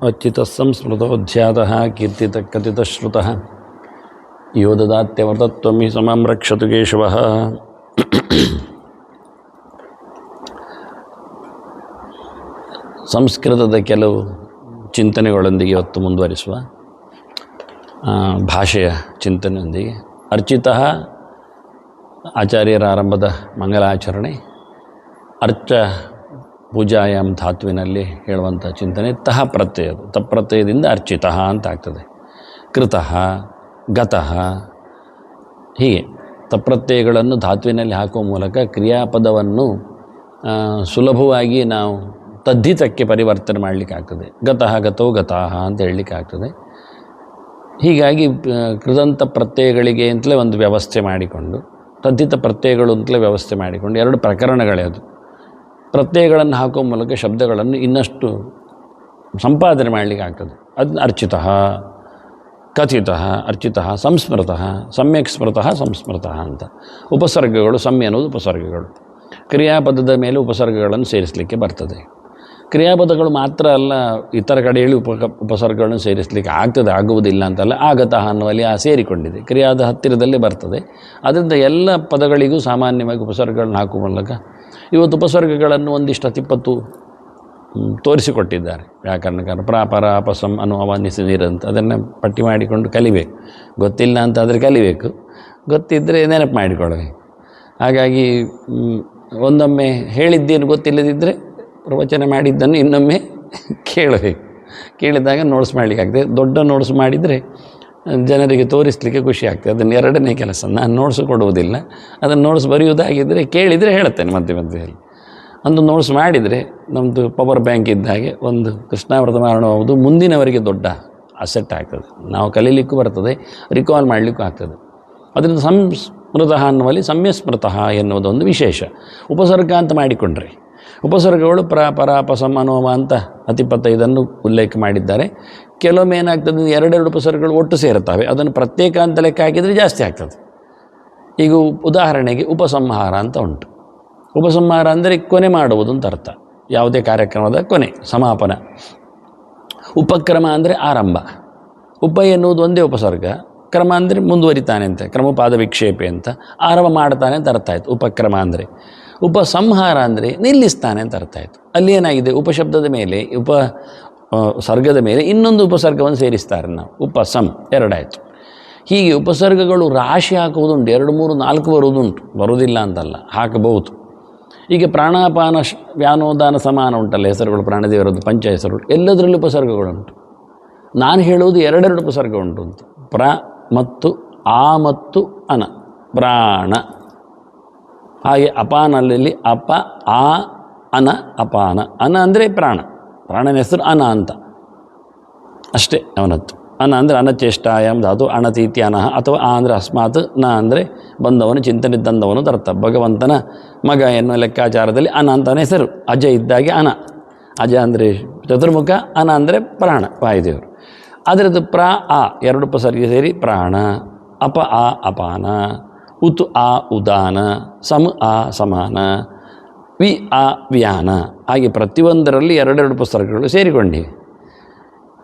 ಅಚ್ಯುತಃ ಸಂಸ್ಮೃತೋಧ್ಯಾತಃ ಕೀರ್ತಿತಃ ಕಥಿತಃ ಶ್ರುತಃ ಯೋ ದದಾತ್ಯವರ್ತತ್ವಂ ಹಿ ಸಮಂ ರಕ್ಷತು ಕೇಶವಃ. ಸಂಸ್ಕೃತದ ಕೆಲವು ಚಿಂತನೆಗಳೊಂದಿಗೆ ಇವತ್ತು ಮುಂದುವರಿಸುವ ಭಾಷೆಯ ಚಿಂತನೆಯೊಂದಿಗೆ ಅರ್ಚಿತಃ ಆಚಾರ್ಯರ ಆರಂಭದ ಮಂಗಲಾಚರಣೆ, ಅರ್ಚ ಪೂಜಾಯಾಮ್ ಧಾತುವಿನಲ್ಲಿ ಹೇಳುವಂಥ ಚಿಂತನೆ ತಹ ಪ್ರತ್ಯಯದು. ತಪ್ರತ್ಯಯದಿಂದ ಅರ್ಚಿತಃ ಅಂತ ಆಗ್ತದೆ. ಕೃತಃ, ಗತಃ, ಹೀಗೆ ತಪ್ರತ್ಯಯಗಳನ್ನು ಧಾತುವಿನಲ್ಲಿ ಹಾಕುವ ಮೂಲಕ ಕ್ರಿಯಾಪದವನ್ನು ಸುಲಭವಾಗಿ ನಾವು ತದ್ಧಿತಕ್ಕೆ ಪರಿವರ್ತನೆ ಮಾಡಲಿಕ್ಕಾಗ್ತದೆ. ಗತಃ ಗತೋ ಗತಾಹ ಅಂತ ಹೇಳಲಿಕ್ಕೆ ಆಗ್ತದೆ. ಹೀಗಾಗಿ ಕೃದಂತ ಪ್ರತ್ಯಯಗಳಿಗೆ ಅಂತಲೇ ಒಂದು ವ್ಯವಸ್ಥೆ ಮಾಡಿಕೊಂಡು, ತದ್ಧಿತ ಪ್ರತ್ಯಯಗಳು ಅಂತಲೇ ವ್ಯವಸ್ಥೆ ಮಾಡಿಕೊಂಡು, ಎರಡು ಪ್ರಕರಣಗಳೇ ಅದು. ಪ್ರತ್ಯಯಗಳನ್ನು ಹಾಕುವ ಮೂಲಕ ಶಬ್ದಗಳನ್ನು ಇನ್ನಷ್ಟು ಸಂಪಾದನೆ ಮಾಡಲಿಕ್ಕೆ ಆಗ್ತದೆ. ಅದು ಅರ್ಚಿತಃ, ಕಥಿತಃ, ಅರ್ಚಿತಃ, ಸಂಸ್ಮೃತಃ, ಸಮ್ಯಕ್ ಸ್ಮೃತಃ, ಸಂಸ್ಮೃತಃ ಅಂತ. ಉಪಸರ್ಗಗಳು, ಸಮ್ಯ ಅನ್ನೋದು ಉಪಸರ್ಗಗಳು. ಕ್ರಿಯಾಪದದ ಮೇಲೆ ಉಪಸರ್ಗಗಳನ್ನು ಸೇರಿಸಲಿಕ್ಕೆ ಬರ್ತದೆ. ಕ್ರಿಯಾಪದಗಳು ಮಾತ್ರ ಅಲ್ಲ, ಇತರ ಕಡೆಯಲ್ಲಿ ಉಪಸರ್ಗಗಳನ್ನು ಸೇರಿಸಲಿಕ್ಕೆ ಆಗ್ತದೆ, ಆಗುವುದಿಲ್ಲ ಅಂತಲ್ಲ. ಆಗತಃ ಅನ್ನುವಲ್ಲಿ ಆ ಸೇರಿಕೊಂಡಿದೆ, ಕ್ರಿಯಾದ ಹತ್ತಿರದಲ್ಲೇ ಬರ್ತದೆ. ಅದರಿಂದ ಎಲ್ಲ ಪದಗಳಿಗೂ ಸಾಮಾನ್ಯವಾಗಿ ಉಪಸರ್ಗಗಳನ್ನು ಹಾಕುವ ಮೂಲಕ ಇವತ್ತು ಉಪಸರ್ಗಗಳನ್ನು ಒಂದಿಷ್ಟು ಅತಿಪತ್ತು ತೋರಿಸಿಕೊಟ್ಟಿದ್ದಾರೆ ವ್ಯಾಕರಣಕಾರ. ಪ್ರಾಪರ ಅಪಸಂ ಅನುಅವಾನ್ಯಸಿ ನೀರಂತ ಅದನ್ನು ಪಟ್ಟಿ ಮಾಡಿಕೊಂಡು ಕಲಿಬೇಕು. ಗೊತ್ತಿಲ್ಲ ಅಂತ ಆದರೆ ಕಲಿಬೇಕು, ಗೊತ್ತಿದ್ದರೆ ನೆನಪು ಮಾಡಿಕೊಳ್ಬೇಕು. ಹಾಗಾಗಿ ಒಂದೊಮ್ಮೆ ಹೇಳಿದ್ದೇನು ಗೊತ್ತಿಲ್ಲದಿದ್ದರೆ ಪ್ರವಚನ ಮಾಡಿದ್ದನ್ನು ಇನ್ನೊಮ್ಮೆ ಕೇಳಬೇಕು. ಕೇಳಿದಾಗ ನೋಟ್ಸ್ ಮಾಡಲಿಕ್ಕೆ ಆಗ್ತದೆ. ದೊಡ್ಡ ನೋಟ್ಸ್ ಮಾಡಿದರೆ ಜನರಿಗೆ ತೋರಿಸಲಿಕ್ಕೆ ಖುಷಿ ಆಗ್ತದೆ. ಅದನ್ನು ಎರಡನೇ ಕೆಲಸ. ನಾನು ನೋಟ್ಸ್ ಕೊಡುವುದಿಲ್ಲ, ಅದನ್ನು ನೋಟ್ಸ್ ಬರೆಯುವುದಾಗಿದ್ದರೆ ಕೇಳಿದರೆ ಹೇಳುತ್ತೇನೆ ಮಧ್ಯೆ ಮಧ್ಯೆಯಲ್ಲಿ. ಒಂದು ನೋಟ್ಸ್ ಮಾಡಿದರೆ ನಮ್ಮದು ಪವರ್ ಬ್ಯಾಂಕ್ ಇದ್ದ ಹಾಗೆ ಒಂದು ಕೃಷ್ಣಾವೃತ ಮಾರಣವಾಗುವುದು ಮುಂದಿನವರಿಗೆ ದೊಡ್ಡ ಅಸೆಟ್ ಆಗ್ತದೆ. ನಾವು ಕಲೀಲಿಕ್ಕೂ ಬರ್ತದೆ, ರಿಕಾಲ್ ಮಾಡಲಿಕ್ಕೂ ಆಗ್ತದೆ. ಅದರಿಂದ ಸಂಸ್ಮೃತಃ ಅನ್ನುವಲ್ಲಿ ಸಮ್ಯಸ್ಮೃತಃ ಎನ್ನುವುದೊಂದು ವಿಶೇಷ. ಉಪಸರ್ಗ ಅಂತ ಮಾಡಿಕೊಂಡ್ರೆ ಉಪಸರ್ಗಗಳು ಪರ ಅಪಸಂ ಅನುವ ಅಂತ ಅತಿಪತ್ತ ಇದನ್ನು ಉಲ್ಲೇಖ ಮಾಡಿದ್ದಾರೆ. ಕೆಲವೊಮ್ಮೆ ಏನಾಗ್ತದೆ, ಎರಡೆರಡು ಉಪಸರ್ಗಗಳು ಒಟ್ಟು ಸೇರುತ್ತವೆ. ಅದನ್ನು ಪ್ರತ್ಯೇಕ ಅಂತ ಲೆಕ್ಕ ಹಾಕಿದರೆ ಜಾಸ್ತಿ ಆಗ್ತದೆ. ಈಗ ಉದಾಹರಣೆಗೆ ಉಪಸಂಹಾರ ಅಂತ ಉಂಟು. ಉಪಸಂಹಾರ ಅಂದರೆ ಕೊನೆ ಮಾಡುವುದು ಅಂತ ಅರ್ಥ. ಯಾವುದೇ ಕಾರ್ಯಕ್ರಮದ ಕೊನೆ, ಸಮಾಪನ. ಉಪಕ್ರಮ ಅಂದರೆ ಆರಂಭ. ಉಪ ಎನ್ನುವುದು ಒಂದೇ ಉಪಸರ್ಗ, ಕ್ರಮ ಅಂದರೆ ಮುಂದುವರಿತಾನೆ ಅಂತ, ಕ್ರಮಪಾದ ವಿಕ್ಷೇಪೆ ಅಂತ. ಆರಂಭ ಮಾಡ್ತಾನೆ ಅಂತ ಅರ್ಥ ಆಯಿತು ಉಪಕ್ರಮ ಅಂದರೆ. ಉಪಸಂಹಾರ ಅಂದರೆ ನಿಲ್ಲಿಸ್ತಾನೆ ಅಂತ ಅರ್ಥ ಆಯಿತು. ಅಲ್ಲಿ ಏನಾಗಿದೆ, ಉಪಶಬ್ದದ ಮೇಲೆ ಸರ್ಗದ ಮೇಲೆ ಇನ್ನೊಂದು ಉಪಸರ್ಗವನ್ನು ಸೇರಿಸ್ತಾರೆ ನಾವು. ಉಪಸಂ ಎರಡಾಯಿತು. ಹೀಗೆ ಉಪಸರ್ಗಗಳು ರಾಶಿ ಹಾಕುವುದುಂಟು, 2, 3, 4 ಬರುವುದುಂಟು, ಬರುವುದಿಲ್ಲ ಅಂತಲ್ಲ, ಹಾಕಬಹುದು. ಈಗ ಪ್ರಾಣಾಪಾನ ವ್ಯಾನೋದಾನ ಸಮಾನ ಉಂಟಲ್ಲ ಹೆಸರುಗಳು, ಪ್ರಾಣದೇವರದ್ದು ಪಂಚ ಹೆಸರುಗಳು, ಎಲ್ಲದರಲ್ಲೂ ಉಪಸರ್ಗಗಳುಂಟು. ನಾನು ಹೇಳುವುದು ಎರಡೆರಡು ಉಪಸರ್ಗ ಉಂಟು ಅಂತ. ಪ್ರ ಮತ್ತು ಆ ಮತ್ತು ಅನ, ಪ್ರಾಣ. ಹಾಗೆ ಅಪಾನಲ್ಲಿ ಅಪ, ಆ, ಅನ, ಅಪಾನ. ಅನ ಅಂದರೆ ಪ್ರಾಣ, ಪ್ರಾಣನ ಹೆಸರು ಅನ ಅಂತ ಅಷ್ಟೇ ಅವನದ್ದು. ಅನ ಅಂದರೆ ಅನಚೇಷ್ಟಾಯಾಮ್ ಧಾತು, ಅಣತೀತಿ ಅನಃ. ಅಥವಾ ಆ ಅಂದರೆ ಅಸ್ಮಾತ್, ನ ಅಂದರೆ ಬಂದವನು, ಚಿಂತನಿದ್ದಂದವನು ಅರ್ಥ. ಭಗವಂತನ ಮಗ ಎನ್ನುವ ಲೆಕ್ಕಾಚಾರದಲ್ಲಿ ಅನ ಅಂತನ ಹೆಸರು. ಅಜ ಇದ್ದಾಗೆ ಅನ. ಅಜ ಅಂದರೆ ಚತುರ್ಮುಖ, ಅನ ಅಂದರೆ ಪ್ರಾಣ, ವಾಯುದೇವರು. ಅದರದ್ದು ಪ್ರ ಆ ಎರಡು ಉಪಸರ್ಗ ಸೇರಿ ಪ್ರಾಣ. ಅಪ ಆ ಅಪಾನ, ಉತು ಆ ಉದಾನ, ಸಮ ಆ ಸಮಾನ, ವಿ ಆ ವ್ಯಾನ. ಹಾಗೆ ಪ್ರತಿಯೊಂದರಲ್ಲಿ ಎರಡೆರಡು ಉಪಸರ್ಗಗಳು ಸೇರಿಕೊಂಡಿವೆ.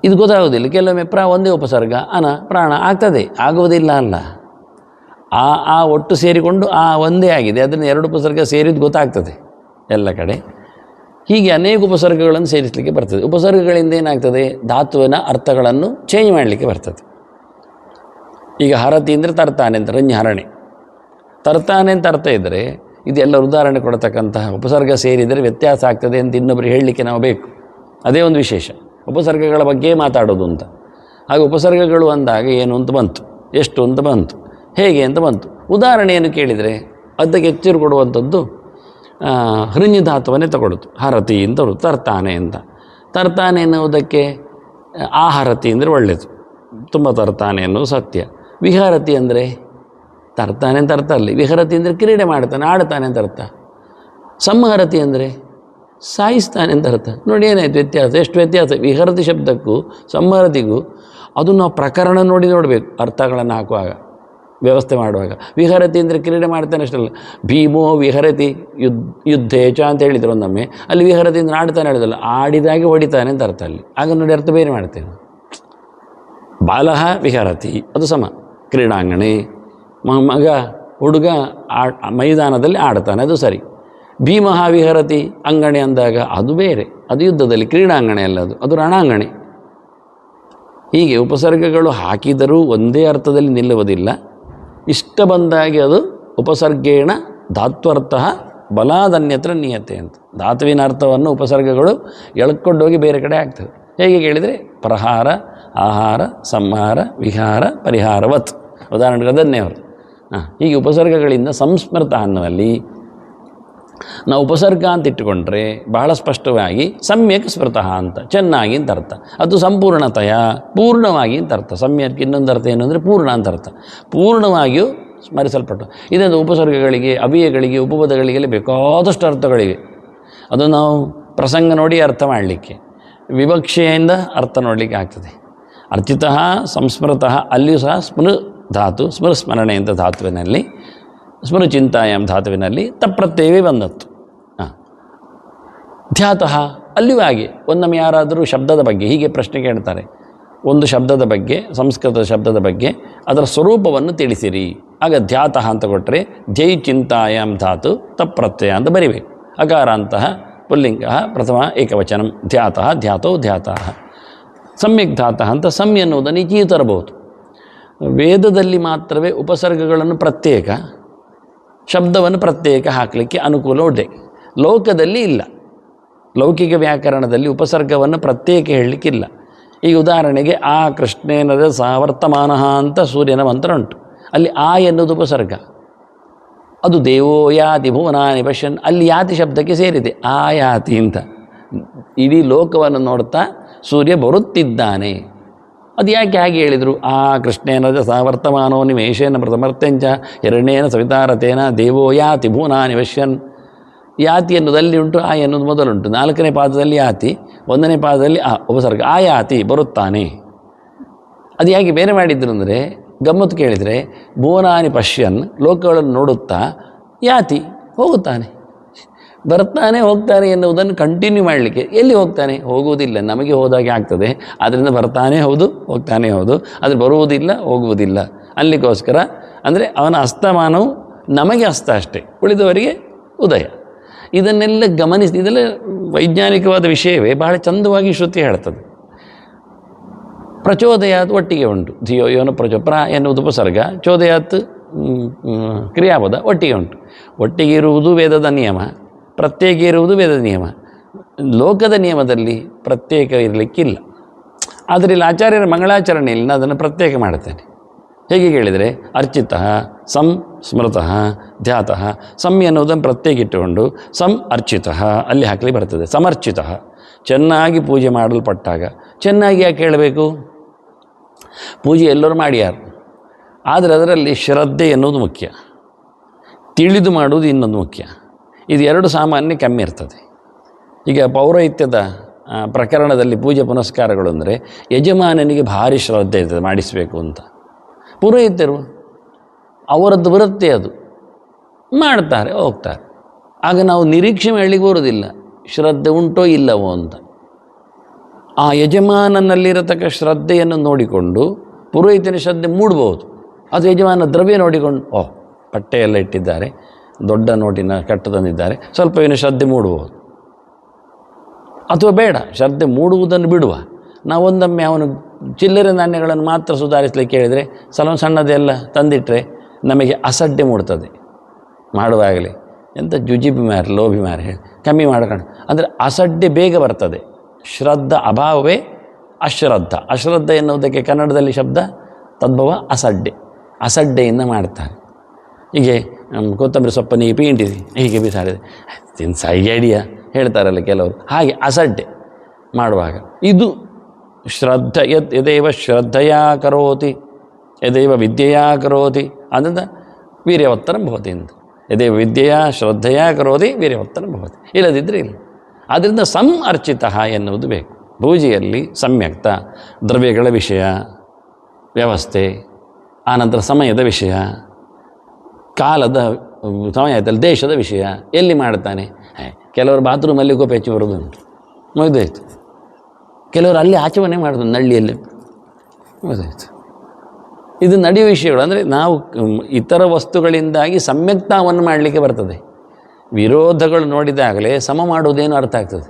ಇದು ಗೊತ್ತಾಗೋದಿಲ್ಲ. ಕೆಲವೊಮ್ಮೆ ಒಂದೇ ಉಪಸರ್ಗ ಅನ ಪ್ರಾಣ ಆಗ್ತದೆ, ಆಗುವುದಿಲ್ಲ ಅಲ್ಲ. ಆ ಒಟ್ಟು ಸೇರಿಕೊಂಡು ಆ ಒಂದೇ ಆಗಿದೆ. ಅದನ್ನು ಎರಡು ಉಪಸರ್ಗ ಸೇರಿದ್ದು ಗೊತ್ತಾಗ್ತದೆ ಎಲ್ಲ ಕಡೆ. ಹೀಗೆ ಅನೇಕ ಉಪಸರ್ಗಗಳನ್ನು ಸೇರಿಸಲಿಕ್ಕೆ ಬರ್ತದೆ. ಉಪಸರ್ಗಗಳಿಂದ ಏನಾಗ್ತದೆ, ಧಾತುವಿನ ಅರ್ಥಗಳನ್ನು ಚೇಂಜ್ ಮಾಡಲಿಕ್ಕೆ ಬರ್ತದೆ. ಈಗ ಹರತಿ ಅಂದರೆ ತರ್ತಾನೆ ಅಂತ, ರಂಜಹರಣೆ. ತರ್ತಾನೆ ಅಂತ ಅರ್ಥ ಇದ್ದರೆ ಇದೆಲ್ಲ ಉದಾಹರಣೆ ಕೊಡತಕ್ಕಂತಹ ಉಪಸರ್ಗ ಸೇರಿದರೆ ವ್ಯತ್ಯಾಸ ಆಗ್ತದೆ ಅಂತ ಇನ್ನೊಬ್ಬರಿಗೆ ಹೇಳಲಿಕ್ಕೆ ನಾವು ಬೇಕು. ಅದೇ ಒಂದು ವಿಶೇಷ, ಉಪಸರ್ಗಗಳ ಬಗ್ಗೆ ಮಾತಾಡೋದು ಅಂತ. ಹಾಗೆ ಉಪಸರ್ಗಗಳು ಅಂದಾಗ ಏನು ಅಂತ ಬಂತು, ಎಷ್ಟು ಅಂತ ಬಂತು, ಹೇಗೆ ಅಂತ ಬಂತು. ಉದಾಹರಣೆಯನ್ನು ಕೇಳಿದರೆ ಅದಕ್ಕೆ ಎಚ್ಚರ ಕೊಡುವಂಥದ್ದು ಹೃನ್ಯ ಧಾತುವನ್ನೇ ತಗೊಳ್ಳೋದು. ಹರತಿ ಅಂತ ಅವರು ತರ್ತಾನೆ ಅಂತ. ತರ್ತಾನೆ ಎನ್ನುವುದಕ್ಕೆ ಆಹರತಿ ಅಂದರೆ ಒಳ್ಳೆಯದು, ತುಂಬ ತರ್ತಾನೆ ಅನ್ನೋದು ಸತ್ಯ. ವಿಹಾರತಿ ಅಂದರೆ ತರ್ತಾನೆ ಅಂತ ಅರ್ಥ ಅಲ್ಲಿ. ವಿಹರತಿ ಅಂದರೆ ಕ್ರೀಡೆ ಮಾಡ್ತಾನೆ, ಆಡ್ತಾನೆ ಅಂತ ಅರ್ಥ. ಸಂಹರತಿ ಅಂದರೆ ಸಾಯಿಸ್ತಾನೆ ಅಂತ ಅರ್ಥ. ನೋಡಿ ಏನಾಯ್ತು ವ್ಯತ್ಯಾಸ, ಎಷ್ಟು ವ್ಯತ್ಯಾಸ. ವಿಹರತಿ ಶಬ್ದಕ್ಕೂ ಸಂಹರತಿಗೂ ಅದು ನಾವು ಪ್ರಕರಣ ನೋಡಬೇಕು ಅರ್ಥಗಳನ್ನು ಹಾಕುವಾಗ. ವ್ಯವಸ್ಥೆ ಮಾಡುವಾಗ. ವಿಹರತಿ ಅಂದರೆ ಕ್ರೀಡೆ ಮಾಡ್ತಾನೆ ಅಷ್ಟಲ್ಲ. ಭೀಮೋ ವಿಹರತಿ ಯುದ್ಧೇ ಚ ಅಂತ ಹೇಳಿದ್ರು ಒಂದೊಮ್ಮೆ. ಅಲ್ಲಿ ವಿಹರತಿ ಅಂದರೆ ಆಡ್ತಾನೆ ಹೇಳಿದಲ್ಲ, ಆಡಿದಾಗೆ ಹೊಡಿತಾನೆ ಅಂತ ಅರ್ಥ. ಅಲ್ಲಿ ಆಗ ನೋಡಿ ಅರ್ಥ ಬೇರೆ ಮಾಡ್ತೇನೆ. ಬಾಲಃ ವಿಹರತಿ ಅದು ಸಮ ಕ್ರೀಡಾಂಗಣೆ, ಮಗ ಹುಡುಗ ಮೈದಾನದಲ್ಲಿ ಆಡ್ತಾನೆ ಅದು ಸರಿ. ಭೀಮಃ ವಿಹರತಿ ಅಂಗಣೆ ಅಂದಾಗ ಅದು ಬೇರೆ, ಅದು ಯುದ್ಧದಲ್ಲಿ, ಕ್ರೀಡಾಂಗಣೆ ಅಲ್ಲ, ಅದು ರಣಾಂಗಣೆ. ಹೀಗೆ ಉಪಸರ್ಗಗಳು ಹಾಕಿದರೂ ಒಂದೇ ಅರ್ಥದಲ್ಲಿ ನಿಲ್ಲುವುದಿಲ್ಲ. ಇಷ್ಟ ಬಂದಾಗಿ ಅದು ಉಪಸರ್ಗೇಣ ಧಾತ್ವರ್ಥ ಬಲಾದನ್ಯತ್ರ ನಿಯತೆ ಅಂತ. ಧಾತುವಿನ ಅರ್ಥವನ್ನು ಉಪಸರ್ಗಗಳು ಎಳ್ಕೊಂಡೋಗಿ ಬೇರೆ ಕಡೆ ಆಗ್ತದೆ. ಹೇಗೆ ಕೇಳಿದರೆ ಪ್ರಹಾರ, ಆಹಾರ, ಸಂಹಾರ, ವಿಹಾರ, ಪರಿಹಾರವತ್. ಉದಾಹರಣೆಗೆ ಅದನ್ನೇ ಅವರು ಹೀಗೆ ಉಪಸರ್ಗಗಳಿಂದ ಸಂಸ್ಮೃತ ಅನ್ನುವಲ್ಲಿ ನಾವು ಉಪಸರ್ಗ ಅಂತ ಇಟ್ಟುಕೊಂಡ್ರೆ ಬಹಳ ಸ್ಪಷ್ಟವಾಗಿ ಸಮ್ಯಕ್ ಸ್ಮೃತಃ ಅಂತ, ಚೆನ್ನಾಗಿ ಅಂತ ಅರ್ಥ. ಅದು ಸಂಪೂರ್ಣತೆಯ, ಪೂರ್ಣವಾಗಿ ಅಂತ ಅರ್ಥ. ಸಮ್ಯಕ್ ಇನ್ನೊಂದು ಅರ್ಥ ಏನು ಅಂದರೆ ಪೂರ್ಣ ಅಂತ ಅರ್ಥ. ಪೂರ್ಣವಾಗಿಯೂ ಸ್ಮರಿಸಲ್ಪಟ್ಟು. ಇದೊಂದು ಉಪಸರ್ಗಗಳಿಗೆ, ಅವ್ಯಯಗಳಿಗೆ, ಉಪಪದಗಳಿಗೆಲ್ಲ ಬೇಕಾದಷ್ಟು ಅರ್ಥಗಳಿವೆ. ಅದು ನಾವು ಪ್ರಸಂಗ ನೋಡಿ ಅರ್ಥ ಮಾಡಲಿಕ್ಕೆ, ವಿವಕ್ಷೆಯಿಂದ ಅರ್ಥ ನೋಡಲಿಕ್ಕೆ ಆಗ್ತದೆ. ಅರ್ಚಿತಃ ಸಂಸ್ಮೃತಃ ಅಲ್ಲಿಯೂ ಸಹ ಸ್ಮೃ ಧಾತು, ಸ್ಮರಣೆ ಅಂತ ಧಾತುವಿನಲ್ಲಿ, ಸ್ಮೃ ಚಿಂತಾಯಾಮ್ ಧಾತುವಿನಲ್ಲಿ ತಪ್ರತ್ಯಯವೇ ಬಂದತ್ತು. ಧ್ಯಾತಃ ಅಲ್ಲಿಯೂ ಹಾಗೆ. ಒಂದೊಮ್ಮೆ ಯಾರಾದರೂ ಶಬ್ದದ ಬಗ್ಗೆ ಹೀಗೆ ಪ್ರಶ್ನೆ ಕೇಳ್ತಾರೆ, ಒಂದು ಶಬ್ದದ ಬಗ್ಗೆ, ಸಂಸ್ಕೃತದ ಶಬ್ದದ ಬಗ್ಗೆ ಅದರ ಸ್ವರೂಪವನ್ನು ತಿಳಿಸಿರಿ. ಆಗ ಧ್ಯಾತಃ ಅಂತ ಕೊಟ್ಟರೆ ಜೈ ಚಿಂತಾಯಾಮ್ ಧಾತು ತಪ್ರತ್ಯಯ ಅಂತ ಬರಿಬೇಕು. ಅಕಾರಾಂತಹ ಪುಲ್ಲಿಂಗ ಪ್ರಥಮ ಏಕವಚನಂ ಧ್ಯಾತಃ ಧ್ಯಾತೋ ಧ್ಯಾತಃ. ಸಮ್ಯಕ್ ಧಾತಃ ಅಂತ ಸಮ್ ಎನ್ನುವುದನ್ನು ಈಚೆಯೂ ತರಬಹುದು. ವೇದದಲ್ಲಿ ಮಾತ್ರವೇ ಉಪಸರ್ಗಗಳನ್ನು ಪ್ರತ್ಯೇಕ, ಶಬ್ದವನ್ನು ಪ್ರತ್ಯೇಕ ಹಾಕಲಿಕ್ಕೆ ಅನುಕೂಲ ಉಂಟೆ. ಲೋಕದಲ್ಲಿ ಇಲ್ಲ. ಲೌಕಿಕ ವ್ಯಾಕರಣದಲ್ಲಿ ಉಪಸರ್ಗವನ್ನು ಪ್ರತ್ಯೇಕ ಹೇಳಲಿಕ್ಕಿಲ್ಲ. ಈಗ ಉದಾಹರಣೆಗೆ ಆ ಕೃಷ್ಣೇನದ ಸಾವರ್ತಮಾನ ಅಂತ ಸೂರ್ಯನ ಮಂತ್ರ ಉಂಟು. ಅಲ್ಲಿ ಆ ಎನ್ನುವುದು ಉಪಸರ್ಗ. ಅದು ದೇವೋ ಯಾತಿ ಭುವನಾನಿ ಪಶ್ಯನ್, ಅಲ್ಲಿ ಯಾತಿ ಶಬ್ದಕ್ಕೆ ಸೇರಿದೆ, ಆ ಯಾತಿ ಅಂತ. ಇಡೀ ಲೋಕವನ್ನು ನೋಡ್ತಾ ಸೂರ್ಯ ಬರುತ್ತಿದ್ದಾನೆ. ಅದು ಯಾಕೆ ಹಾಗೆ ಹೇಳಿದರು? ಆ ಕೃಷ್ಣೇನದ ಸಾವರ್ತಮಾನೋ ನಿಮೇಶೇನ ಪ್ರಥಮರ್ಥಂಚ ಎರಡನೇನ ಸವಿತಾರತೇನ ದೇವೋ ಯಾತಿ ಭುವನಾನಿ ಪಶ್ಯನ್. ಯಾತಿ ಎನ್ನುವುದಲ್ಲಿ ಉಂಟು, ಆ ಎನ್ನುವುದು ಮೊದಲುಂಟು. 4ನೇ ಪಾದದಲ್ಲಿ ಯಾತಿ, 1ನೇ ಪಾದದಲ್ಲಿ ಆ ಉಪಸರ್ಗ. ಆ ಯಾತಿ ಬರುತ್ತಾನೆ. ಅದು ಯಾಕೆ ಬೇರೆ ಮಾಡಿದ್ರು ಅಂದರೆ, ಗಮ್ಮತ್ತು ಕೇಳಿದರೆ ಭುವನಾನಿ ಪಶ್ಯನ್ ಲೋಕಗಳನ್ನು ನೋಡುತ್ತಾ, ಯಾತಿ ಹೋಗುತ್ತಾನೆ, ಬರ್ತಾನೆ ಹೋಗ್ತಾನೆ ಎನ್ನುವುದನ್ನು ಕಂಟಿನ್ಯೂ ಮಾಡಲಿಕ್ಕೆ. ಎಲ್ಲಿ ಹೋಗ್ತಾನೆ? ಹೋಗುವುದಿಲ್ಲ, ನಮಗೆ ಹೋದಾಗೆ ಆಗ್ತದೆ. ಆದ್ದರಿಂದ ಬರ್ತಾನೆ ಹೌದು, ಹೋಗ್ತಾನೆ ಹೌದು, ಆದರೆ ಬರುವುದಿಲ್ಲ, ಹೋಗುವುದಿಲ್ಲ. ಅಲ್ಲಿಗೋಸ್ಕರ ಅಂದರೆ ಅವನ ಅಸ್ತಮಾನವು ನಮಗೆ ಅಸ್ತ ಅಷ್ಟೇ, ಉಳಿದವರಿಗೆ ಉದಯ. ಇದನ್ನೆಲ್ಲ ಗಮನಿಸಿ, ಇದೆಲ್ಲ ವೈಜ್ಞಾನಿಕವಾದ ವಿಷಯವೇ. ಬಹಳ ಚಂದವಾಗಿ ಶ್ರುತಿ ಹೇಳ್ತದೆ. ಪ್ರಚೋದಯಾತ್ ಒಟ್ಟಿಗೆ ಉಂಟು. ಧಿಯೋ ಯೋನ ಪ್ರ ಎನ್ನುವುದು ಉಪಸರ್ಗ, ಚೋದಯಾತ್ ಕ್ರಿಯಾಪದ ಒಟ್ಟಿಗೆ ಉಂಟು. ಒಟ್ಟಿಗೆ ಇರುವುದು ವೇದದ ನಿಯಮ, ಪ್ರತ್ಯೇಕ ಇರುವುದು ವೇದದ ನಿಯಮ. ಲೋಕದ ನಿಯಮದಲ್ಲಿ ಪ್ರತ್ಯೇಕ ಇರಲಿಕ್ಕಿಲ್ಲ. ಆದರೆ ಇಲ್ಲಿ ಆಚಾರ್ಯರ ಮಂಗಳಾಚರಣೆಯಲ್ಲಿ ನಾನು ಅದನ್ನು ಪ್ರತ್ಯೇಕ ಮಾಡುತ್ತೇನೆ. ಹೇಗೆ ಕೇಳಿದರೆ ಅರ್ಚಿತಃ ಸಂ ಸ್ಮೃತಃ ಧ್ಯಾತಃ. ಸಂ ಎನ್ನುವುದನ್ನು ಪ್ರತ್ಯೇಕ ಇಟ್ಟುಕೊಂಡು ಸಂ ಅರ್ಚಿತಃ ಅಲ್ಲಿ ಹಾಕಲಿ ಬರ್ತದೆ. ಸಮರ್ಚಿತಃ ಚೆನ್ನಾಗಿ ಪೂಜೆ ಮಾಡಲ್ಪಟ್ಟಾಗ. ಚೆನ್ನಾಗಿ ಯಾಕೆ ಹೇಳಬೇಕು? ಪೂಜೆ ಎಲ್ಲರೂ ಮಾಡ್ಯಾರು, ಆದರೆ ಅದರಲ್ಲಿ ಶ್ರದ್ಧೆ ಎನ್ನುವುದು ಮುಖ್ಯ, ತಿಳಿದು ಮಾಡುವುದು ಇನ್ನೊಂದು ಮುಖ್ಯ. ಇದು ಎರಡು ಸಾಮಾನ್ಯ ಕಮ್ಮಿ ಇರ್ತದೆ. ಈಗ ಪೌರೋಹಿತ್ಯದ ಪ್ರಕರಣದಲ್ಲಿ ಪೂಜೆ ಪುನಸ್ಕಾರಗಳು ಅಂದರೆ ಯಜಮಾನನಿಗೆ ಭಾರಿ ಶ್ರದ್ಧೆ ಇರ್ತದೆ ಮಾಡಿಸಬೇಕು ಅಂತ. ಪುರೋಹಿತರು ಅವರದ್ದು ಬರುತ್ತೆ, ಅದು ಮಾಡ್ತಾರೆ ಹೋಗ್ತಾರೆ. ಆಗ ನಾವು ನಿರೀಕ್ಷೆ ಮಾಡಲಿಕ್ಕೆ ಬರೋದಿಲ್ಲ ಶ್ರದ್ಧೆ ಉಂಟೋ ಇಲ್ಲವೋ ಅಂತ. ಆ ಯಜಮಾನನಲ್ಲಿರತಕ್ಕ ಶ್ರದ್ಧೆಯನ್ನು ನೋಡಿಕೊಂಡು ಪುರೋಹಿತನ ಶ್ರದ್ಧೆ ಮೂಡ್ಬೋದು. ಅದು ಯಜಮಾನ ದ್ರವ್ಯ ನೋಡಿಕೊಂಡು, ಓಹ್ ಬಟ್ಟೆಯೆಲ್ಲ ಇಟ್ಟಿದ್ದಾರೆ, ದೊಡ್ಡ ನೋಟಿನ ಕಟ್ಟು ತಂದಿದ್ದಾರೆ, ಸ್ವಲ್ಪ ಏನು ಶ್ರದ್ಧೆ ಮೂಡ್ಬೋದು. ಅಥವಾ ಬೇಡ, ಶ್ರದ್ಧೆ ಮೂಡುವುದನ್ನು ಬಿಡುವ. ನಾವೊಂದೊಮ್ಮೆ ಅವನು ಚಿಲ್ಲರೆ ನಾಣ್ಯಗಳನ್ನು ಮಾತ್ರ ಸುಧಾರಿಸಲಿಕ್ಕೆ ಹೇಳಿದರೆ, ಸಣ್ಣದೆಲ್ಲ ತಂದಿಟ್ಟರೆ ನಮಗೆ ಅಸಡ್ಡೆ ಮೂಡ್ತದೆ ಮಾಡುವಾಗಲೇ. ಎಂಥ ಜುಜಿಬಿ ಮಾರಿ ಲೋಭಿ ಮಾರಿ ಹೇಳಿ ಕಮ್ಮಿ ಮಾಡ್ಕೊಂಡು, ಅಂದರೆ ಅಸಡ್ಡೆ ಬೇಗ ಬರ್ತದೆ. ಶ್ರದ್ಧಾ ಅಭಾವವೇ ಅಶ್ರದ್ಧ. ಅಶ್ರದ್ಧ ಎನ್ನುವುದಕ್ಕೆ ಕನ್ನಡದಲ್ಲಿ ಶಬ್ದ ತದ್ಭವ ಅಸಡ್ಡೆ. ಅಸಡ್ಡೆಯಿಂದ ಮಾಡ್ತಾರೆ. ಹೀಗೆ ಕೊತ್ತಂಬರಿ ಸೊಪ್ಪನಿಗೆ ಪೀಂಟಿದೆ ಹೀಗೆ ಬಿಸಾಡಿದೆ ತಿನ್ ಸೈಡಿಯ ಹೇಳ್ತಾರಲ್ಲ ಕೆಲವರು, ಹಾಗೆ ಅಸಡ್ಡೆ ಮಾಡುವಾಗ. ಇದು ಶ್ರದ್ಧ ಯದೇವ ಶ್ರದ್ಧೆಯ ಕರೋತಿ ಯದೇವ ವಿದ್ಯೆಯಾ ಕರೋತಿ ಅದರಿಂದ ವೀರ್ಯವತ್ತರಂ ಭವತಿ ಅಂತ. ಯದೇವ ವಿದ್ಯೆಯ ಶ್ರದ್ಧೆಯ ಕರೋತಿ ವೀರ್ಯವತ್ತರಂ ಭವತಿ, ಇಲ್ಲದಿದ್ದರೆ ಇಲ್ಲ. ಆದ್ದರಿಂದ ಸಂ ಅರ್ಚಿತಃ ಎನ್ನುವುದು ಬೇಕು. ಪೂಜೆಯಲ್ಲಿ ಸಮ್ಯಕ್ತ ದ್ರವ್ಯಗಳ ವಿಷಯ, ವ್ಯವಸ್ಥೆ, ಆನಂತರ ಸಮಯದ ವಿಷಯ, ಕಾಲದ ಸಮಯ ಆಯ್ತಲ್ಲ, ದೇಶದ ವಿಷಯ, ಎಲ್ಲಿ ಮಾಡ್ತಾನೆ. ಕೆಲವರು ಬಾತ್ರೂಮಲ್ಲಿ ಗೋಪೆ ಹಚ್ಚಿ ಬರೋದುಂಟು, ಮುಗಿದೋಯ್ತು. ಕೆಲವರು ಅಲ್ಲಿ ಆಚರಣೆ ಮಾಡೋದು ನಳ್ಳಿಯಲ್ಲಿ, ಮುಗಿದೋಯ್ತು. ಇದು ನಡೆಯುವ ವಿಷಯಗಳು. ಅಂದರೆ ನಾವು ಇತರ ವಸ್ತುಗಳಿಂದಾಗಿ ಸಮ್ಯಕ್ತಾವನ್ನು ಮಾಡಲಿಕ್ಕೆ ಬರ್ತದೆ. ವಿರೋಧಗಳು ನೋಡಿದಾಗಲೇ ಸಮ ಮಾಡುವುದೇನು ಅರ್ಥ ಆಗ್ತದೆ.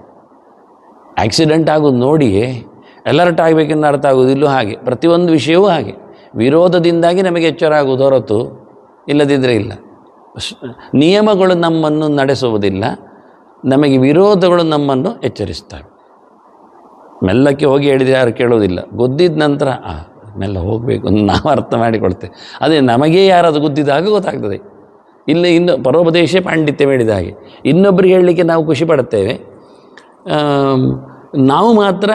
ಆಕ್ಸಿಡೆಂಟ್ ಆಗೋದು ನೋಡಿಯೇ ಅಲರ್ಟ್ ಆಗಬೇಕೆಂದು ಅರ್ಥ ಆಗೋದಿಲ್ಲೂ ಹಾಗೆ. ಪ್ರತಿಯೊಂದು ವಿಷಯವೂ ಹಾಗೆ. ವಿರೋಧದಿಂದಾಗಿ ನಮಗೆ ಎಚ್ಚರ ಆಗುವುದು ಹೊರತು ಇಲ್ಲದಿದ್ದರೆ ಇಲ್ಲ. ನಿಯಮಗಳು ನಮ್ಮನ್ನು ನಡೆಸುವುದಿಲ್ಲ, ನಮಗೆ ವಿರೋಧಗಳು ನಮ್ಮನ್ನು ಎಚ್ಚರಿಸ್ತವೆ. ಮೆಲ್ಲಕ್ಕೆ ಹೋಗಿ ಹೇಳಿದರೆ ಯಾರು ಕೇಳೋದಿಲ್ಲ. ಗುದ್ದಿದ ನಂತರ ಮೆಲ್ಲ ಹೋಗಬೇಕು ಅಂತ ನಾವು ಅರ್ಥ ಮಾಡಿಕೊಳ್ತೇವೆ. ಅದೇ ನಮಗೇ ಯಾರಾದರೂ ಗುದ್ದಿದಾಗ ಗೊತ್ತಾಗ್ತದೆ. ಇಲ್ಲ ಇನ್ನು ಪರೋಪದೇಶ ಪಾಂಡಿತ್ಯ ಹೇಳಿದ ಹಾಗೆ ಇನ್ನೊಬ್ಬರಿಗೆ ಹೇಳಲಿಕ್ಕೆ ನಾವು ಖುಷಿ ಪಡುತ್ತೇವೆ, ನಾವು ಮಾತ್ರ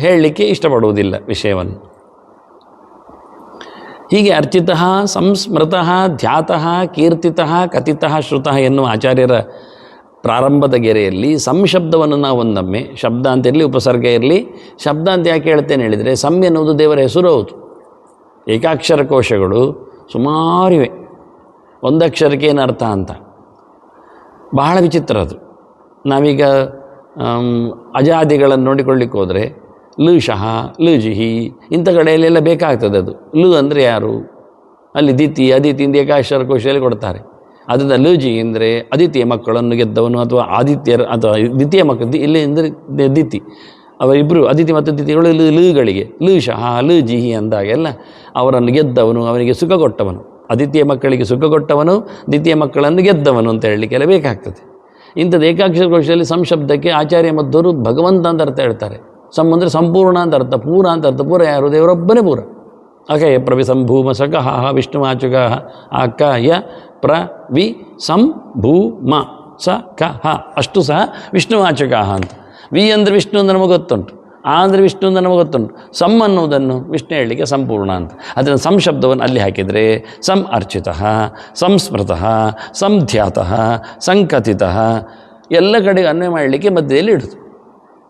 ಹೇಳಲಿಕ್ಕೆ ಇಷ್ಟಪಡುವುದಿಲ್ಲ ವಿಷಯವನ್ನು. ಹೀಗೆ ಅರ್ಚಿತಃ, ಸಂಸ್ಮೃತಃ, ಧ್ಯಾತಃ, ಕೀರ್ತಿತಃ, ಕಥಿತಃ, ಶ್ರುತಃ ಎನ್ನುವ ಆಚಾರ್ಯರ ಪ್ರಾರಂಭದ ಗೆರೆಯಲ್ಲಿ ಸಂಶಬ್ದವನ್ನು ನಾವು ಒಂದೊಮ್ಮೆ, ಶಬ್ದ ಅಂತ ಇರಲಿ, ಉಪಸರ್ಗ ಇರಲಿ, ಶಬ್ದ ಅಂತ ಯಾಕೆ ಹೇಳ್ತೇನೆ ಹೇಳಿದರೆ, ಸಂ ಎನ್ನುವುದು ದೇವರ ಹೆಸರು ಹೌದು. ಏಕಾಕ್ಷರ ಕೋಶಗಳು ಸುಮಾರಿವೆ. ಒಂದಕ್ಷರಕ್ಕೆ ಏನು ಅರ್ಥ ಅಂತ ಬಹಳ ವಿಚಿತ್ರ ಅದು. ನಾವೀಗ ಅಜಾದಿಗಳನ್ನು ನೋಡಿಕೊಳ್ಳಿಕ್ಕೆ ಹೋದರೆ ಲುಶಃ, ಲುಜಿಹಿ ಇಂಥ ಕಡೆಯಲ್ಲೆಲ್ಲ ಬೇಕಾಗ್ತದೆ. ಅದು ಲು ಅಂದರೆ ಯಾರು, ಅಲ್ಲಿ ದಿತಿ ಅದಿತಿ ಇಂದ ಏಕಾಕ್ಷರ ಕೋಶದಲ್ಲಿ ಕೊಡ್ತಾರೆ. ಅದರಿಂದ ಲುಜಿ ಅಂದರೆ ಅದಿತಿಯ ಮಕ್ಕಳನ್ನು ಗೆದ್ದವನು, ಅಥವಾ ಆದಿತ್ಯರ ಅಥವಾ ದ್ವಿತೀಯ ಮಕ್ಕಳು, ಇಲ್ಲಿ ಅಂದರೆ ದಿತಿ, ಅವರಿಬ್ಬರು ಅದಿತಿ ಮತ್ತು ದಿತಿಗಳು ಲುಗಳಿಗೆ ಲುಶಃ, ಲುಜಿಹಿ ಅಂದಾಗೆಲ್ಲ ಅವರನ್ನು ಗೆದ್ದವನು, ಅವನಿಗೆ ಸುಖ ಕೊಟ್ಟವನು, ಅದಿತಿಯ ಮಕ್ಕಳಿಗೆ ಸುಖ ಕೊಟ್ಟವನು, ದ್ವಿತೀಯ ಮಕ್ಕಳನ್ನು ಗೆದ್ದವನು ಅಂತ ಹೇಳಲಿಕ್ಕೆಲ್ಲ ಬೇಕಾಗ್ತದೆ. ಇಂಥದ್ದು ಏಕಾಕ್ಷರ ಕೋಶದಲ್ಲಿ ಸಂಶಬ್ದಕ್ಕೆ ಆಚಾರ್ಯ ಮಧ್ವರು ಭಗವಂತ ಅಂತ ಅರ್ಥ ಹೇಳ್ತಾರೆ. ಸಂ ಅಂದರೆ ಸಂಪೂರ್ಣ ಅಂತ ಅರ್ಥ, ಪೂರ ಅಂತ ಅರ್ಥ. ಪೂರ ಯಾರು? ದೇವರೊಬ್ಬನೇ ಪೂರ. ಅಕಯ ಪ್ರವಿ ಸಂಭೂಮ ಸಕಃ ವಿಷ್ಣುವಾಚಕ ಅಕಯ ಪ್ರವಿ ಸಂಭೂಮ ಸ ಕಃ, ಅಷ್ಟು ಸಹ ವಿಷ್ಣುವಾಚಕ ಅಂತ. ವಿ ಅಂದರೆ ವಿಷ್ಣು ಅಂತ ನಮಗೆ ಗೊತ್ತುಂಟು, ಆ ಅಂದರೆ ವಿಷ್ಣು ಅಂತ ನಮಗೆ ಗೊತ್ತುಂಟು. ಸಂ ಅನ್ನುವುದನ್ನು ವಿಷ್ಣು ಹೇಳಲಿಕ್ಕೆ ಸಂಪೂರ್ಣ ಅಂತ. ಅದನ್ನು ಸಂಶಬ್ದವನ್ನು ಅಲ್ಲಿ ಹಾಕಿದರೆ ಸಂ ಅರ್ಚಿತಃ, ಸಂಸ್ಮೃತಃ, ಸಂಧ್ಯಾತಃ, ಸಂಕಥಿತಃ ಎಲ್ಲ ಕಡೆಗೆ ಅನ್ವಯ ಮಾಡಲಿಕ್ಕೆ ಮಧ್ಯದಲ್ಲಿ ಇಡುದು.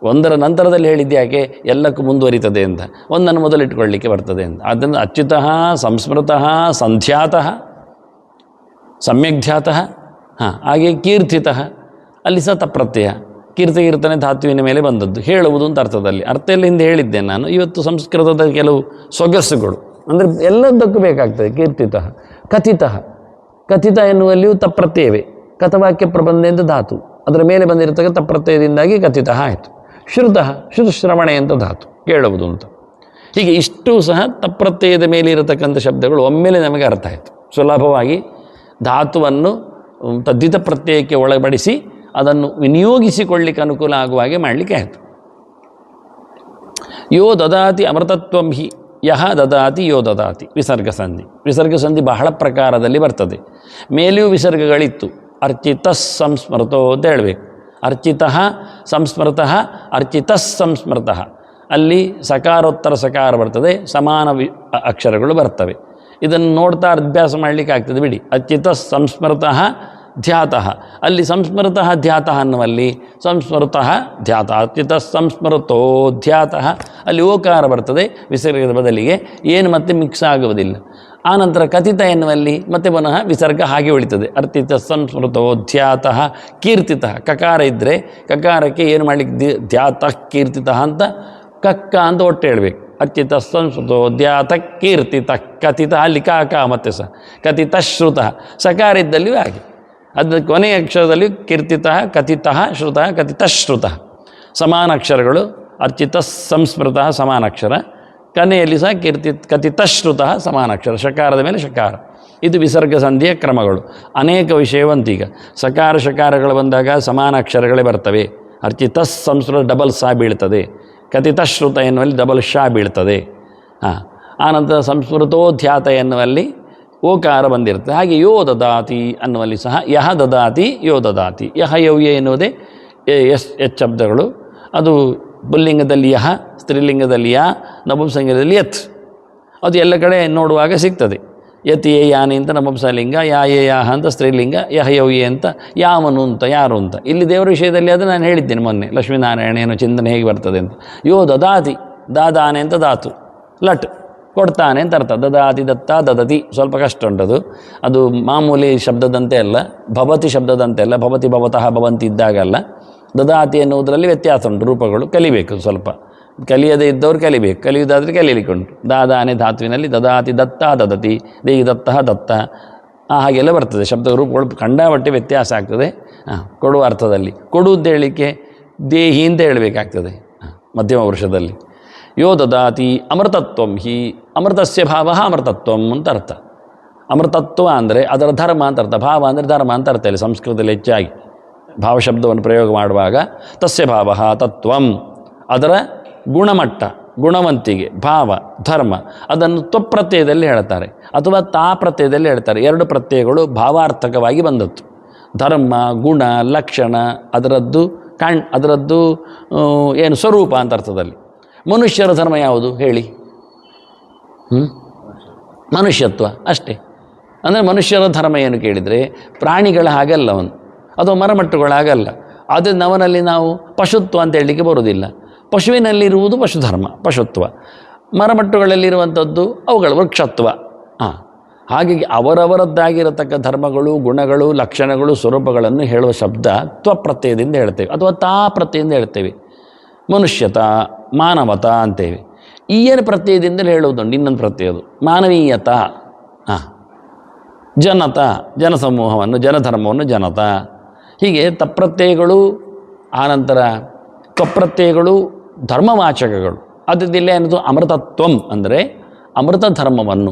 ಒಂದರ ನಂತರದಲ್ಲಿ ಹೇಳಿದ್ದು ಯಾಕೆ, ಎಲ್ಲಕ್ಕೂ ಮುಂದುವರಿತದೆ ಅಂತ, ಒಂದನ್ನು ಮೊದಲಿಟ್ಟುಕೊಳ್ಳಲಿಕ್ಕೆ ಬರ್ತದೆ ಅಂತ. ಆದ್ದರಿಂದ ಅಚ್ಯುತಃ, ಸಂಸ್ಮೃತಃ, ಸಂಧ್ಯಾತಃ, ಸಮ್ಯಕ್ಧ್ಯಾತಃ, ಹಾಗೆ ಕೀರ್ತಿತಃ, ಅಲ್ಲಿ ಸಹ ತಪ್ರತ್ಯಯ. ಕೀರ್ತನೆ ಧಾತುವಿನ ಮೇಲೆ ಬಂದದ್ದು, ಹೇಳುವುದು ಅಂತ ಅರ್ಥದಲ್ಲಿ. ಅರ್ಥ ಎಲ್ಲ ಹಿಂದೆ ಹೇಳಿದ್ದೇನೆ ನಾನು. ಇವತ್ತು ಸಂಸ್ಕೃತದ ಕೆಲವು ಸೊಗಸುಗಳು ಅಂದರೆ ಎಲ್ಲದಕ್ಕೂ ಬೇಕಾಗ್ತದೆ. ಕೀರ್ತಿತಃ, ಕಥಿತಃ, ಕಥಿತ ಎನ್ನುವಲ್ಲಿಯೂ ತಪ್ರತ್ಯಯವೇ. ಕಥವಾಕ್ಯ ಪ್ರಬಂಧ ಎಂದು ಧಾತು, ಅದರ ಮೇಲೆ ಬಂದಿರತಕ್ಕ ತಪ್ರತ್ಯಯದಿಂದಾಗಿ ಕಥಿತಃ ಆಯಿತು. ಶ್ರುತಃ, ಶ್ರುತಶ್ರವಣೆ ಅಂತ ಧಾತು, ಕೇಳುವುದು ಅಂತ. ಹೀಗೆ ಇಷ್ಟೂ ಸಹ ತಪ್ರತ್ಯಯದ ಮೇಲೆ ಇರತಕ್ಕಂಥ ಶಬ್ದಗಳು ಒಮ್ಮೆಲೆ ನಮಗೆ ಅರ್ಥ ಆಯಿತು. ಸುಲಭವಾಗಿ ಧಾತುವನ್ನು ತದ್ದಿತ ಪ್ರತ್ಯಯಕ್ಕೆ ಒಳಪಡಿಸಿ ಅದನ್ನು ವಿನಿಯೋಗಿಸಿಕೊಳ್ಳಿಕ್ಕೆ ಅನುಕೂಲ ಆಗುವ ಹಾಗೆ ಮಾಡಲಿಕ್ಕೆ ಆಯಿತು. ಯೋ ದದಾತಿ ಅಮೃತತ್ವಂ ಹಿ ಯಹ ದದಾತಿ ಯೋ ದದಾತಿ. ವಿಸರ್ಗಸಂಧಿ. ವಿಸರ್ಗಸಂಧಿ ಬಹಳ ಪ್ರಕಾರದಲ್ಲಿ ಬರ್ತದೆ. ಮೇಲೆಯೂ ವಿಸರ್ಗಗಳಿತ್ತು. ಅರ್ಚಿತಃ ಸಂಸ್ಮೃತೋ ಅಂತ ಹೇಳಬೇಕು. ಅರ್ಚಿತಃ ಸಂಸ್ಮೃತಃ, ಅರ್ಚಿತಃ ಸಂಸ್ಮೃತಃ. ಅಲ್ಲಿ ಸಕಾರೋತ್ತರ ಸಕಾರ ಬರ್ತದೆ, ಸಮಾನ ಅಕ್ಷರಗಳು ಬರ್ತವೆ. ಇದನ್ನು ನೋಡ್ತಾ ಅಭ್ಯಾಸ ಮಾಡಲಿಕ್ಕೆ ಆಗ್ತದೆ ಬಿಡಿ. ಅರ್ಚಿತಃ ಸಂಸ್ಮೃತಃ ಧ್ಯಾತಃ, ಅಲ್ಲಿ ಸಂಸ್ಮೃತಃ ಧ್ಯಾತಃ ಅನ್ನುವಲ್ಲಿ ಸಂಸ್ಮೃತಃ ಧ್ಯಾತ, ಅರ್ಚಿತಃ ಸಂಸ್ಮೃತೋ ಧ್ಯಾತಃ, ಅಲ್ಲಿ ಓಕಾರ ಬರ್ತದೆ ವಿಸರ್ಗದ ಬದಲಿಗೆ, ಏನು ಮತ್ತೆ ಮಿಕ್ಸ್ ಆಗುವುದಿಲ್ಲ. ಆನಂತರ ಕಥಿತ ಎನ್ನುವಲ್ಲಿ ಮತ್ತೆ ಪುನಃ ವಿಸರ್ಗ ಹಾಗೆ ಉಳಿತದೆ. ಅರ್ಚಿತ ಸಂಸ್ಮೃತೋ ಧ್ಯಾತಃ ಕೀರ್ತಿತಃ. ಕಕಾರ ಇದ್ದರೆ ಕಕಾರಕ್ಕೆ ಏನು ಮಾಡಲಿಕ್ಕೆ ಧ್ಯಾತಃ ಕೀರ್ತಿತಃ ಅಂತ ಕಕ್ಕ ಅಂತ ಒಟ್ಟು ಹೇಳಬೇಕು. ಅರ್ಚಿತ ಸಂಸ್ಮೃತೋ ಧ್ಯಾತ ಕೀರ್ತಿತಃ ಕಥಿತ, ಅಲ್ಲಿ ಕಾಕ ಮತ್ತೆ ಸಹ ಕಥಿತ ಶ್ರುತಃ. ಸಕಾರ ಇದ್ದಲ್ಲಿಯೂ ಹಾಗೆ, ಅದರ ಕೊನೆಯ ಅಕ್ಷರದಲ್ಲಿ ಕೀರ್ತಿತಃ, ಕಥಿತಃ, ಶ್ರುತಃ, ಕಥಿತ ಶ್ರುತಃ ಸಮಾನಾಕ್ಷರಗಳು. ಅರ್ಚಿತ ಸಂಸ್ಮೃತಃ ಸಮಾನಾಕ್ಷರ, ಕೊನೆಯಲ್ಲಿ ಸಹ ಕಥಿತ ಶ್ರುತಃ ಸಮಾನಾಕ್ಷರ, ಶಕಾರದ ಮೇಲೆ ಶಕಾರ. ಇದು ವಿಸರ್ಗ ಸಂಧಿಯ ಕ್ರಮಗಳು. ಅನೇಕ ವಿಷಯವಂತೀಗ ಸಕಾರ ಶಕಾರಗಳು ಬಂದಾಗ ಸಮಾನಾಕ್ಷರಗಳೇ ಬರ್ತವೆ. ಅರ್ಚಿತ ಸಂಸ್ಕೃತ ಡಬಲ್ ಸಾ ಬೀಳ್ತದೆ, ಕಥಿತ ಶ್ರುತ ಎನ್ನುವಲ್ಲಿ ಡಬಲ್ ಶಾ ಬೀಳ್ತದೆ. ಆನಂತರ ಸಂಸ್ಮೃತೋ ಧ್ಯಾತ ಎನ್ನುವಲ್ಲಿ ಓಕಾರ ಬಂದಿರ್ತದೆ. ಹಾಗೆ ಯೋ ದದಾತಿ ಅನ್ನುವಲ್ಲಿ ಸಹ ಯಹ ದದಾತಿ ಯೋ ದದಾತಿ. ಯಹ ಯೌಯ ಎನ್ನುವುದೇ ಎಚ್ ಶಬ್ದಗಳು. ಅದು ಪುಲ್ಲಿಂಗದಲ್ಲಿ ಯಹ, ಸ್ತ್ರೀಲಿಂಗದಲ್ಲಿ ಯಾ, ನಪುಂಸಕಲಿಂಗದಲ್ಲಿ ಯತ್. ಅದು ಎಲ್ಲ ಕಡೆ ನೋಡುವಾಗ ಸಿಗ್ತದೆ. ಯತ್ ಯೇ ಯಾನಿ ಅಂತ ನಪುಂಸಕಲಿಂಗ, ಯಾ ಯೇ ಯಾಹ ಅಂತ ಸ್ತ್ರೀಲಿಂಗ, ಯಹ ಯೌಯೆ ಅಂತ ಯಾವನು ಅಂತ ಯಾರು ಅಂತ. ಇಲ್ಲಿ ದೇವರ ವಿಷಯದಲ್ಲಿ ಅದು ನಾನು ಹೇಳಿದ್ದೇನೆ ಮೊನ್ನೆ, ಲಕ್ಷ್ಮೀನಾರಾಯಣ ಏನೋ ಚಿಂತನೆ ಹೇಗೆ ಬರ್ತದೆ ಅಂತ. ಯೋ ದದಾತಿ, ದಾದಾನೆ ಅಂತ ಧಾತು, ಲಟ್ ಕೊಡ್ತಾನೆ ಅಂತ ಅರ್ಥ. ದದಾತಿ ದತ್ತ ದದತಿ ಸ್ವಲ್ಪ ಕಷ್ಟ ಉಂಟದು. ಅದು ಮಾಮೂಲಿ ಶಬ್ದದಂತೆ ಅಲ್ಲ, ಭವತಿ ಶಬ್ದದಂತೆ ಅಲ್ಲ, ಭವತಿ ಭವತಃ ಭವಂತಿ ಇದ್ದಾಗಲ್ಲ. ದದಾತಿ ಎನ್ನುವುದರಲ್ಲಿ ವ್ಯತ್ಯಾಸ ಉಂಟು, ರೂಪಗಳು ಕಲಿಬೇಕು ಸ್ವಲ್ಪ. ಕಲಿಯದೇ ಇದ್ದವ್ರು ಕಲಿಬೇಕು, ಕಲಿಯುವುದಾದರೆ ಕಲೀಲಿಕ್ಕೆ ಉಂಟು. ದಾದಾನೆ ಧಾತುವಿನಲ್ಲಿ ದದಾತಿ ದತ್ತ ದದತಿ, ದೇಹಿ ದತ್ತ ದತ್ತ ಹಾಗೆಲ್ಲ ಬರ್ತದೆ. ಶಬ್ದ ರೂಪಗಳು ಕಂಡಾಪಟ್ಟೆ ವ್ಯತ್ಯಾಸ ಆಗ್ತದೆ. ಕೊಡುವ ಅರ್ಥದಲ್ಲಿ ಕೊಡುವುದು ಹೇಳಲಿಕ್ಕೆ ದೇಹಿ ಅಂತ ಹೇಳಬೇಕಾಗ್ತದೆ ಮಧ್ಯಮ ಪುರುಷದಲ್ಲಿ. ಯೋ ದದಾತಿ ಅಮೃತತ್ವಂ ಹಿ, ಅಮೃತಸ್ಯ ಭಾವ ಅಮೃತತ್ವಂ ಅಂತ ಅರ್ಥ. ಅಮೃತತ್ವ ಅಂದರೆ ಅದರ ಧರ್ಮ ಅಂತ ಅರ್ಥ, ಭಾವ ಅಂದರೆ ಧರ್ಮ ಅಂತ ಅರ್ಥ. ಇಲ್ಲಿ ಸಂಸ್ಕೃತದಲ್ಲಿ ಹೆಚ್ಚಾಗಿ ಭಾವಶಬ್ದವನ್ನು ಪ್ರಯೋಗ ಮಾಡುವಾಗ ತಸ್ಯ ಭಾವ ತತ್ವಂ, ಅದರ ಗುಣಮಟ್ಟ, ಗುಣವಂತಿಗೆ, ಭಾವ, ಧರ್ಮ, ಅದನ್ನು ತ್ವಪ್ರತ್ಯಯದಲ್ಲಿ ಹೇಳ್ತಾರೆ ಅಥವಾ ತಾ ಪ್ರತ್ಯಯದಲ್ಲಿ ಹೇಳ್ತಾರೆ. ಎರಡು ಪ್ರತ್ಯಯಗಳು ಭಾವಾರ್ಥಕವಾಗಿ ಬಂದದ್ದು. ಧರ್ಮ, ಗುಣ, ಲಕ್ಷಣ, ಅದರದ್ದು ಅದರದ್ದು ಏನು ಸ್ವರೂಪ ಅಂತ ಅರ್ಥದಲ್ಲಿ. ಮನುಷ್ಯರ ಧರ್ಮ ಯಾವುದು ಹೇಳಿ? ಮನುಷ್ಯತ್ವ ಅಷ್ಟೇ. ಅಂದರೆ ಮನುಷ್ಯರ ಧರ್ಮ ಏನು ಕೇಳಿದರೆ ಪ್ರಾಣಿಗಳ ಹಾಗಲ್ಲ ಅವನು, ಅಥವಾ ಮರಮಟ್ಟುಗಳ ಹಾಗಲ್ಲ. ಆದ್ದರಿಂದ ಅವನಲ್ಲಿ ನಾವು ಪಶುತ್ವ ಅಂತ ಹೇಳಲಿಕ್ಕೆ ಬರೋದಿಲ್ಲ. ಪಶುವಿನಲ್ಲಿರುವುದು ಪಶುಧರ್ಮ, ಪಶುತ್ವ. ಮರಮಟ್ಟುಗಳಲ್ಲಿರುವಂಥದ್ದು ಅವುಗಳ ವೃಕ್ಷತ್ವ. ಹಾಗಾಗಿ ಅವರವರದ್ದಾಗಿರತಕ್ಕ ಧರ್ಮಗಳು, ಗುಣಗಳು, ಲಕ್ಷಣಗಳು, ಸ್ವರೂಪಗಳನ್ನು ಹೇಳುವ ಶಬ್ದ ತ್ವಪ್ರತ್ಯಯದಿಂದ ಹೇಳ್ತೇವೆ ಅಥವಾ ತಾ ಪ್ರತ್ಯಯದಿಂದ ಹೇಳ್ತೇವೆ. ಮನುಷ್ಯತ, ಮಾನವತ ಅಂತೇವೆ. ಈ ಏನು ಪ್ರತ್ಯಯದಿಂದಲೇ ಹೇಳುವುದುಂಟು. ಇನ್ನೊಂದು ಪ್ರತ್ಯಯದು ಮಾನವೀಯತ, ಜನತ, ಜನಸಮೂಹವನ್ನು, ಜನಧರ್ಮವನ್ನು ಜನತ. ಹೀಗೆ ತಪ್ರತ್ಯಯಗಳು, ಆನಂತರ ತ್ವಪ್ರತ್ಯಯಗಳು ಧರ್ಮವಾಚಕಗಳು. ಅದರಿಂದ ಏನದು ಅಮೃತತ್ವಂ ಅಂದರೆ ಅಮೃತ ಧರ್ಮವನ್ನು,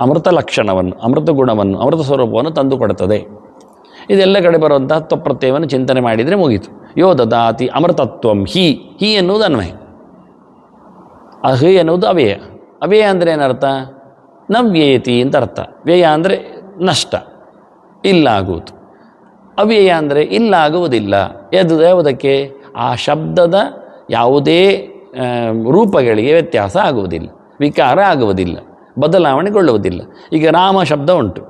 ಅಮೃತ ಲಕ್ಷಣವನ್ನು, ಅಮೃತ ಗುಣವನ್ನು, ಅಮೃತ ಸ್ವರೂಪವನ್ನು ತಂದುಕೊಡುತ್ತದೆ. ಇದೆಲ್ಲ ಕಡೆ ಬರುವಂತಹ ತ್ವಪ್ರತ್ಯಯವನ್ನು ಚಿಂತನೆ ಮಾಡಿದರೆ ಮುಗೀತು. ಯೋ ದದಾತಿ ಅಮೃತತ್ವಂ ಹಿ, ಹಿ ಎನ್ನುವುದು ಅನ್ವಯ, ಹಿ ಎನ್ನುವುದು ಅವ್ಯಯ. ಅವ್ಯಯ ಅಂದರೆ ಏನರ್ಥ? ನವ್ಯಯತಿ ಅಂತ ಅರ್ಥ. ವ್ಯಯ ಅಂದರೆ ನಷ್ಟ, ಇಲ್ಲಾಗುವುದು. ಅವ್ಯಯ ಅಂದರೆ ಇಲ್ಲಾಗುವುದಿಲ್ಲ. ಯಾವುದಕ್ಕೆ? ಆ ಶಬ್ದದ ಯಾವುದೇ ರೂಪಗಳಿಗೆ ವ್ಯತ್ಯಾಸ ಆಗುವುದಿಲ್ಲ, ವಿಕಾರ ಆಗುವುದಿಲ್ಲ, ಬದಲಾವಣೆಗೊಳ್ಳುವುದಿಲ್ಲ. ಈಗ ರಾಮ ಶಬ್ದ ಉಂಟು,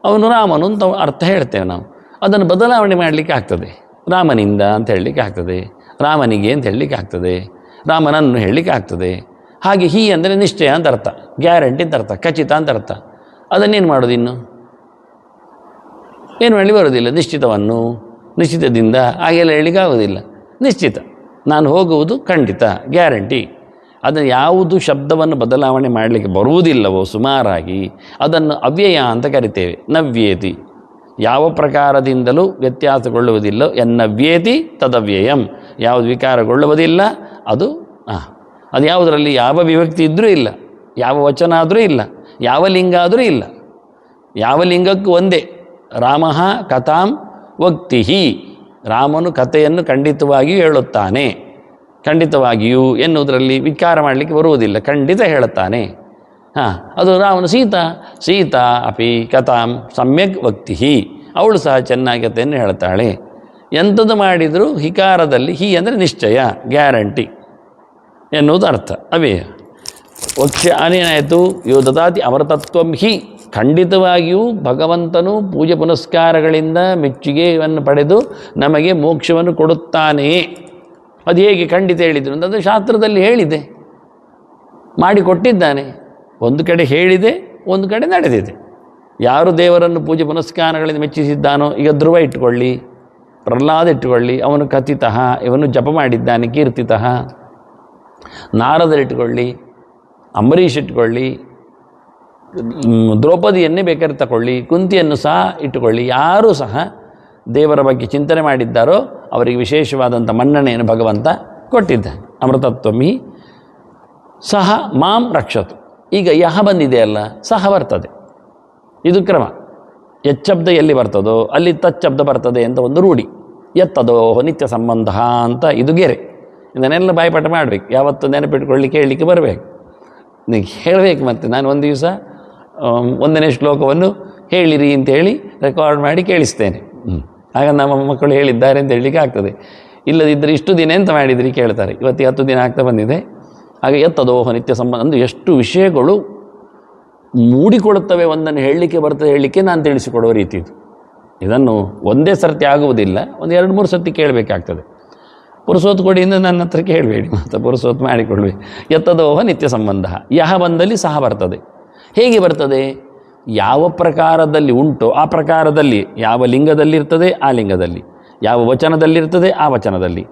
ಅವನು ರಾಮನು ಅಂತ ಅರ್ಥ ಹೇಳ್ತೇವೆ ನಾವು. ಅದನ್ನು ಬದಲಾವಣೆ ಮಾಡಲಿಕ್ಕೆ ಆಗ್ತದೆ. ರಾಮನಿಂದ ಅಂತ ಹೇಳಲಿಕ್ಕೆ ಆಗ್ತದೆ, ರಾಮನಿಗೆ ಅಂತ ಹೇಳಲಿಕ್ಕೆ ಆಗ್ತದೆ, ರಾಮನನ್ನು ಹೇಳಲಿಕ್ಕೆ ಆಗ್ತದೆ. ಹಾಗೆ ಹಿ ಅಂದರೆ ನಿಶ್ಚಯ ಅಂತ ಅರ್ಥ, ಗ್ಯಾರಂಟಿ ಅಂತ ಅರ್ಥ, ಖಚಿತ ಅಂತ ಅರ್ಥ. ಅದನ್ನೇನು ಮಾಡೋದು? ಇನ್ನು ಏನು ಹೇಳಿ ಬರೋದಿಲ್ಲ. ನಿಶ್ಚಿತವನ್ನು ನಿಶ್ಚಿತದಿಂದ ಹಾಗೆಲ್ಲ ಹೇಳಲಿಕ್ಕೆ ಆಗೋದಿಲ್ಲ. ನಿಶ್ಚಿತ, ನಾನು ಹೋಗುವುದು ಖಂಡಿತ, ಗ್ಯಾರಂಟಿ. ಅದನ್ನು ಯಾವುದು ಶಬ್ದವನ್ನು ಬದಲಾವಣೆ ಮಾಡಲಿಕ್ಕೆ ಬರುವುದಿಲ್ಲವೋ ಸುಮಾರಾಗಿ ಅದನ್ನು ಅವ್ಯಯ ಅಂತ ಕರಿತೇವೆ. ನವ್ಯೇತಿ, ಯಾವ ಪ್ರಕಾರದಿಂದಲೂ ವ್ಯತ್ಯಾಸಗೊಳ್ಳುವುದಿಲ್ಲ. ಎನ್ನವ್ಯೇತಿ ತದವ್ಯಯಂ, ಯಾವುದು ವಿಕಾರಗೊಳ್ಳುವುದಿಲ್ಲ ಅದು ಅದು ಯಾವುದರಲ್ಲಿ ಯಾವ ವಿಭಕ್ತಿ ಇದ್ದರೂ ಇಲ್ಲ, ಯಾವ ವಚನ ಆದರೂ ಇಲ್ಲ, ಯಾವ ಲಿಂಗ ಆದರೂ ಇಲ್ಲ. ಯಾವ ಲಿಂಗಕ್ಕೂ ಒಂದೇ. ರಾಮ ಕಥಾಂ ವಕ್ತಿಹಿ, ರಾಮನು ಕಥೆಯನ್ನು ಖಂಡಿತವಾಗಿಯೂ ಹೇಳುತ್ತಾನೆ. ಖಂಡಿತವಾಗಿಯೂ ಎನ್ನುವುದರಲ್ಲಿ ವಿಕಾರ ಮಾಡಲಿಕ್ಕೆ ಬರುವುದಿಲ್ಲ, ಖಂಡಿತ ಹೇಳುತ್ತಾನೆ. ಅದು ರಾಮನು ಸೀತಾ ಅಪಿ ಕಥಾಂ ಸಮ್ಯಕ್ ವಕ್ತಿಹಿ, ಅವಳು ಸಹ ಚೆನ್ನಾಗಿ ಕಥೆಯನ್ನು ಹೇಳ್ತಾಳೆ. ಎಂಥದ್ದು ಮಾಡಿದರೂ ಹಿಕಾರದಲ್ಲಿ ಹಿ ಅಂದರೆ ನಿಶ್ಚಯ, ಗ್ಯಾರಂಟಿ ಎನ್ನುವುದು ಅರ್ಥ. ಅವ್ಯಯ ವಕ್ಷ ಅನೇನಾಯಿತು? ಯೋ ದದಾತಿ ಅಮೃತತ್ವಂ ಹಿ, ಖಂಡಿತವಾಗಿಯೂ ಭಗವಂತನು ಪೂಜೆ ಪುನಸ್ಕಾರಗಳಿಂದ ಮೆಚ್ಚುಗೆಯನ್ನು ಪಡೆದು ನಮಗೆ ಮೋಕ್ಷವನ್ನು ಕೊಡುತ್ತಾನೆಯೇ. ಅದು ಹೇಗೆ ಖಂಡಿತ ಹೇಳಿದರು ಅಂತಂದರೆ ಶಾಸ್ತ್ರದಲ್ಲಿ ಹೇಳಿದೆ, ಮಾಡಿಕೊಟ್ಟಿದ್ದಾನೆ. ಒಂದು ಕಡೆ ಹೇಳಿದೆ, ಒಂದು ಕಡೆ ನಡೆದಿದೆ. ಯಾರು ದೇವರನ್ನು ಪೂಜೆ ಪುನಸ್ಕಾರಗಳಿಂದ ಮೆಚ್ಚಿಸಿದ್ದಾನೋ, ಈಗ ಧ್ರುವ ಇಟ್ಟುಕೊಳ್ಳಿ, ಪ್ರಹ್ಲಾದ ಇಟ್ಟುಕೊಳ್ಳಿ, ಅವನು ಕಥಿತಃ, ಇವನು ಜಪ ಮಾಡಿದ್ದಾನೆ ಕೀರ್ತಿತಃ. ನಾರದರಿಟ್ಟುಕೊಳ್ಳಿ, ಅಂಬರೀಷ್ ಇಟ್ಟುಕೊಳ್ಳಿ, ದ್ರೌಪದಿಯನ್ನೇ ಬೇಕಾದ್ರೆ ತಗೊಳ್ಳಿ, ಕುಂತಿಯನ್ನು ಸಹ ಇಟ್ಟುಕೊಳ್ಳಿ. ಯಾರೂ ಸಹ ದೇವರ ಬಗ್ಗೆ ಚಿಂತನೆ ಮಾಡಿದ್ದಾರೋ ಅವರಿಗೆ ವಿಶೇಷವಾದಂಥ ಮನ್ನಣೆಯನ್ನು ಭಗವಂತ ಕೊಟ್ಟಿದ್ದಾನೆ. ಅಮೃತತ್ವಮಿ ಸಹ ಮಾಂ ರಕ್ಷತು. ಈಗ ಯಹ ಬಂದಿದೆಯಲ್ಲ, ಸಹ ಬರ್ತದೆ. ಇದು ಕ್ರಮ. ಯಚ್ಚಬ್ದ ಎಲ್ಲಿ ಬರ್ತದೋ ಅಲ್ಲಿ ತಚ್ಚಬ್ದ ಬರ್ತದೆ ಅಂತ ಒಂದು ರೂಢಿ. ಎತ್ತದೋ ನಿತ್ಯ ಸಂಬಂಧ ಅಂತ ಇದು ಗೆರೆ. ಇದನ್ನೆಲ್ಲ ಬಾಯ್ಪಾಠ ಮಾಡಬೇಕು. ಯಾವತ್ತು ನೆನಪಿಟ್ಕೊಳ್ಳಿಕ್ಕೆ ಹೇಳಲಿಕ್ಕೆ ಬರಬೇಕು, ನೀವು ಹೇಳಬೇಕು. ಮತ್ತು ನಾನು ಒಂದು ದಿವಸ 1ನೇ ಶ್ಲೋಕವನ್ನು ಹೇಳಿರಿ ಅಂತೇಳಿ ರೆಕಾರ್ಡ್ ಮಾಡಿ ಕೇಳಿಸ್ತೇನೆ. ಆಗ ನಮ್ಮ ಮಕ್ಕಳು ಹೇಳಿದ್ದಾರೆ ಅಂತ ಹೇಳಲಿಕ್ಕೆ ಆಗ್ತದೆ. ಇಲ್ಲದಿದ್ದರೆ ಇಷ್ಟು ದಿನ ಎಂತ ಮಾಡಿದ್ರಿ ಕೇಳ್ತಾರೆ. ಇವತ್ತಿಗೆ 10 ದಿನ ಆಗ್ತಾ ಬಂದಿದೆ. ಹಾಗೆ ಎತ್ತದೋಹ ನಿತ್ಯ ಸಂಬಂಧ ಅಂದರೆ ಎಷ್ಟು ವಿಷಯಗಳು ಮೂಡಿಕೊಳ್ಳುತ್ತವೆ. ಒಂದನ್ನು ಹೇಳಲಿಕ್ಕೆ ಬರ್ತದೆ, ಹೇಳಲಿಕ್ಕೆ ನಾನು ತಿಳಿಸಿಕೊಡುವ ರೀತಿ ಇದು. ಇದನ್ನು ಒಂದೇ ಸರ್ತಿ ಆಗುವುದಿಲ್ಲ, ಒಂದು 2-3 ಸರ್ತಿ ಕೇಳಬೇಕಾಗ್ತದೆ. ಪುರುಸೋತ್ ಕೊಡಿಯಿಂದ ನನ್ನ ಹತ್ರ ಕೇಳಬೇಡಿ, ಮತ್ತು ಪುರುಸೋತ್ ಮಾಡಿಕೊಳ್ಬೇಕು. ಯತ್ತದೋಹ ನಿತ್ಯ ಸಂಬಂಧ. ಯಹ ಬಂದಲ್ಲಿ ಸಹ ಬರ್ತದೆ. ಹೇಗೆ ಬರ್ತದೆ? ಯಾವ ಪ್ರಕಾರದಲ್ಲಿ ಉಂಟೋ ಆ ಪ್ರಕಾರದಲ್ಲಿ, ಯಾವ ಲಿಂಗದಲ್ಲಿರ್ತದೆ ಆ ಲಿಂಗದಲ್ಲಿ, ಯಾವ ವಚನದಲ್ಲಿರ್ತದೆ ಆ ವಚನದಲ್ಲಿ,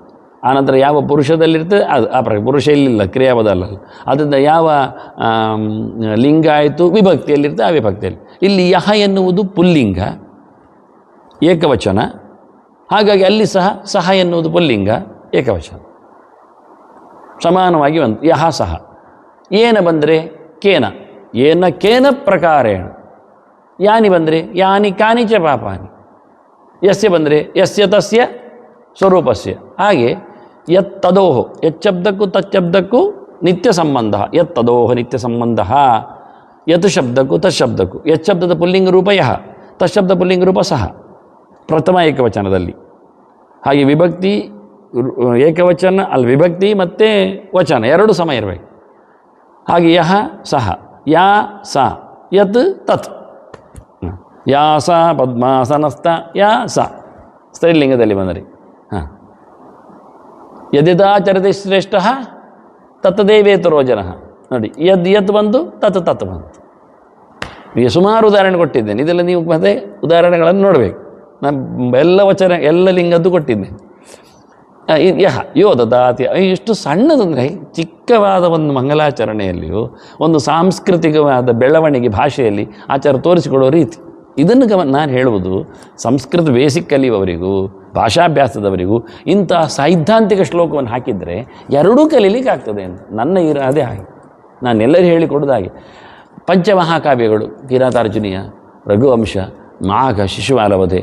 ಆನಂತರ ಯಾವ ಪುರುಷದಲ್ಲಿರ್ತದೆ ಅದು ಆ ಪುರುಷ ಇಲ್ಲಿಲ್ಲ, ಕ್ರಿಯಾಪದಲ್ಲ. ಅದರಿಂದ ಯಾವ ಲಿಂಗ ಆಯಿತು ವಿಭಕ್ತಿಯಲ್ಲಿರ್ತದೆ ಆ ವಿಭಕ್ತಿಯಲ್ಲಿ. ಇಲ್ಲಿ ಯಹ ಎನ್ನುವುದು ಪುಲ್ಲಿಂಗ ಏಕವಚನ, ಹಾಗಾಗಿ ಅಲ್ಲಿ ಸಹ ಎನ್ನುವುದು ಪುಲ್ಲಿಂಗ ಏಕವಚನ, ಸಮಾನವಾಗಿ ಬಂತು. ಯಹ ಸಹ. ಏನ ಬಂದರೆ ಕೇನ, ಏನ ಕೇನ ಪ್ರಕಾರೇಣ. ಯಾನಿ ಬಂದರೆ ಯಾನಿ ಕಾನಿಚ ಪಾಪಾನಿ. ಯಸ್ಯ ಬಂದರೆ ಯಸ್ಯ ತಸ್ಯ ಸ್ವರೂಪಸ್ಯ. ಹಾಗೆ ಯತ್ತದೋಹೋ, ಯಚ್ಛಬ್ದಕ್ಕೂ ತಚ್ಛಬ್ದಕ್ಕೂ ನಿತ್ಯ ಸಂಬಂಧ. ಯತ್ತದೋಹ ನಿತ್ಯ ಸಂಬಂಧ. ಯತ್ ಶಬ್ದಕ್ಕೂ ತತ್ಶಬ್ದಕ್ಕೂ. ಯಚ್ಛಬ್ದದ ಪುಲ್ಲಿಂಗ ರೂಪ ಯಹ, ತತ್ಶಬ್ದ ಪುಲ್ಲಿಂಗ ರೂಪ ಸಹ, ಪ್ರಥಮ ಏಕವಚನದಲ್ಲಿ. ಹಾಗೆ ವಿಭಕ್ತಿ ಏಕವಚನ ಅಲ್ಲಿ ವಿಭಕ್ತಿ ಮತ್ತು ವಚನ ಎರಡು ಸಮ ಇರಬೇಕು. ಹಾಗೆ ಯಹ ಸಹ, ಯಾ ಸ, ಯತ್ ತತ್. ಯಾ ಸ ಪದ್ಮಾಸನಸ್ಥ, ಯಾ ಸ ಸ್ತ್ರೀಲಿಂಗದಲ್ಲಿ ಬಂದರೆ. ಹಾಂ, ಯದಿದಾಚರತಿ ಶ್ರೇಷ್ಠ ತತ್ತದೇವೇತರೋ ಜನಃ. ನೋಡಿ, ಯತ್ ಬಂದು ತತ್ ಬಂತು. ಈಗ ಸುಮಾರು ಉದಾಹರಣೆ ಕೊಟ್ಟಿದ್ದೇನೆ. ಇದೆಲ್ಲ ನೀವು ಮತ್ತೆ ಉದಾಹರಣೆಗಳನ್ನು ನೋಡಬೇಕು. ನಾನು ಎಲ್ಲ ವಚನ ಎಲ್ಲ ಲಿಂಗದ್ದು ಕೊಟ್ಟಿದ್ದೇನೆ. ಯಹ ಯೋ ದದಾತಿ. ಇಷ್ಟು ಸಣ್ಣದಂದರೆ ಚಿಕ್ಕವಾದ ಒಂದು ಮಂಗಲಾಚರಣೆಯಲ್ಲಿಯೂ ಒಂದು ಸಾಂಸ್ಕೃತಿಕವಾದ ಬೆಳವಣಿಗೆ ಭಾಷೆಯಲ್ಲಿ ಆಚಾರ ತೋರಿಸಿಕೊಡೋ ರೀತಿ. ಇದನ್ನು ನಾನು ಹೇಳುವುದು ಸಂಸ್ಕೃತ ಬೇಸಿಕ್ ಕಲಿಯುವವರಿಗೂ ಭಾಷಾಭ್ಯಾಸದವರಿಗೂ ಇಂಥ ಸೈದ್ಧಾಂತಿಕ ಶ್ಲೋಕವನ್ನು ಹಾಕಿದರೆ ಎರಡೂ ಕಲೀಲಿಕ್ಕೆ ಆಗ್ತದೆ ಅಂತ ನನ್ನ ಅದೇ ಹಾಗೆ ನಾನು ಎಲ್ಲರಿಗೂ ಹೇಳಿಕೊಡೋದು ಹಾಗೆ. ಪಂಚಮಹಾಕಾವ್ಯಗಳು ಕಿರಾತಾರ್ಜುನೀಯ, ರಘುವಂಶ, ಮಾಘ, ಶಿಶುಪಾಲವಧೆ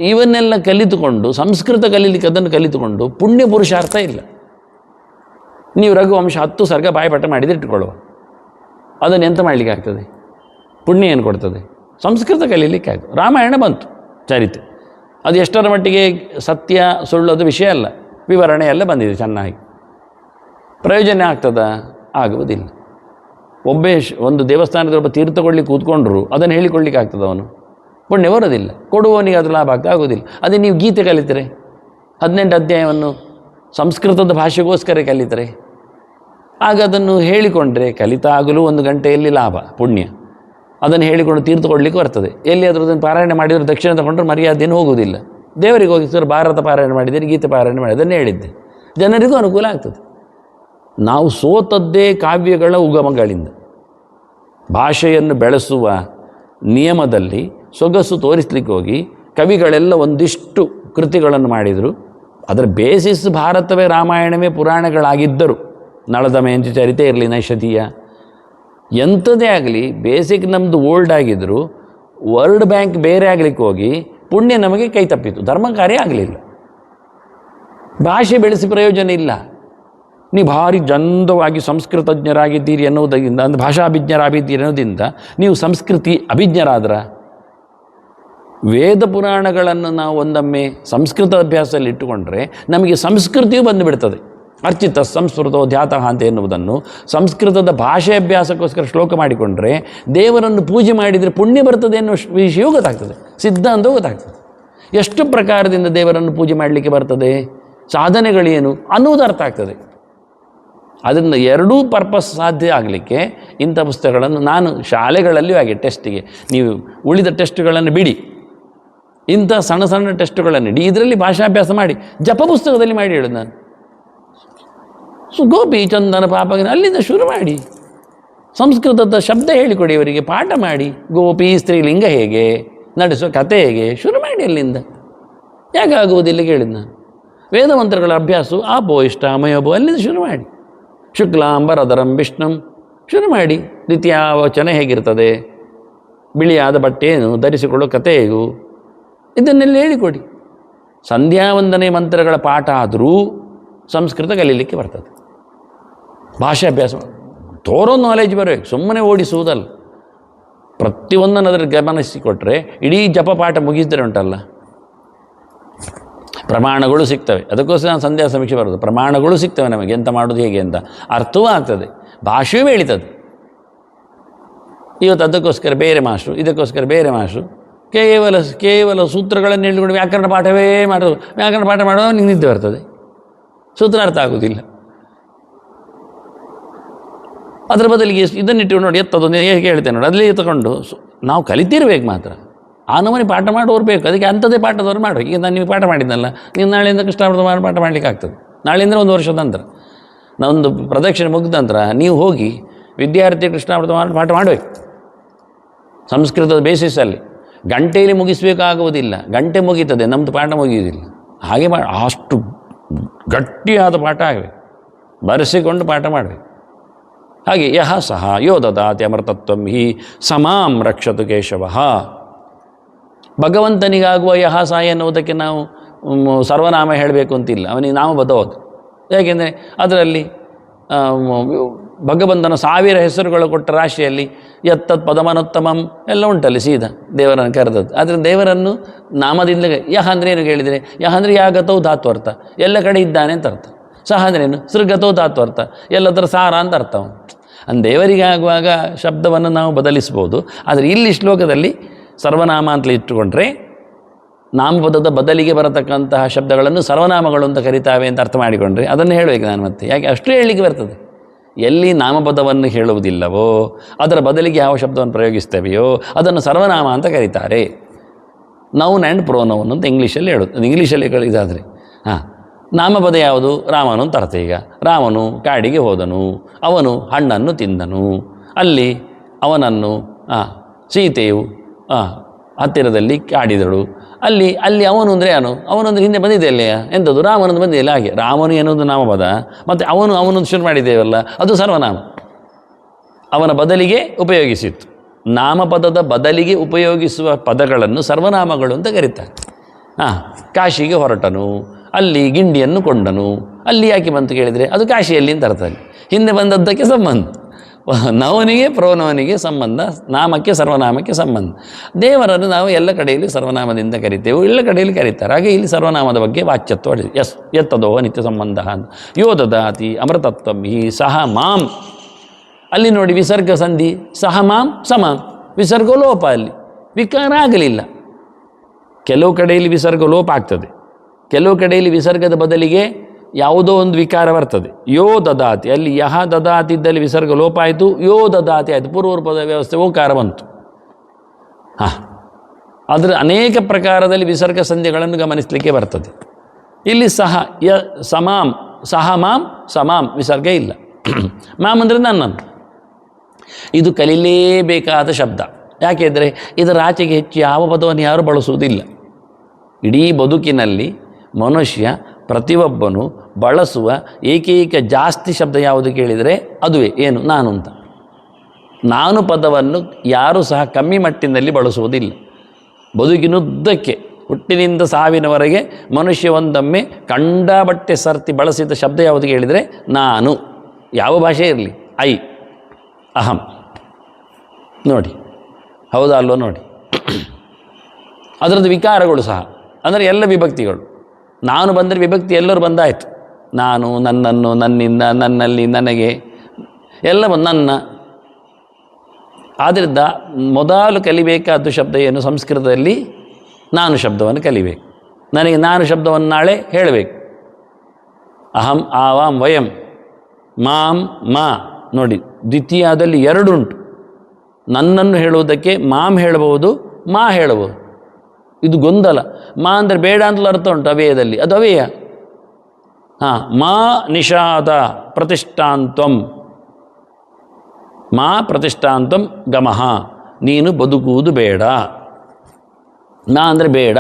ಇವನ್ನೆಲ್ಲ ಕಲಿತುಕೊಂಡು ಸಂಸ್ಕೃತ ಕಲೀಲಿಕ್ಕೆ ಅದನ್ನು ಕಲಿತುಕೊಂಡು ಪುಣ್ಯ ಪುರುಷಾರ್ಥ ಇಲ್ಲ. ನೀವು ರಘುವಂಶ 10 ಸರ್ಗ ಬಾಯಿಪಾಠ ಮಾಡಿದರೆ ಇಟ್ಟುಕೊಳ್ಳುವ, ಅದನ್ನು ಎಂತ ಮಾಡಲಿಕ್ಕೆ ಆಗ್ತದೆ? ಪುಣ್ಯ ಏನು ಕೊಡ್ತದೆ? ಸಂಸ್ಕೃತ ಕಲೀಲಿಕ್ಕೆ ಆಗ್ತದೆ. ರಾಮಾಯಣ ಬಂತು ಚರಿತೆ, ಅದು ಎಷ್ಟರ ಮಟ್ಟಿಗೆ ಸತ್ಯ ಸುಳ್ಳೋದು ವಿಷಯ ಅಲ್ಲ, ವಿವರಣೆ ಎಲ್ಲ ಬಂದಿದೆ ಚೆನ್ನಾಗಿ. ಪ್ರಯೋಜನ ಆಗ್ತದಾ? ಆಗುವುದಿಲ್ಲ. ಒಂದು ದೇವಸ್ಥಾನದ ಒಬ್ಬ ತೀರ್ಥ ಕೊಡ್ಲಿಕ್ಕೆ ಕೂತ್ಕೊಂಡ್ರು ಅದನ್ನು ಹೇಳಿಕೊಳ್ಳಿಕ್ಕೆ ಆಗ್ತದೆ? ಅವನು ಪುಣ್ಯ ಬರೋದಿಲ್ಲ, ಕೊಡುವವನಿಗೆ ಅದು ಲಾಭ ಆಗ್ತಾ ಆಗೋದಿಲ್ಲ. ಅದೇ ನೀವು ಗೀತೆ ಕಲಿತರೆ 18 ಅಧ್ಯಾಯವನ್ನು ಸಂಸ್ಕೃತದ ಭಾಷೆಗೋಸ್ಕರ ಕಲಿತರೆ, ಆಗ ಅದನ್ನು ಹೇಳಿಕೊಂಡ್ರೆ ಕಲಿತಾಗಲೂ 1 ಗಂಟೆಯಲ್ಲಿ ಲಾಭ ಪುಣ್ಯ. ಅದನ್ನು ಹೇಳಿಕೊಂಡು ತೀರ್ಥ ಕೊಡಲಿಕ್ಕೆ ಬರ್ತದೆ. ಎಲ್ಲಿ ಅದನ್ನು ಪಾರಾಯಣ ಮಾಡಿದರೆ ದಕ್ಷಿಣ ತಗೊಂಡ್ರೆ ಮರ್ಯಾದೆಯನ್ನು ಹೋಗುವುದಿಲ್ಲ. ದೇವರಿಗೆ ಹೋಗಿ ಸರ್ ಭಾರತ ಪಾರಾಯಣ ಮಾಡಿದರೆ, ಗೀತೆ ಪಾರಾಯಣ ಮಾಡಿ, ಅದನ್ನೇ ಹೇಳಿದ್ದೆ, ಜನರಿಗೂ ಅನುಕೂಲ ಆಗ್ತದೆ. ನಾವು ಸೋತದ್ದೇ ಕಾವ್ಯಗಳ ಉಗಮಗಳಿಂದ. ಭಾಷೆಯನ್ನು ಬೆಳೆಸುವ ನಿಯಮದಲ್ಲಿ ಸೊಗಸು ತೋರಿಸ್ಲಿಕ್ಕೆ ಹೋಗಿ ಕವಿಗಳೆಲ್ಲ ಒಂದಿಷ್ಟು ಕೃತಿಗಳನ್ನು ಮಾಡಿದರು. ಅದರ ಬೇಸಿಸ್ ಭಾರತವೇ, ರಾಮಾಯಣವೇ ಪುರಾಣಗಳಾಗಿದ್ದರು. ನಳದಮಯಂತಿ ಚರಿತೆ ಇರಲಿ, ನೈಷಧೀಯ, ಎಂಥದೇ ಆಗಲಿ ಬೇಸಿಕ್ ನಮ್ಮದು ಓಲ್ಡ್ ಆಗಿದ್ದರು. ವರ್ಲ್ಡ್ ಬ್ಯಾಂಕ್ ಬೇರೆ ಆಗಲಿಕ್ಕೆ ಹೋಗಿ ಪುಣ್ಯ ನಮಗೆ ಕೈ ತಪ್ಪಿತು, ಧರ್ಮ ಕಾರ್ಯ ಆಗಲಿಲ್ಲ. ಭಾಷೆ ಬೆಳೆಸಿ ಪ್ರಯೋಜನ ಇಲ್ಲ. ನೀವು ಭಾರಿ ಚಂದವಾಗಿ ಸಂಸ್ಕೃತಜ್ಞರಾಗಿದ್ದೀರಿ ಅನ್ನೋದರಿಂದ, ಅಂದರೆ ಭಾಷಾಭಿಜ್ಞರಾಗಿದ್ದೀರಿ ಅನ್ನೋದ್ರಿಂದ ನೀವು ಸಂಸ್ಕೃತಿ ಅಭಿಜ್ಞರಾದ್ರ? ವೇದ ಪುರಾಣಗಳನ್ನು ನಾವು ಒಂದೊಮ್ಮೆ ಸಂಸ್ಕೃತ ಅಭ್ಯಾಸದಲ್ಲಿ ಇಟ್ಟುಕೊಂಡ್ರೆ ನಮಗೆ ಸಂಸ್ಕೃತಿಯೂ ಬಂದುಬಿಡ್ತದೆ. ಅರ್ಚಿತ ಸಂಸ್ಕೃತೋ ಧ್ಯಾತಃ ಅಂತ ಎನ್ನುವುದನ್ನು ಸಂಸ್ಕೃತದ ಭಾಷೆ ಅಭ್ಯಾಸಕ್ಕೋಸ್ಕರ ಶ್ಲೋಕ ಮಾಡಿಕೊಂಡ್ರೆ ದೇವರನ್ನು ಪೂಜೆ ಮಾಡಿದರೆ ಪುಣ್ಯ ಬರ್ತದೆ ಅನ್ನೋ ವಿಷಯವೂ ಗೊತ್ತಾಗ್ತದೆ, ಸಿದ್ಧಾಂತವೂ ಗೊತ್ತಾಗ್ತದೆ. ಎಷ್ಟು ಪ್ರಕಾರದಿಂದ ದೇವರನ್ನು ಪೂಜೆ ಮಾಡಲಿಕ್ಕೆ ಬರ್ತದೆ, ಸಾಧನೆಗಳೇನು ಅನ್ನೋದು ಅರ್ಥ ಆಗ್ತದೆ. ಅದರಿಂದ ಎರಡೂ ಪರ್ಪಸ್ ಸಾಧ್ಯ ಆಗಲಿಕ್ಕೆ ಇಂಥ ಪುಸ್ತಕಗಳನ್ನು ನಾನು ಶಾಲೆಗಳಲ್ಲಿಯೂ ಹಾಗೆ ಟೆಸ್ಟಿಗೆ, ನೀವು ಉಳಿದ ಟೆಸ್ಟ್ಗಳನ್ನು ಬಿಡಿ, ಇಂಥ ಸಣ್ಣ ಸಣ್ಣ ಟೆಸ್ಟ್ಗಳನ್ನು ಇಡಿ, ಇದರಲ್ಲಿ ಭಾಷಾಭ್ಯಾಸ ಮಾಡಿ. ಜಪ ಪುಸ್ತಕದಲ್ಲಿ ಮಾಡಿ ಹೇಳೋದು ನಾನು. ಗೋಪಿ ಚಂದನ ಪಾಪಗಿನ ಅಲ್ಲಿಂದ ಶುರು ಮಾಡಿ, ಸಂಸ್ಕೃತದ ಶಬ್ದ ಹೇಳಿಕೊಡಿ ಅವರಿಗೆ, ಪಾಠ ಮಾಡಿ. ಗೋಪಿ ಸ್ತ್ರೀಲಿಂಗ ಹೇಗೆ, ನಡೆಸೋ ಕಥೆ ಹೇಗೆ, ಶುರು ಮಾಡಿ ಅಲ್ಲಿಂದ. ಯಾಕೆ ಆಗುವುದಿಲ್ಲ ಕೇಳಿದ್ದು ನಾನು. ವೇದ ಮಂತ್ರಗಳ ಅಭ್ಯಾಸ ಆಪೋ ಇಷ್ಟ ಮಯೋಬೋ ಅಲ್ಲಿಂದ ಶುರು ಮಾಡಿ. ಶುಕ್ಲಾಂಬರಧರಂ ವಿಷ್ಣುಂ ಶುರು ಮಾಡಿ. ದ್ವಿತೀಯ ವಚನ ಹೇಗಿರ್ತದೆ, ಬಿಳಿಯಾದ ಬಟ್ಟೆ ಏನು, ಧರಿಸಿಕೊಳ್ಳೋ ಕಥೆ ಹೇಗೂ, ಇದನ್ನೆಲ್ಲ ಹೇಳಿಕೊಡಿ. ಸಂಧ್ಯಾವಂದನೆ ಮಂತ್ರಗಳ ಪಾಠ ಆದರೂ ಸಂಸ್ಕೃತ ಕಲೀಲಿಕ್ಕೆ ಬರ್ತದೆ. ಭಾಷಾಭ್ಯಾಸ ತೋರೋ ನಾಲೆಜ್ ಬರಬೇಕು, ಸುಮ್ಮನೆ ಓಡಿಸುವುದಲ್ಲ. ಪ್ರತಿಯೊಂದನ್ನು ಅದರ ಗಮನಿಸಿಕೊಟ್ರೆ ಇಡೀ ಜಪ ಪಾಠ ಮುಗಿಸಿದರೆ ಉಂಟಲ್ಲ, ಪ್ರಮಾಣಗಳು ಸಿಗ್ತವೆ. ಅದಕ್ಕೋಸ್ಕರ ನಾನು ಸಂಧ್ಯಾ ಸಮೀಕ್ಷೆ ಬರೋದು, ಪ್ರಮಾಣಗಳು ಸಿಗ್ತವೆ ನಮಗೆ, ಎಂತ ಮಾಡೋದು ಹೇಗೆ ಅಂತ ಅರ್ಥವೂ ಆಗ್ತದೆ, ಭಾಷೆಯೂ ಬೆಳೀತದೆ. ಇವತ್ತು ಅದಕ್ಕೋಸ್ಕರ ಬೇರೆ ಮಾಸ್ಟ್ರು, ಇದಕ್ಕೋಸ್ಕರ ಬೇರೆ ಮಾಸ್ಟ್ರು, ಕೇವಲ ಸೂತ್ರಗಳನ್ನು ಹೇಳಿಕೊಂಡು ವ್ಯಾಕರಣ ಪಾಠವೇ ಮಾಡೋದು. ವ್ಯಾಕರಣ ಪಾಠ ಮಾಡುವಾಗ ನಿಂಗೆ ನಿದ್ದೆ ಬರ್ತದೆ. ಸೂತ್ರಾರ್ಥ ಆಗೋದಿಲ್ಲ. ಅದರ ಬದಲಿಗೆ ಇದನ್ನಿಟ್ಟು ನೋಡಿ ಎತ್ತದೊಂದು ಹೇಗೆ ಹೇಳ್ತೇನೆ ನೋಡಿ, ಅದರಲ್ಲಿ ತಗೊಂಡು ನಾವು ಕಲಿತಿರ್ಬೇಕು ಮಾತ್ರ. ಆ ನಮೂನೆ ಪಾಠ ಮಾಡೋರು ಬೇಕು, ಅದಕ್ಕೆ ಅಂಥದ್ದೇ ಪಾಠದವ್ರು ಮಾಡಬೇಕು. ಈಗ ನಾನು ನೀವು ಪಾಠ ಮಾಡಿದ್ನಲ್ಲ, ನೀವು ನಾಳೆಯಿಂದ ಕೃಷ್ಣಾವೃತ ಪಾಠ ಮಾಡಲಿಕ್ಕೆ ಆಗ್ತದೆ. ನಾಳೆಯಿಂದ 1 ವರ್ಷದ ನಂತರ ನಾವೊಂದು ಪ್ರದಕ್ಷಿಣೆ ಮುಗಿದ ನಂತರ ನೀವು ಹೋಗಿ ವಿದ್ಯಾರ್ಥಿ ಕೃಷ್ಣಾವೃತ ಪಾಠ ಮಾಡಬೇಕು ಸಂಸ್ಕೃತದ ಬೇಸಿಸಲ್ಲಿ. ಗಂಟೆಯಲ್ಲಿ ಮುಗಿಸಬೇಕಾಗುವುದಿಲ್ಲ, ಗಂಟೆ ಮುಗೀತದೆ, ನಮ್ಮದು ಪಾಠ ಮುಗಿಯುವುದಿಲ್ಲ. ಹಾಗೆ ಅಷ್ಟು ಗಟ್ಟಿಯಾದ ಪಾಠ ಆಗಬೇಕು, ಬರೆಸಿಕೊಂಡು ಪಾಠ ಮಾಡಬೇಕು. ಹಾಗೆ ಯಹ ಸಹ ಯೋ ದದಾತಿ ಅಮೃತತ್ವಂ ಹಿ ಸಮಾಂ ರಕ್ಷತು ಕೇಶವಃ. ಭಗವಂತನಿಗಾಗುವ ಯಹ ಸಹ ಎನ್ನುವುದಕ್ಕೆ ನಾವು ಸರ್ವನಾಮ ಹೇಳಬೇಕು ಅಂತಿಲ್ಲ, ಅವನಿಗೆ ನಾಮ ಬದೋದು. ಯಾಕೆಂದರೆ ಅದರಲ್ಲಿ ಭಗವಂತನ 1000 ಹೆಸರುಗಳು ಕೊಟ್ಟ ರಾಶಿಯಲ್ಲಿ ಯತ್ತತ್ ಪದಮನೋತ್ತಮಂ ಎಲ್ಲ ಉಂಟಲ್ಲಿ ಸೀದಾ ದೇವರನ್ನು ಕರೆದದ್ದು. ಆದರೆ ದೇವರನ್ನು ನಾಮದಿಂದ ಯಹ ಅಂದರೆ ಏನು ಕೇಳಿದರೆ, ಯಹ ಅಂದರೆ ಯಾಗತೌ ಧಾತು ಅರ್ಥ, ಎಲ್ಲ ಕಡೆ ಇದ್ದಾನೆ ಅಂತ ಅರ್ಥ. ಸಹ ಅಂದ್ರೇನು, ಸೃಗತೋ ಧಾತು ಅರ್ಥ, ಎಲ್ಲದರ ಸಾರ ಅಂತ ಅರ್ಥ. ಅವನು ದೇವರಿಗೆ ಆಗುವಾಗ ಶಬ್ದವನ್ನು ನಾವು ಬದಲಿಸ್ಬೋದು. ಆದರೆ ಇಲ್ಲಿ ಶ್ಲೋಕದಲ್ಲಿ ಸರ್ವನಾಮ ಅಂತಲೇ ಇಟ್ಟುಕೊಂಡ್ರೆ ನಾಮಪದದ ಬದಲಿಗೆ ಬರತಕ್ಕಂತಹ ಶಬ್ದಗಳನ್ನು ಸರ್ವನಾಮಗಳು ಅಂತ ಕರಿತಾವೆ ಅಂತ ಅರ್ಥ ಮಾಡಿಕೊಂಡ್ರೆ ಅದನ್ನು ಹೇಳಬೇಕು ನಾನು ಮತ್ತೆ. ಯಾಕೆ ಅಷ್ಟು ಹೇಳಲಿಕ್ಕೆ ಬರ್ತದೆ. ಎಲ್ಲಿ ನಾಮಪದವನ್ನು ಹೇಳುವುದಿಲ್ಲವೋ ಅದರ ಬದಲಿಗೆ ಯಾವ ಶಬ್ದವನ್ನು ಪ್ರಯೋಗಿಸ್ತೇವೆಯೋ ಅದನ್ನು ಸರ್ವನಾಮ ಅಂತ ಕರೀತಾರೆ. ನೌನ್ ಆ್ಯಂಡ್ ಪ್ರೋನೌನ್ ಅಂತ ಇಂಗ್ಲೀಷಲ್ಲಿ ಹೇಳೋದು. ಇಂಗ್ಲೀಷಲ್ಲಿ ಇದಾದರೆ ನಾಮಪದ ಯಾವುದು? ರಾಮನು ಅಂತ ಅರ್ಥ. ಈಗ ರಾಮನು ಕಾಡಿಗೆ ಹೋದನು, ಅವನು ಹಣ್ಣನ್ನು ತಿಂದನು, ಅಲ್ಲಿ ಅವನನ್ನು ಸೀತೆಯು ಹತ್ತಿರದಲ್ಲಿ ಕಾಡಿದಳು, ಅಲ್ಲಿ ಅವನು ಅಂದರೆ ಏನು? ಅವನೊಂದು ಹಿಂದೆ ಬಂದಿದೆ ಅಲ್ಲೇ ಎಂಥದ್ದು? ರಾಮನೊಂದು ಬಂದಿಲ್ಲ. ಹಾಗೆ ರಾಮನು ಎನ್ನುವುದು ನಾಮಪದ, ಮತ್ತು ಅವನೊಂದು ಶುರು ಮಾಡಿದ್ದೇವಲ್ಲ ಅದು ಸರ್ವನಾಮ. ಅವನ ಬದಲಿಗೆ ಉಪಯೋಗಿಸಿತ್ತು. ನಾಮಪದದ ಬದಲಿಗೆ ಉಪಯೋಗಿಸುವ ಪದಗಳನ್ನು ಸರ್ವನಾಮಗಳು ಅಂತ ಕರೀತಾರೆ. ಕಾಶಿಗೆ ಹೊರಟನು, ಅಲ್ಲಿ ಗಿಂಡಿಯನ್ನು ಕೊಂಡನು, ಅಲ್ಲಿ ಯಾಕೆ ಬಂತು ಕೇಳಿದರೆ ಅದು ಕಾಶಿಯಲ್ಲಿ ಅಂತ ಅರ್ಥ. ಹಿಂದೆ ಬಂದದ್ದಕ್ಕೆ ಸಂಬಂಧ, ನವನಿಗೆ ಪ್ರೋನವನಿಗೆ ಸಂಬಂಧ, ನಾಮಕ್ಕೆ ಸರ್ವನಾಮಕ್ಕೆ ಸಂಬಂಧ. ದೇವರನ್ನು ನಾವು ಎಲ್ಲ ಕಡೆಯಲ್ಲಿ ಸರ್ವನಾಮದಿಂದ ಕರಿತೇವೆ, ಎಲ್ಲ ಕಡೆಯಲ್ಲಿ ಕರೀತಾರೆ. ಹಾಗೆ ಇಲ್ಲಿ ಸರ್ವನಾಮದ ಬಗ್ಗೆ ವಾಚ್ಯತ್ವ ಎತ್ತದೋ ನಿತ್ಯ ಸಂಬಂಧ ಅಂತ. ಯೋ ದದಾತಿ ಅಮೃತತ್ವಂ ಹಿ ಸಹ ಮಾಂ. ಅಲ್ಲಿ ನೋಡಿ ವಿಸರ್ಗ ಸಂಧಿ, ಸಹ ಮಾಂ ಸಮಾಂ, ವಿಸರ್ಗ ಲೋಪ, ಅಲ್ಲಿ ವಿಕಾರ ಆಗಲಿಲ್ಲ. ಕೆಲವು ಕಡೆಯಲ್ಲಿ ವಿಸರ್ಗ ಲೋಪ ಆಗ್ತದೆ, ಕೆಲವು ಕಡೆಯಲ್ಲಿ ವಿಸರ್ಗದ ಬದಲಿಗೆ ಯಾವುದೋ ಒಂದು ವಿಕಾರ ಬರ್ತದೆ. ಯೋ ದದಾತಿ, ಅಲ್ಲಿ ಯಹ ದದಾತಿ ಇದ್ದಲ್ಲಿ ವಿಸರ್ಗ ಲೋಪ ಆಯಿತು, ಯೋ ದದಾತಿ ಆಯಿತು, ಪೂರ್ವರೂಪದ ವ್ಯವಸ್ಥೆ ಓಕಾರ ಬಂತು. ಅದರ ಅನೇಕ ಪ್ರಕಾರದಲ್ಲಿ ವಿಸರ್ಗ ಸಂಧಿಗಳನ್ನು ಗಮನಿಸಲಿಕ್ಕೆ ಬರ್ತದೆ. ಇಲ್ಲಿ ಸಮಾಂ, ಸಹ ಮಾಂ ಸಮಾಂ, ವಿಸರ್ಗ ಇಲ್ಲ. ಮಾಂ ಅಂದರೆ ನನ್ನನ್ನು. ಇದು ಕಲೀಲೇಬೇಕಾದ ಶಬ್ದ. ಯಾಕೆಂದರೆ ಇದರ ಆಚೆಗೆ ಹೆಚ್ಚು ಯಾವ ಪದವನ್ನು ಯಾರೂ ಬಳಸುವುದಿಲ್ಲ. ಇಡೀ ಬದುಕಿನಲ್ಲಿ ಮನುಷ್ಯ ಪ್ರತಿಯೊಬ್ಬನು ಬಳಸುವ ಏಕೈಕ ಜಾಸ್ತಿ ಶಬ್ದ ಯಾವುದು ಕೇಳಿದರೆ ಅದುವೇ ಏನು? ನಾನು ಅಂತ. ನಾನು ಪದವನ್ನು ಯಾರೂ ಸಹ ಕಮ್ಮಿ ಮಟ್ಟಿನಲ್ಲಿ ಬಳಸುವುದಿಲ್ಲ. ಬದುಕಿನುದ್ದಕ್ಕೆ ಹುಟ್ಟಿನಿಂದ ಸಾವಿನವರೆಗೆ ಮನುಷ್ಯ ಒಂದೊಮ್ಮೆ ಕಂಡಬಟ್ಟೆ ಸರ್ತಿ ಬಳಸಿದ ಶಬ್ದ ಯಾವುದು ಕೇಳಿದರೆ ನಾನು. ಯಾವ ಭಾಷೆ ಇರಲಿ, ಐ, ಅಹಂ. ನೋಡಿ, ಹೌದಾ ಅಲ್ವೋ ನೋಡಿ. ಅದರದ್ದು ವಿಕಾರಗಳು ಸಹ ಅಂದರೆ ಎಲ್ಲ ವಿಭಕ್ತಿಗಳು. ನಾನು ಬಂದರೆ ವಿಭಕ್ತಿ ಎಲ್ಲರೂ ಬಂದಾಯಿತು. ನಾನು, ನನ್ನನ್ನು, ನನ್ನಿಂದ, ನನ್ನಲ್ಲಿ, ನನಗೆ ಎಲ್ಲ ನನ್ನ. ಆದ್ದರಿಂದ ಮೊದಲು ಕಲಿಬೇಕಾದ ಶಬ್ದ ಏನು? ಸಂಸ್ಕೃತದಲ್ಲಿ ನಾನು ಶಬ್ದವನ್ನು ಕಲಿಬೇಕು. ನನಗೆ ನಾನು ಶಬ್ದವನ್ನು ನಾಳೆ ಹೇಳಬೇಕು. ಅಹಂ, ಆವಾಂ, ವಯಂ, ಮಾಂ, ಮಾ. ನೋಡಿ, ದ್ವಿತೀಯದಲ್ಲಿ 2 ಉಂಟು. ನನ್ನನ್ನು ಹೇಳುವುದಕ್ಕೆ ಮಾಂ ಹೇಳಬಹುದು, ಮಾ ಹೇಳಬಹುದು. ಇದು ಗೊಂದಲ. ಮಾ ಅಂದರೆ ಬೇಡ ಅಂತಲೂ ಅರ್ಥ ಉಂಟು ಅವ್ಯಯದಲ್ಲಿ, ಅದು ಅವ್ಯಯ. ಮಾ ನಿಷಾದ ಪ್ರತಿಷ್ಠಾಂತ್ವಂ, ಮಾ ಪ್ರತಿಷ್ಠಾಂತ್ವಂ ಗಮಃ, ನೀನು ಬದುಕುವುದು ಬೇಡ. ನಾ ಅಂದರೆ ಬೇಡ,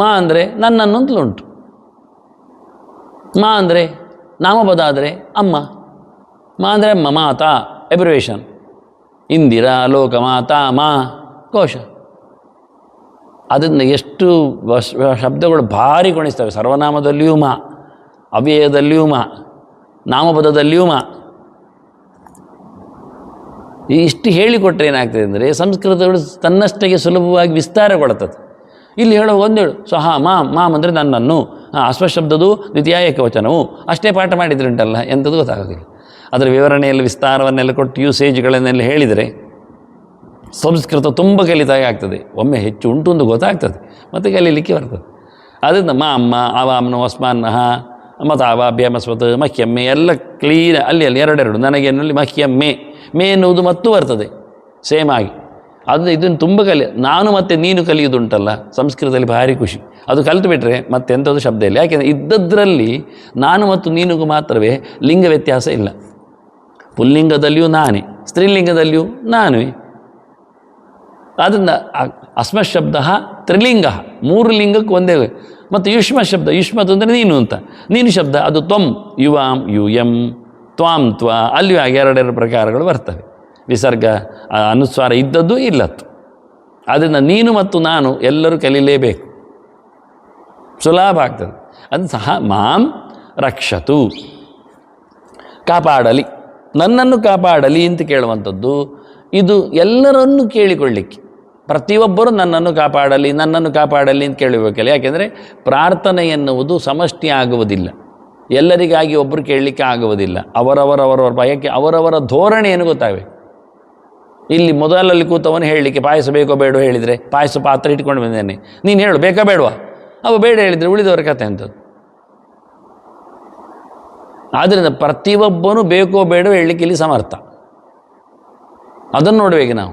ಮಾ ಅಂದರೆ ನನ್ನನ್ನು ಅಂತಲೂ ಉಂಟು. ಮಾ ಅಂದರೆ ನಾಮಪದ ಆದರೆ ಅಮ್ಮ. ಮಾ ಅಂದರೆ ಅಮ್ಮ, ಮಾತಾ ಎಬ್ರಿವೇಷನ್. ಇಂದಿರಾ, ಲೋಕಮಾತಾ, ಮಾ, ಕೋಶ. ಅದನ್ನು ಎಷ್ಟು ಶಬ್ದಗಳು ಭಾರಿ ಗುಣಿಸ್ತವೆ. ಸರ್ವನಾಮದಲ್ಲಿಯೂ ಮಾ, ಅವ್ಯಯದಲ್ಲಿಯೂ ಮಾ, ನಾಮಪದದಲ್ಲಿಯೂ ಮಾ. ಇಷ್ಟು ಹೇಳಿಕೊಟ್ರೆ ಏನಾಗ್ತದೆ ಅಂದರೆ ಸಂಸ್ಕೃತಗಳು ತನ್ನಷ್ಟಕ್ಕೆ ಸುಲಭವಾಗಿ ವಿಸ್ತಾರಗೊಳ್ಳುತ್ತದೆ. ಇಲ್ಲಿ ಹೇಳೋ ಒಂದೇಳು ಸಹ ಮಾಂ ಅಂದರೆ ನನ್ನನ್ನು. ಅಶ್ವಶಬ್ದದು ದ್ವಿತೀಯ ಏಕವಚನವು ಅಷ್ಟೇ ಪಾಠ ಮಾಡಿದ್ರೆ ಉಂಟಲ್ಲ, ಎಂಥದ್ದು ಗೊತ್ತಾಗೋದಿಲ್ಲ. ಅದರ ವಿವರಣೆಯಲ್ಲಿ ವಿಸ್ತಾರವನ್ನೆಲ್ಲ ಕೊಟ್ಟು ಯೂಸೇಜ್ಗಳನ್ನೆಲ್ಲ ಹೇಳಿದರೆ ಸಂಸ್ಕೃತ ತುಂಬ ಕಲಿತಾಗ ಆಗ್ತದೆ. ಒಮ್ಮೆ ಹೆಚ್ಚು ಉಂಟು ಒಂದು ಗೊತ್ತಾಗ್ತದೆ, ಮತ್ತು ಕಲೀಲಿಕ್ಕೆ ಬರ್ತದೆ. ಅದರಿಂದ ಮಾ ಅಮ್ಮ ಅವಾಮ್ನ ಒಸ್ಮಾನ್ನಹ ಮತ್ತು ಅವಾಭ್ಯಮಸ್ವತ್ ಮಹ್ಯಮ್ಮೆ ಎಲ್ಲ ಕ್ಲೀನ್ ಅಲ್ಲಿ ಎರಡೆರಡು ನನಗೇನಲ್ಲಿ ಮಹ್ಯಮ್ಮೆ ಮೇ ಎನ್ನುವುದು ಮತ್ತು ಬರ್ತದೆ ಸೇಮ್ ಆಗಿ. ಅದು ಇದನ್ನು ತುಂಬ ನಾನು ಮತ್ತು ನೀನು ಕಲಿಯೋದುಂಟಲ್ಲ ಸಂಸ್ಕೃತದಲ್ಲಿ ಭಾರಿ ಖುಷಿ. ಅದು ಕಲಿತು ಬಿಟ್ಟರೆ ಮತ್ತೆ ಎಂಥದ್ದು ಶಬ್ದ ಇಲ್ಲ. ಯಾಕೆಂದರೆ ಇದ್ದದ್ರಲ್ಲಿ ನಾನು ಮತ್ತು ನೀನಿಗೂ ಮಾತ್ರವೇ ಲಿಂಗ ವ್ಯತ್ಯಾಸ ಇಲ್ಲ. ಪುಲ್ಲಿಂಗದಲ್ಲಿಯೂ ನಾನೇ, ಸ್ತ್ರೀಲಿಂಗದಲ್ಲಿಯೂ ನಾನೇ. ಅದರಿಂದ ಅಸ್ಮ ಶಬ್ದ ತ್ರಿಲಿಂಗ, 3 ಲಿಂಗಕ್ಕೆ ಒಂದೇ. ಮತ್ತು ಯುಷ್ಮ ಶಬ್ದ, ಯುಷ್ಮತ್ ಅಂದರೆ ನೀನು ಅಂತ, ನೀನು ಶಬ್ದ ಅದು ತ್ವಂ, ಯುವಾಂ ಯೂಯಂ, ತ್ವಾಂ ತ್ವ, ಅಲ್ಲಿಯೂ ಆಗಿ ಎರಡೆರಡು ಪ್ರಕಾರಗಳು ಬರ್ತವೆ. ವಿಸರ್ಗ ಅನುಸ್ವಾರ ಇದ್ದದ್ದು ಇಲ್ಲತ್ತು. ಅದನ್ನು ನೀನು ಮತ್ತು ನಾನು ಎಲ್ಲರೂ ಕಲೀಲೇಬೇಕು, ಸುಲಭ ಆಗ್ತದೆ. ಅದು ಸಹ ಮಾಂ ರಕ್ಷತು, ಕಾಪಾಡಲಿ, ನನ್ನನ್ನು ಕಾಪಾಡಲಿ ಅಂತ ಕೇಳುವಂಥದ್ದು. ಇದು ಎಲ್ಲರನ್ನು ಕೇಳಿಕೊಳ್ಳಿಕ್ಕೆ, ಪ್ರತಿಯೊಬ್ಬರು ನನ್ನನ್ನು ಕಾಪಾಡಲಿ ನನ್ನನ್ನು ಕಾಪಾಡಲಿ ಅಂತ ಕೇಳಬೇಕಲ್ಲ. ಯಾಕೆಂದರೆ ಪ್ರಾರ್ಥನೆ ಎನ್ನುವುದು ಸಮಷ್ಟಿ ಆಗುವುದಿಲ್ಲ, ಎಲ್ಲರಿಗಾಗಿ ಒಬ್ಬರು ಕೇಳಲಿಕ್ಕೆ ಆಗುವುದಿಲ್ಲ. ಅವರವರ ಭಯಕ್ಕೆ ಅವರವರ ಧೋರಣೆಯನ್ನು ಗೊತ್ತಾಗಬೇಕು. ಇಲ್ಲಿ ಮೊದಲಲ್ಲಿ ಕೂತವನು ಹೇಳಲಿಕ್ಕೆ ಪಾಯಸ ಬೇಕೋ ಬೇಡೋ ಹೇಳಿದರೆ, ಪಾಯಸ ಪಾತ್ರೆ ಇಟ್ಕೊಂಡು ಬಂದೇನೆ, ನೀನು ಹೇಳು ಬೇಕಾ ಬೇಡವಾ, ಅವ ಬೇಡ ಹೇಳಿದರೆ ಉಳಿದವರ ಕಥೆ ಅಂಥದ್ದು. ಆದ್ದರಿಂದ ಪ್ರತಿಯೊಬ್ಬನು ಬೇಕೋ ಬೇಡೋ ಹೇಳಲಿಕ್ಕೆ ಇಲ್ಲಿ ಸಮರ್ಥ. ಅದನ್ನು ನೋಡಬೇಕು ನಾವು.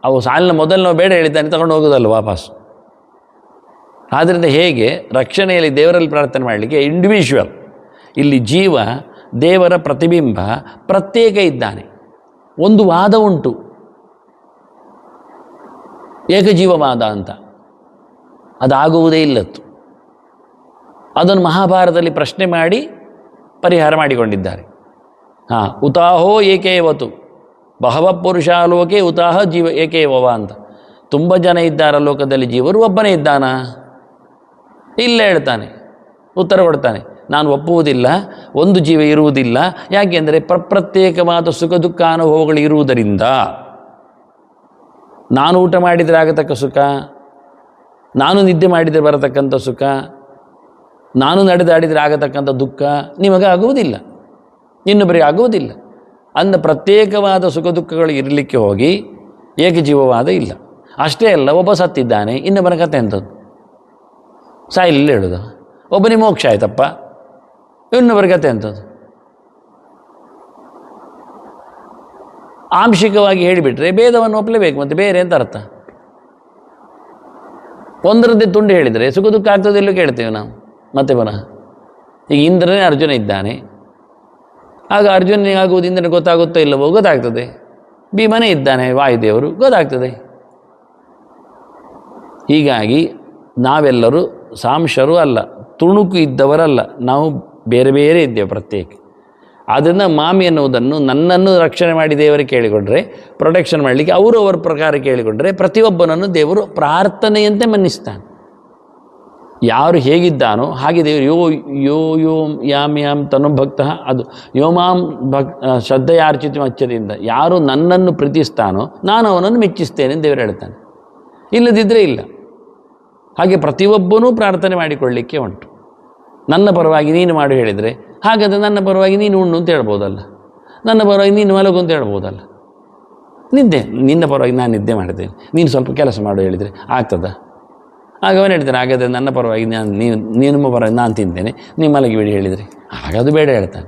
ಅವು ಸಾಲಿನ ಮೊದಲು ನಾವು ಬೇಡ ಹೇಳಿದ್ದಾನೆ ತಗೊಂಡು ಹೋಗೋದಲ್ಲ ವಾಪಸ್ಸು. ಆದ್ದರಿಂದ ಹೇಗೆ ರಕ್ಷಣೆಯಲ್ಲಿ ದೇವರಲ್ಲಿ ಪ್ರಾರ್ಥನೆ ಮಾಡಲಿಕ್ಕೆ ಇಂಡಿವಿಜುವಲ್, ಇಲ್ಲಿ ಜೀವ ದೇವರ ಪ್ರತಿಬಿಂಬ ಪ್ರತ್ಯೇಕ ಇದ್ದಾನೆ. ಒಂದು ವಾದ ಉಂಟು, ಏಕಜೀವವಾದ ಅಂತ, ಅದಾಗುವುದೇ ಇಲ್ಲತ್ತು. ಅದನ್ನು ಮಹಾಭಾರತದಲ್ಲಿ ಪ್ರಶ್ನೆ ಮಾಡಿ ಪರಿಹಾರ ಮಾಡಿಕೊಂಡಿದ್ದಾರೆ. ಉತಾಹೋ ಏಕೇವತು ಬಹವ ಪುರುಷಾಲೋಕೆ ಉತಾಹ ಜೀವ ಏಕೇವವ ಅಂತ. ತುಂಬ ಜನ ಇದ್ದಾರ ಲೋಕದಲ್ಲಿ, ಜೀವರು ಒಬ್ಬನೇ ಇದ್ದಾನ? ಇಲ್ಲ ಹೇಳ್ತಾನೆ, ಉತ್ತರ ಕೊಡ್ತಾನೆ, ನಾನು ಒಪ್ಪುವುದಿಲ್ಲ, ಒಂದು ಜೀವ ಇರುವುದಿಲ್ಲ. ಯಾಕೆಂದರೆ ಪ್ರತ್ಯೇಕವಾದ ಸುಖ ದುಃಖ ಅನುಭವಗಳು ಇರುವುದರಿಂದ. ನಾನು ಊಟ ಮಾಡಿದರೆ ಆಗತಕ್ಕ ಸುಖ, ನಾನು ನಿದ್ದೆ ಮಾಡಿದರೆ ಬರತಕ್ಕಂಥ ಸುಖ, ನಾನು ನಡೆದಾಡಿದರೆ ಆಗತಕ್ಕಂಥ ದುಃಖ ನಿಮಗೆ ಆಗುವುದಿಲ್ಲ, ಇನ್ನೊಬ್ಬರಿಗೆ ಆಗುವುದಿಲ್ಲ. ಅಂದ ಪ್ರತ್ಯೇಕವಾದ ಸುಖ ದುಃಖಗಳು ಇರಲಿಕ್ಕೆ ಹೋಗಿ ಏಕಜೀವವಾದ ಇಲ್ಲ. ಅಷ್ಟೇ ಅಲ್ಲ, ಒಬ್ಬ ಸತ್ತಿದ್ದಾನೆ, ಇನ್ನೊಬ್ಬನ ಕಥೆ ಎಂಥದ್ದು? ಸಾಯಿಲ್ಲ ಹೇಳೋದು. ಒಬ್ಬನಿಗೆ ಮೋಕ್ಷ ಆಯ್ತಪ್ಪ, ಇನ್ನೊಬ್ಬರ ಕಥೆ ಎಂಥದ್ದು? ಆಂಶಿಕವಾಗಿ ಹೇಳಿಬಿಟ್ರೆ ಭೇದವನ್ನು ಒಪ್ಪಲೇಬೇಕು, ಮತ್ತು ಬೇರೆ ಅಂತ ಅರ್ಥ. ಒಂದರದ್ದೇ ತುಂಡು ಹೇಳಿದರೆ ಸುಖ ದುಃಖ ಆಗ್ತದೆ ಎಲ್ಲೂ ಕೇಳ್ತೇವೆ ನಾವು. ಮತ್ತೆ ಪುನಃ ಈಗ ಇಂದ್ರನೇ ಅರ್ಜುನ ಇದ್ದಾನೆ, ಆಗ ಅರ್ಜುನಿಗೆ ಆಗುವುದು ಇಂದ್ರನಿಗೆ ಗೊತ್ತಾಗುತ್ತೋ ಇಲ್ಲವೋ? ಗೊತ್ತಾಗ್ತದೆ. ಭೀಮನೇ ಇದ್ದಾನೆ ವಾಯುದೇವರು, ಗೊತ್ತಾಗ್ತದೆ. ಹೀಗಾಗಿ ನಾವೆಲ್ಲರೂ ಸಾಂಶರು ಅಲ್ಲ, ತುಣುಕು ಇದ್ದವರಲ್ಲ, ನಾವು ಬೇರೆ ಬೇರೆ ಇದ್ದೇವೆ ಪ್ರತ್ಯೇಕ. ಅದನ್ನು ಮಾಮಿ ಎನ್ನುವುದನ್ನು ನನ್ನನ್ನು ರಕ್ಷಣೆ ಮಾಡಿ ದೇವರಿಗೆ ಕೇಳಿಕೊಂಡ್ರೆ, ಪ್ರೊಟೆಕ್ಷನ್ ಮಾಡಲಿಕ್ಕೆ ಅವರು ಅವರ ಪ್ರಕಾರ ಕೇಳಿಕೊಂಡ್ರೆ ಪ್ರತಿಯೊಬ್ಬನನ್ನು ದೇವರು ಪ್ರಾರ್ಥನೆಯಂತೆ ಮನ್ನಿಸ್ತಾನೆ. ಯಾರು ಹೇಗಿದ್ದಾನೋ ಹಾಗೆ ದೇವರು ಯೋ ಯೋ ಯೋ ಯಾಮ್ ಯಾಮ್ ತನುಭಕ್ತ, ಅದು ಯೋಮಾಂ ಶ್ರದ್ಧೆಯಾರ್ಚಿತ ಮಚ್ಚದಿಂದ, ಯಾರು ನನ್ನನ್ನು ಪ್ರೀತಿಸ್ತಾನೋ ನಾನು ಅವನನ್ನು ಮೆಚ್ಚಿಸ್ತೇನೆ ದೇವರು ಹೇಳ್ತಾನೆ. ಇಲ್ಲದಿದ್ದರೆ ಇಲ್ಲ. ಹಾಗೆ ಪ್ರತಿಯೊಬ್ಬನೂ ಪ್ರಾರ್ಥನೆ ಮಾಡಿಕೊಳ್ಳಲಿಕ್ಕೆ ಉಂಟು. ನನ್ನ ಪರವಾಗಿ ನೀನು ಮಾಡು ಹೇಳಿದರೆ, ಹಾಗಾದರೆ ನನ್ನ ಪರವಾಗಿ ನೀನು ಉಣ್ಣು ಅಂತ ಹೇಳ್ಬೋದಲ್ಲ, ನನ್ನ ಪರವಾಗಿ ನೀನು ಮಲಗು ಅಂತ ಹೇಳ್ಬೋದಲ್ಲ. ನಿದ್ದೆ, ನಿನ್ನ ಪರವಾಗಿ ನಾನು ನಿದ್ದೆ ಮಾಡಿದ್ದೇನೆ, ನೀನು ಸ್ವಲ್ಪ ಕೆಲಸ ಮಾಡು ಹೇಳಿದರೆ ಆಗ್ತದ? ಆಗ ಅವನು ಹೇಳ್ತಾನೆ, ಹಾಗಾದರೆ ನನ್ನ ಪರವಾಗಿ ನಿಮ್ಮ ಪರವಾಗಿ ನಾನು ತಿಂತೇನೆ, ನೀವು ಮಲಗಿಬಿಡಿ ಹೇಳಿದರೆ ಹಾಗದು ಬೇಡ ಹೇಳ್ತಾನೆ.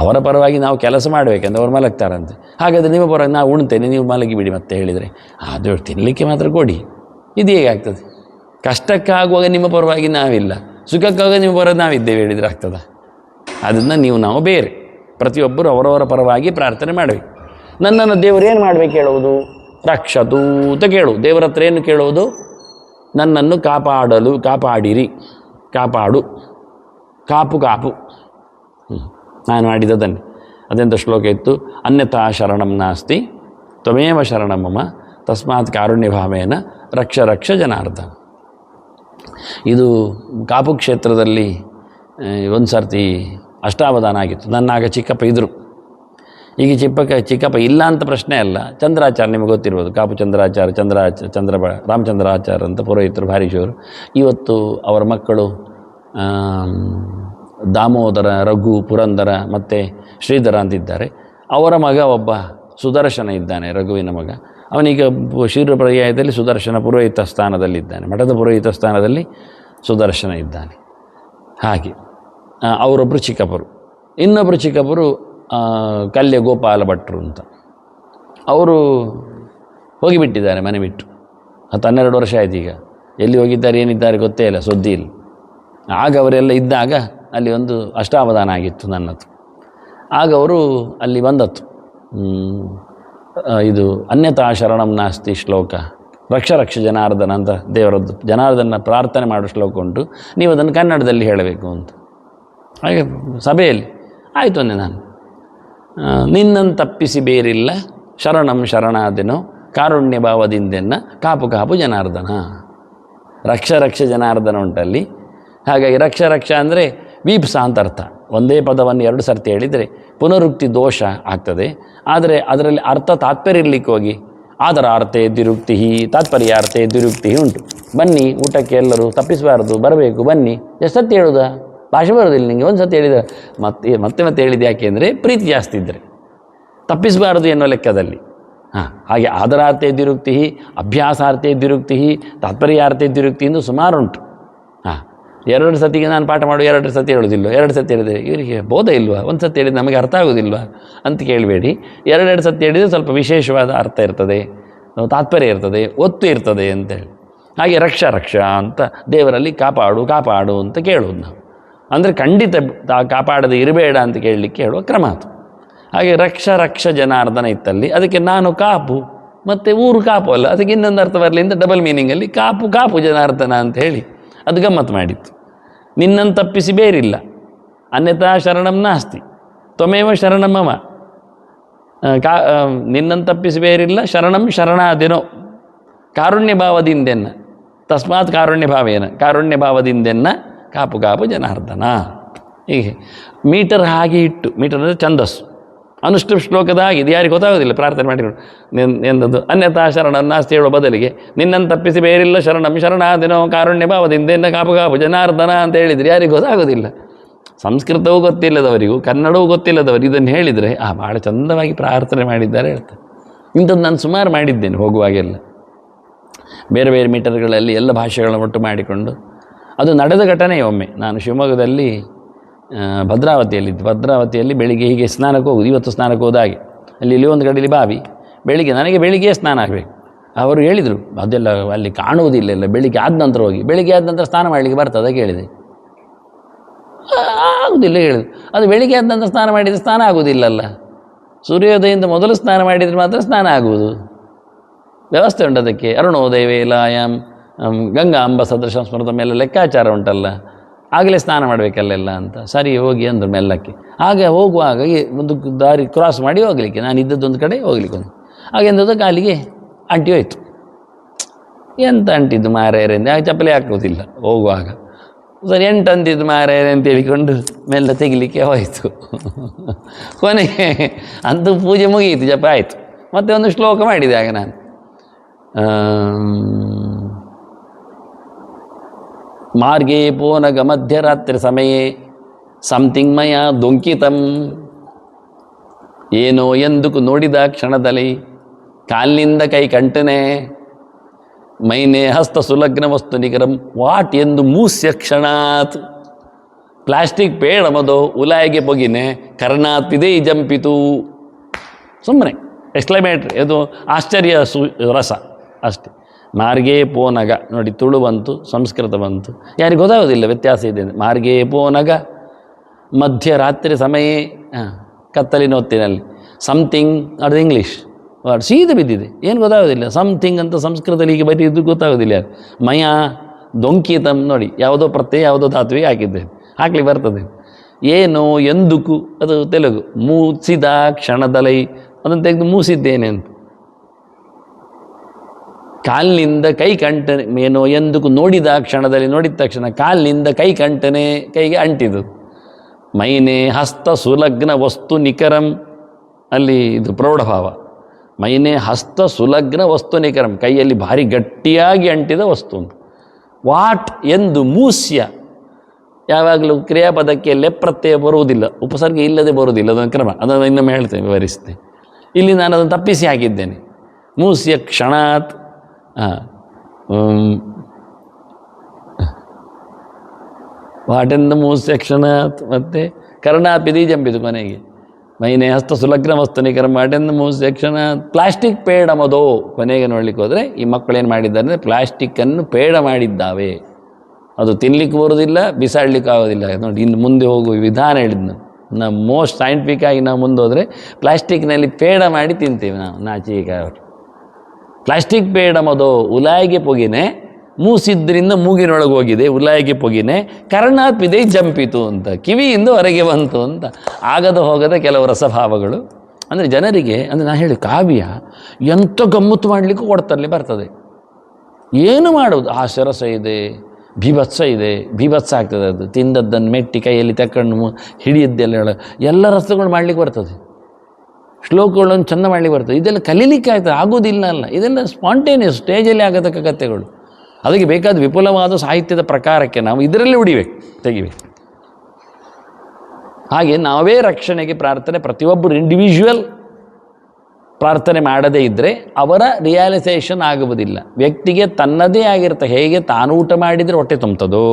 ಅವರ ಪರವಾಗಿ ನಾವು ಕೆಲಸ ಮಾಡಬೇಕಂದ್ರೆ ಅವ್ರು ಮಲಗ್ತಾರಂತೆ, ಹಾಗಾದರೆ ನಿಮ್ಮ ಪರವಾಗಿ ನಾವು ಉಣ್ತೇನೆ, ನೀವು ಮಲಗಿಬಿಡಿ ಮತ್ತೆ ಹೇಳಿದರೆ ಅದು ತಿನ್ನಲಿಕ್ಕೆ ಮಾತ್ರ ಕೊಡಿ. ಇದು ಹೇಗೆ ಆಗ್ತದೆ? ಕಷ್ಟಕ್ಕಾಗುವಾಗ ನಿಮ್ಮ ಪರವಾಗಿ ನಾವಿಲ್ಲ, ಸುಖಕ್ಕಾಗುವಾಗ ನಿಮ್ಮ ಪರವಾಗಿ ನಾವಿದ್ದೇವೆ ಹೇಳಿದರೆ ಆಗ್ತದ? ಅದನ್ನು ನಾವು ಬೇರೆ, ಪ್ರತಿಯೊಬ್ಬರು ಅವರವರ ಪರವಾಗಿ ಪ್ರಾರ್ಥನೆ ಮಾಡಬೇಕು. ನನ್ನನ್ನು ದೇವರು ಏನು ಮಾಡಬೇಕು ಹೇಳುವುದು? ರಕ್ಷತು ಅಂತ ಕೇಳು. ದೇವರ ಹತ್ರ ಏನು ಕೇಳುವುದು? ನನ್ನನ್ನು ಕಾಪಾಡಿರಿ, ಕಾಪಾಡು, ಕಾಪು ನಾನು ಮಾಡಿದ್ದನ್ನೇ. ಅದೆಂಥ ಶ್ಲೋಕ ಇತ್ತು? ಅನ್ಯಥಾ ಶರಣಂ ನಾಸ್ತಿ ತ್ವಮೇವ ಶರಣಂ ಮಮ ತಸ್ಮಾತ್ ಕಾರುಣ್ಯಭಾವೇನ ರಕ್ಷ ಜನಾರ್ದನ. ಇದು ಕಾಪು ಕ್ಷೇತ್ರದಲ್ಲಿ ಒಂದು ಸರ್ತಿ ಅಷ್ಟಾವಧಾನ ಆಗಿತ್ತು. ನನ್ನಾಗ ಚಿಕ್ಕಪ್ಪ ಇದ್ದರು. ಈಗ ಚಿಕ್ಕಪ್ಪ ಇಲ್ಲ ಅಂತ ಪ್ರಶ್ನೆ ಅಲ್ಲ. ಚಂದ್ರಾಚಾರ್ಯ ನಿಮಗೆ ಗೊತ್ತಿರ್ಬೋದು, ಕಾಪು ಚಂದ್ರಾಚಾರ್ಯ ರಾಮಚಂದ್ರಾಚಾರ್ಯ ಅಂತ ಪುರೋಹಿತರು ಭಾರಿ ಜೋರು. ಇವತ್ತು ಅವರ ಮಕ್ಕಳು ದಾಮೋದರ, ರಘು, ಪುರಂದರ ಮತ್ತು ಶ್ರೀಧರ ಅಂತಿದ್ದಾರೆ. ಅವರ ಮಗ ಒಬ್ಬ ಸುದರ್ಶನ ಇದ್ದಾನೆ, ರಘುವಿನ ಮಗ. ಅವನೀಗ ಶೀಘ್ರ ಪರ್ಯಾಯದಲ್ಲಿ ಸುದರ್ಶನ ಪುರೋಹಿತ ಸ್ಥಾನದಲ್ಲಿದ್ದಾನೆ, ಮಠದ ಪುರೋಹಿತ ಸ್ಥಾನದಲ್ಲಿ ಸುದರ್ಶನ ಇದ್ದಾನೆ. ಹಾಗೆ ಅವರೊಬ್ಬರು ಚಿಕ್ಕಪ್ಪರು. ಇನ್ನೊಬ್ಬರು ಚಿಕ್ಕಪ್ಪರು ಕಲ್ಯ ಗೋಪಾಲ ಭಟ್ರು ಅಂತ. ಅವರು ಹೋಗಿಬಿಟ್ಟಿದ್ದಾರೆ ಮನೆ ಬಿಟ್ಟು. 12 ವರ್ಷ ಆಯ್ತು. ಈಗ ಎಲ್ಲಿ ಹೋಗಿದ್ದಾರೆ ಏನಿದ್ದಾರೆ ಗೊತ್ತೇ ಇಲ್ಲ, ಸುದ್ದಿ ಇಲ್ಲ. ಆಗ ಅವರೆಲ್ಲ ಇದ್ದಾಗ ಅಲ್ಲಿ ಒಂದು ಅಷ್ಟಾವಧಾನ ಆಗಿತ್ತು ನನ್ನದು. ಆಗ ಅವರು ಅಲ್ಲಿ ಬಂದತ್ತು, ಇದು ಅನ್ಯತಾ ಶರಣಂ ನಾಸ್ತಿ ಶ್ಲೋಕ, ರಕ್ಷ ಜನಾರ್ದನ ಅಂತ ದೇವರದ್ದು ಜನಾರ್ದನ ಪ್ರಾರ್ಥನೆ ಮಾಡೋ ಶ್ಲೋಕ ಉಂಟು, ನೀವು ಅದನ್ನು ಕನ್ನಡದಲ್ಲಿ ಹೇಳಬೇಕು ಅಂತ. ಹಾಗೆ ಸಭೆಯಲ್ಲಿ ಆಯಿತು ಅಂದೆ ನಾನು. ನಿನ್ನನ್ನು ತಪ್ಪಿಸಿ ಬೇರಿಲ್ಲ ಶರಣಂ ಶರಣಾದಿನೋ ಕಾರುಣ್ಯ ಭಾವದಿಂದೆನ್ನ ಕಾಪು ಕಾಪು ಜನಾರ್ದನ. ರಕ್ಷ ಜನಾರ್ದನ ಉಂಟಲ್ಲಿ. ಹಾಗಾಗಿ ರಕ್ಷ ಅಂದರೆ ವೀಪ್ಸ ಅಂತ ಅರ್ಥ. ಒಂದೇ ಪದವನ್ನು 2 ಸರ್ತಿ ಹೇಳಿದರೆ ಪುನರುಕ್ತಿ ದೋಷ ಆಗ್ತದೆ. ಆದರೆ ಅದರಲ್ಲಿ ಅರ್ಥ ತಾತ್ಪರ್ಯ ಇರಲಿಕ್ಕೆ ಹೋಗಿ ಆದರ ಅರ್ಥೆ ದ್ವಿರುಕ್ತಿ, ತಾತ್ಪರ್ಯಾರ್ಥೆ ದ್ವಿರುಕ್ತಿ ಉಂಟು. ಬನ್ನಿ ಊಟಕ್ಕೆ ಎಲ್ಲರೂ, ತಪ್ಪಿಸಬಾರ್ದು, ಬರಬೇಕು, ಬನ್ನಿ. ಎಷ್ಟು ಸತಿ ಹೇಳೋದಾ? ಭಾಷೆ ಬರೋದಿಲ್ಲ ನಿಮಗೆ. ಒಂದು ಸತಿ ಹೇಳಿದ ಮತ್ತೆ ಹೇಳಿದ್ದು ಯಾಕೆ ಅಂದರೆ ಪ್ರೀತಿ ಜಾಸ್ತಿ ಇದ್ದರೆ ತಪ್ಪಿಸಬಾರದು ಎನ್ನುವ ಲೆಕ್ಕದಲ್ಲಿ. ಹಾಗೆ ಆದರಾರ್ಥೆ ದ್ವಿರುಕ್ತಿ, ಅಭ್ಯಾಸಾರ್ಥೆ ದ್ವಿರುಕ್ತಿ, ತಾತ್ಪರ್ಯಾರ್ಥೆ ದ್ವಿರುಕ್ತಿ ಎಂದು ಸುಮಾರು ಉಂಟು. 2 ಸತಿಗೆ ನಾನು ಪಾಠ ಮಾಡುವ 2 ಸತಿ ಹೇಳೋದಿಲ್ಲ. 2 ಸತಿ ಹೇಳಿದರೆ ಇವರಿಗೆ ಬೋಧ ಇಲ್ವಾ? ಒಂದು ಸತಿ ಹೇಳಿದರೆ ನಮಗೆ ಅರ್ಥ ಆಗೋದಿಲ್ವಾ ಅಂತ ಕೇಳಬೇಡಿ. 2 ಸತಿ ಹೇಳಿದರೆ ಸ್ವಲ್ಪ ವಿಶೇಷವಾದ ಅರ್ಥ ಇರ್ತದೆ, ತಾತ್ಪರ್ಯ ಇರ್ತದೆ, ಒತ್ತು ಇರ್ತದೆ ಅಂತೇಳಿ. ಹಾಗೆ ರಕ್ಷ ಅಂತ ದೇವರಲ್ಲಿ ಕಾಪಾಡು ಅಂತ ಕೇಳೋದು ನಾವು. ಅಂದರೆ ಖಂಡಿತ ಕಾಪಾಡದೆ ಇರಬೇಡ ಅಂತ ಕೇಳಲಿಕ್ಕೆ ಹೇಳುವ ಕ್ರಮ ಅದು. ಹಾಗೆ ರಕ್ಷ ಜನಾರ್ದನ ಇತ್ತಲ್ಲಿ. ಅದಕ್ಕೆ ನಾನು ಕಾಪು ಮತ್ತು ಊರು ಕಾಪು ಅಲ್ಲ, ಅದಕ್ಕೆ ಇನ್ನೊಂದು ಅರ್ಥ ಬರಲಿಂದ ಡಬಲ್ ಮೀನಿಂಗಲ್ಲಿ ಕಾಪು ಜನಾರ್ದನ ಅಂತ ಹೇಳಿ ಅದು ಗಮ್ಮತ್ತು ಮಾಡಿತ್ತು. ನಿನ್ನನ್ನು ತಪ್ಪಿಸಿ ಬೇರಿಲ್ಲ, ಅನ್ಯತಾ ಶರಣಂ ನಾಸ್ತಿ ತ್ವಮೇವ ಶರಣಂ ಮಮ. ನಿನ್ನನ್ನು ತಪ್ಪಿಸಿ ಬೇರಿಲ್ಲ ಶರಣಂ ಶರಣಾದಿನೋ ಕಾರುಣ್ಯ ಭಾವದಿಂದೆನ್ನ ತಸ್ಮಾತ್ ಕಾರುಣ್ಯ ಭಾವದಿಂದೆನ್ನ ಕಾಪು ಜನಾರ್ದನ. ಹೀಗೆ ಮೀಟರ್ ಹಾಗೆ ಇಟ್ಟು, ಮೀಟರ್ ಅಂದರೆ ಛಂದಸ್ಸು, ಅನುಷ್ಠು ಶ್ಲೋಕದ ಹಾಗೆ. ಇದು ಯಾರಿಗೆ ಗೊತ್ತಾಗೋದಿಲ್ಲ. ಪ್ರಾರ್ಥನೆ ಮಾಡಿರೋದು ಎಂದದ್ದು ಅನ್ಯತಾ ಶರಣಂ ನಾಸ್ತಿ ಹೇಳುವ ಬದಲಿಗೆ ನಿನ್ನನ್ನು ತಪ್ಪಿಸಿ ಬೇರಿಲ್ಲ ಶರಣಂ ಶರಣಾದಿನೋ ಕಾರುಣ್ಯ ಭಾವದಿಂದೆನ್ನ ಕಾಪು ಜನಾರ್ದನ ಅಂತ ಹೇಳಿದರೆ ಯಾರಿಗೆ ಗೊತ್ತಾಗೋದಿಲ್ಲ. ಸಂಸ್ಕೃತವೂ ಗೊತ್ತಿಲ್ಲದವರಿಗೂ ಕನ್ನಡವೂ ಗೊತ್ತಿಲ್ಲದವರು ಇದನ್ನು ಹೇಳಿದರೆ ಭಾಳ ಚಂದವಾಗಿ ಪ್ರಾರ್ಥನೆ ಮಾಡಿದ್ದಾರೆ ಹೇಳ್ತಾರೆ. ಇಂಥದ್ದು ನಾನು ಸುಮಾರು ಮಾಡಿದ್ದೇನೆ ಹೋಗುವಾಗೆಲ್ಲ. ಬೇರೆ ಬೇರೆ ಮೀಟರ್ಗಳಲ್ಲಿ ಎಲ್ಲ ಭಾಷೆಗಳನ್ನು ಒಟ್ಟು ಮಾಡಿಕೊಂಡು. ಅದು ನಡೆದ ಘಟನೆ. ಒಮ್ಮೆ ನಾನು ಶಿವಮೊಗ್ಗದಲ್ಲಿ ಭದ್ರಾವತಿಯಲ್ಲಿ ಬೆಳಿಗ್ಗೆ ಹೀಗೆ ಸ್ನಾನಕ್ಕೆ ಹೋಗುದು. ಇವತ್ತು ಸ್ನಾನಕ್ಕೆ ಹೋದಾಗೆ ಅಲ್ಲಿ ಒಂದು ಕಡೆಯಲ್ಲಿ ಬಾವಿ. ನನಗೆ ಬೆಳಿಗ್ಗೆ ಸ್ನಾನ ಆಗಬೇಕು. ಅವರು ಹೇಳಿದರು ಅದೆಲ್ಲ ಅಲ್ಲಿ ಕಾಣುವುದಿಲ್ಲ, ಎಲ್ಲ ಬೆಳಿಗ್ಗೆ ಆದ ನಂತರ ಹೋಗಿ. ಬೆಳಿಗ್ಗೆ ಆದ ನಂತರ ಸ್ನಾನ ಮಾಡಲಿಕ್ಕೆ ಬರ್ತದೆ ಕೇಳಿದೆ. ಆಗುವುದಿಲ್ಲ ಹೇಳಿದ್ರು. ಅದು ಬೆಳಿಗ್ಗೆ ಆದ ನಂತರ ಸ್ನಾನ ಮಾಡಿದರೆ ಸ್ನಾನ ಆಗುವುದಿಲ್ಲಲ್ಲ. ಸೂರ್ಯೋದಯದಿಂದ ಮೊದಲು ಸ್ನಾನ ಮಾಡಿದರೆ ಮಾತ್ರ ಸ್ನಾನ ಆಗುವುದು. ವ್ಯವಸ್ಥೆ ಉಂಟು ಅದಕ್ಕೆ. ಅರುಣೋದಯ ವೇಲಾಯಾಮ್ ಗಂಗಾಂಬ ಸದೃಶ ಸ್ಮೃತ ಮೇಲೆ ಲೆಕ್ಕಾಚಾರ ಉಂಟಲ್ಲ, ಆಗಲೇ ಸ್ನಾನ ಮಾಡಬೇಕಲ್ಲೆಲ್ಲ ಅಂತ. ಸರಿ ಹೋಗಿ ಅಂದರು ಮೆಲ್ಲಕ್ಕೆ. ಆಗ ಹೋಗುವಾಗ ಒಂದು ದಾರಿ ಕ್ರಾಸ್ ಮಾಡಿ ಹೋಗಲಿಕ್ಕೆ, ನಾನು ಇದ್ದದ್ದೊಂದು ಕಡೆ ಹೋಗ್ಲಿಕ್ಕೆ ಒಂದು ಹಾಗೆಂದದ್ದು ಕಾಲಿಗೆ ಅಂಟಿ ಹೋಯ್ತು. ಎಂತ ಅಂಟಿದ್ದು ಮಾರೇರೆ ಅಂತ ಚಪ್ಪಲಿ ಹಾಕೋದಿಲ್ಲ ಹೋಗುವಾಗ. ಸರಿ 8 ಅಂತಿದ್ದು ಮಾರೇರೆ ಅಂತ ಹೇಳಿಕೊಂಡು ಮೆಲ್ಲ ತೆಗಿಲಿಕ್ಕೆ ಹೋಯಿತು. ಕೊನೆಗೆ ಅಂತೂ ಪೂಜೆ ಮುಗಿಯಿತು, ಜಪ ಆಯಿತು. ಮತ್ತೆ ಒಂದು ಶ್ಲೋಕ ಮಾಡಿದೆ ಆಗ ನಾನು. ಮಾರ್ಗೇ ಪೋನಗ ಮಧ್ಯರಾತ್ರಿ ಸಮಯೇ ಸಮಥಿಂಗ್ ಮಯ ದೊಂಕಿತಂ. ಏನೋ ಎಂದುಕು ನೋಡಿದ ಕ್ಷಣದಲ್ಲಿ ಕಾಲಿನಿಂದ ಕೈ ಕಂಟನೆ ಮೈನೆ ಹಸ್ತ ಸುಲಗ್ನ ವಸ್ತು ನಿಕರಂ ವಾಟ್ ಎಂದು ಮೂಸ್ಯ ಕ್ಷಣಾತ್. ಪ್ಲಾಸ್ಟಿಕ್ ಪೇಡಮದೋ ಉಲಾಯಿಗೆ ಪೊಗಿನೆ ಕರ್ಣಾತಿದೆ ಜಂಪಿತು. ಸುಮ್ಮನೆ ಎಕ್ಸ್ಕ್ಲಮೇಟ್ರಿ, ಅದು ಆಶ್ಚರ್ಯ ರಸ ಅಷ್ಟೆ. ಮಾರ್ಗೇ ಪೋನಗ ನೋಡಿ, ತುಳು ಬಂತು, ಸಂಸ್ಕೃತ ಬಂತು, ಯಾರಿಗೆ ಗೊತ್ತಾಗೋದಿಲ್ಲ ವ್ಯತ್ಯಾಸ ಇದೆ. ಮಾರ್ಗೇ ಪೋನಗ ಮಧ್ಯರಾತ್ರಿ ಸಮಯೇ, ಕತ್ತಲಿನ ಹೊತ್ತಿನಲ್ಲಿ. ಸಮಥಿಂಗ್ ಅದು ಇಂಗ್ಲೀಷ್ ವರ್ಡ್ ಸೀದಾ ಬಿದ್ದಿದೆ, ಏನು ಗೊತ್ತಾಗೋದಿಲ್ಲ. ಸಮಥಿಂಗ್ ಅಂತ ಸಂಸ್ಕೃತದಲ್ಲಿ ಹೀಗೆ ಬರೀದು ಗೊತ್ತಾಗೋದಿಲ್ಲ. ಮಯ ದೊಂಕಿತಂ ನೋಡಿ, ಯಾವುದೋ ಪ್ರತ್ಯಯ ಯಾವುದೋ ಧಾತುವಿಗೆ ಹಾಕಿದ್ದೇನೆ, ಹಾಕ್ಲಿಕ್ಕೆ ಬರ್ತದೆ. ಏನೋ ಎಂದುಕು ಅದು ತೆಲುಗು. ಮೂಸಿದ ಕ್ಷಣದಲೈ ಅದನ್ನು ತೆಗೆದು ಮೂಸಿದ್ದೇನೆ ಅಂತ. ಕಾಲಿನಿಂದ ಕೈ ಕಂಟನೆ, ಏನೋ ಎಂದುಕು ನೋಡಿದ ಕ್ಷಣದಲ್ಲಿ, ನೋಡಿದ ತಕ್ಷಣ ಕಾಲಿನಿಂದ ಕೈ ಕಂಟನೆ, ಕೈಗೆ ಅಂಟಿದು. ಮೈನೆ ಹಸ್ತ ಸುಲಗ್ನ ವಸ್ತು ನಿಕರಂ, ಅಲ್ಲಿ ಇದು ಪ್ರೌಢಭಾವ. ಮೈನೆ ಹಸ್ತ ಸುಲಗ್ನ ವಸ್ತು ನಿಕರಂ, ಕೈಯಲ್ಲಿ ಭಾರಿ ಗಟ್ಟಿಯಾಗಿ ಅಂಟಿದ ವಸ್ತು. ವಾಟ್ ಎಂದು ಮೂಸ್ಯ, ಯಾವಾಗಲೂ ಕ್ರಿಯಾಪದಕ್ಕೆ ಲೆಪ್ರತ್ಯಯ ಬರುವುದಿಲ್ಲ, ಉಪಸರ್ಗ ಇಲ್ಲದೆ ಬರುವುದಿಲ್ಲ, ಅದೊಂದು ಕ್ರಮ. ಅದನ್ನು ಇನ್ನೊಮ್ಮೆ ಹೇಳ್ತೇನೆ, ವಿವರಿಸ್ತೇನೆ. ಇಲ್ಲಿ ನಾನು ಅದನ್ನು ತಪ್ಪಿಸಿ ಹಾಕಿದ್ದೇನೆ. ಮೂಸ್ಯ ಕ್ಷಣಾತ್ ವಾಟೆಂದು ಮೂರು ಸೆಕ್ಷನ್ ಮತ್ತು ಕರ್ಣಾಪಿದಿ ಜಂಬಿದು ಕೊನೆಗೆ ಮೈನೆ ಹಸ್ತ ಸುಲಗ್ನ ವಸ್ತುನಿ ಕರ್ಮ ವಾಟೆಂದು ಮೂರು ಸೆಕ್ಷನ್ ಪ್ಲಾಸ್ಟಿಕ್ ಪೇಡಮದೋ ಕೊನೆಗೆ ನೋಡ್ಲಿಕ್ಕೆ ಹೋದರೆ ಈ ಮಕ್ಕಳು ಏನು ಮಾಡಿದ್ದಾರೆ ಅಂದರೆ ಪ್ಲಾಸ್ಟಿಕ್ಕನ್ನು ಪೇಡ ಮಾಡಿದ್ದಾವೆ. ಅದು ತಿನ್ಲಿಕ್ಕೆ ಬರೋದಿಲ್ಲ, ಬಿಸಾಡಲಿಕ್ಕೆ ಆಗೋದಿಲ್ಲ. ನೋಡಿ ಇನ್ನು ಮುಂದೆ ಹೋಗುವ ವಿಧಾನ ಹೇಳಿದ್ನು ನಾವು ಮೋಸ್ಟ್ ಸೈಂಟಿಫಿಕ್ ಆಗಿ ನಾವು ಮುಂದೆ ಹೋದರೆ ಪ್ಲಾಸ್ಟಿಕ್ನಲ್ಲಿ ಪೇಡ ಮಾಡಿ ತಿಂತೀವಿ ನಾವು ನಾಚಿಕೆ. ಪ್ಲಾಸ್ಟಿಕ್ ಪೇಡಮದೋ ಉಲಾಯಿಗೆ ಪೊಗಿನೆ ಮೂಸಿದ್ರಿಂದ ಮೂಗಿನೊಳಗೆ ಹೋಗಿದೆ ಉಲಾಯಿಗೆ ಪೊಗಿನೆ ಕರ್ಣಾಪಿದೆ ಜಂಪಿತು ಅಂತ ಕಿವಿಯಿಂದ ಹೊರಗೆ ಬಂತು ಅಂತ. ಆಗದ ಹೋಗದ ಕೆಲವು ರಸಭಾವಗಳು ಅಂದರೆ ಜನರಿಗೆ ಅಂದರೆ ನಾನು ಹೇಳಿ ಕಾವ್ಯ ಎಂಥ ಗಮ್ಮತ್ತು ಮಾಡಲಿಕ್ಕೂ ಕೊಡ್ತಲ್ಲಿ ಬರ್ತದೆ. ಏನು ಮಾಡೋದು ಹಾಸ್ಯರಸ ಇದೆ, ಭೀಭತ್ಸ ಇದೆ, ಭೀಭತ್ಸ ಆಗ್ತದೆ. ಅದು ತಿಂದದ್ದನ್ನು ಮೆಟ್ಟಿ ಕೈಯಲ್ಲಿ ತಕೊಂಡು ಹಿಡಿಯದ್ದೆಲ್ಲ ಎಲ್ಲ ರಸಗಳು ಮಾಡಲಿಕ್ಕೆ ಬರ್ತದೆ. ಶ್ಲೋಕಗಳನ್ನು ಚೆಂದ ಮಾಡಲಿಕ್ಕೆ ಬರ್ತದೆ. ಇದೆಲ್ಲ ಕಲೀಲಿಕ್ಕೆ ಆಗ್ತದೆ, ಆಗೋದಿಲ್ಲ ಅಲ್ಲ. ಇದೆಲ್ಲ ಸ್ಪಾಂಟೇನಿಯಸ್ ಸ್ಟೇಜಲ್ಲಿ ಆಗತಕ್ಕ ಕಥೆಗಳು. ಅದಕ್ಕೆ ಬೇಕಾದ ವಿಪುಲವಾದ ಸಾಹಿತ್ಯದ ಪ್ರಕಾರಕ್ಕೆ ನಾವು ಇದರಲ್ಲಿ ಉಡಿಬೇಕು, ತೆಗಿಬೇಕು. ಹಾಗೆ ನಾವೇ ರಕ್ಷಣೆಗೆ ಪ್ರಾರ್ಥನೆ, ಪ್ರತಿಯೊಬ್ಬರು ಇಂಡಿವಿಜುವಲ್ ಪ್ರಾರ್ಥನೆ ಮಾಡದೇ ಇದ್ದರೆ ಅವರ ರಿಯಲೈಸೇಷನ್ ಆಗುವುದಿಲ್ಲ. ವ್ಯಕ್ತಿಗೆ ತನ್ನದೇ ಆಗಿರುತ್ತೆ. ಹೇಗೆ ತಾನು ಊಟ ಮಾಡಿದರೆ ಹೊಟ್ಟೆ ತುಂಬ್ತದೋ,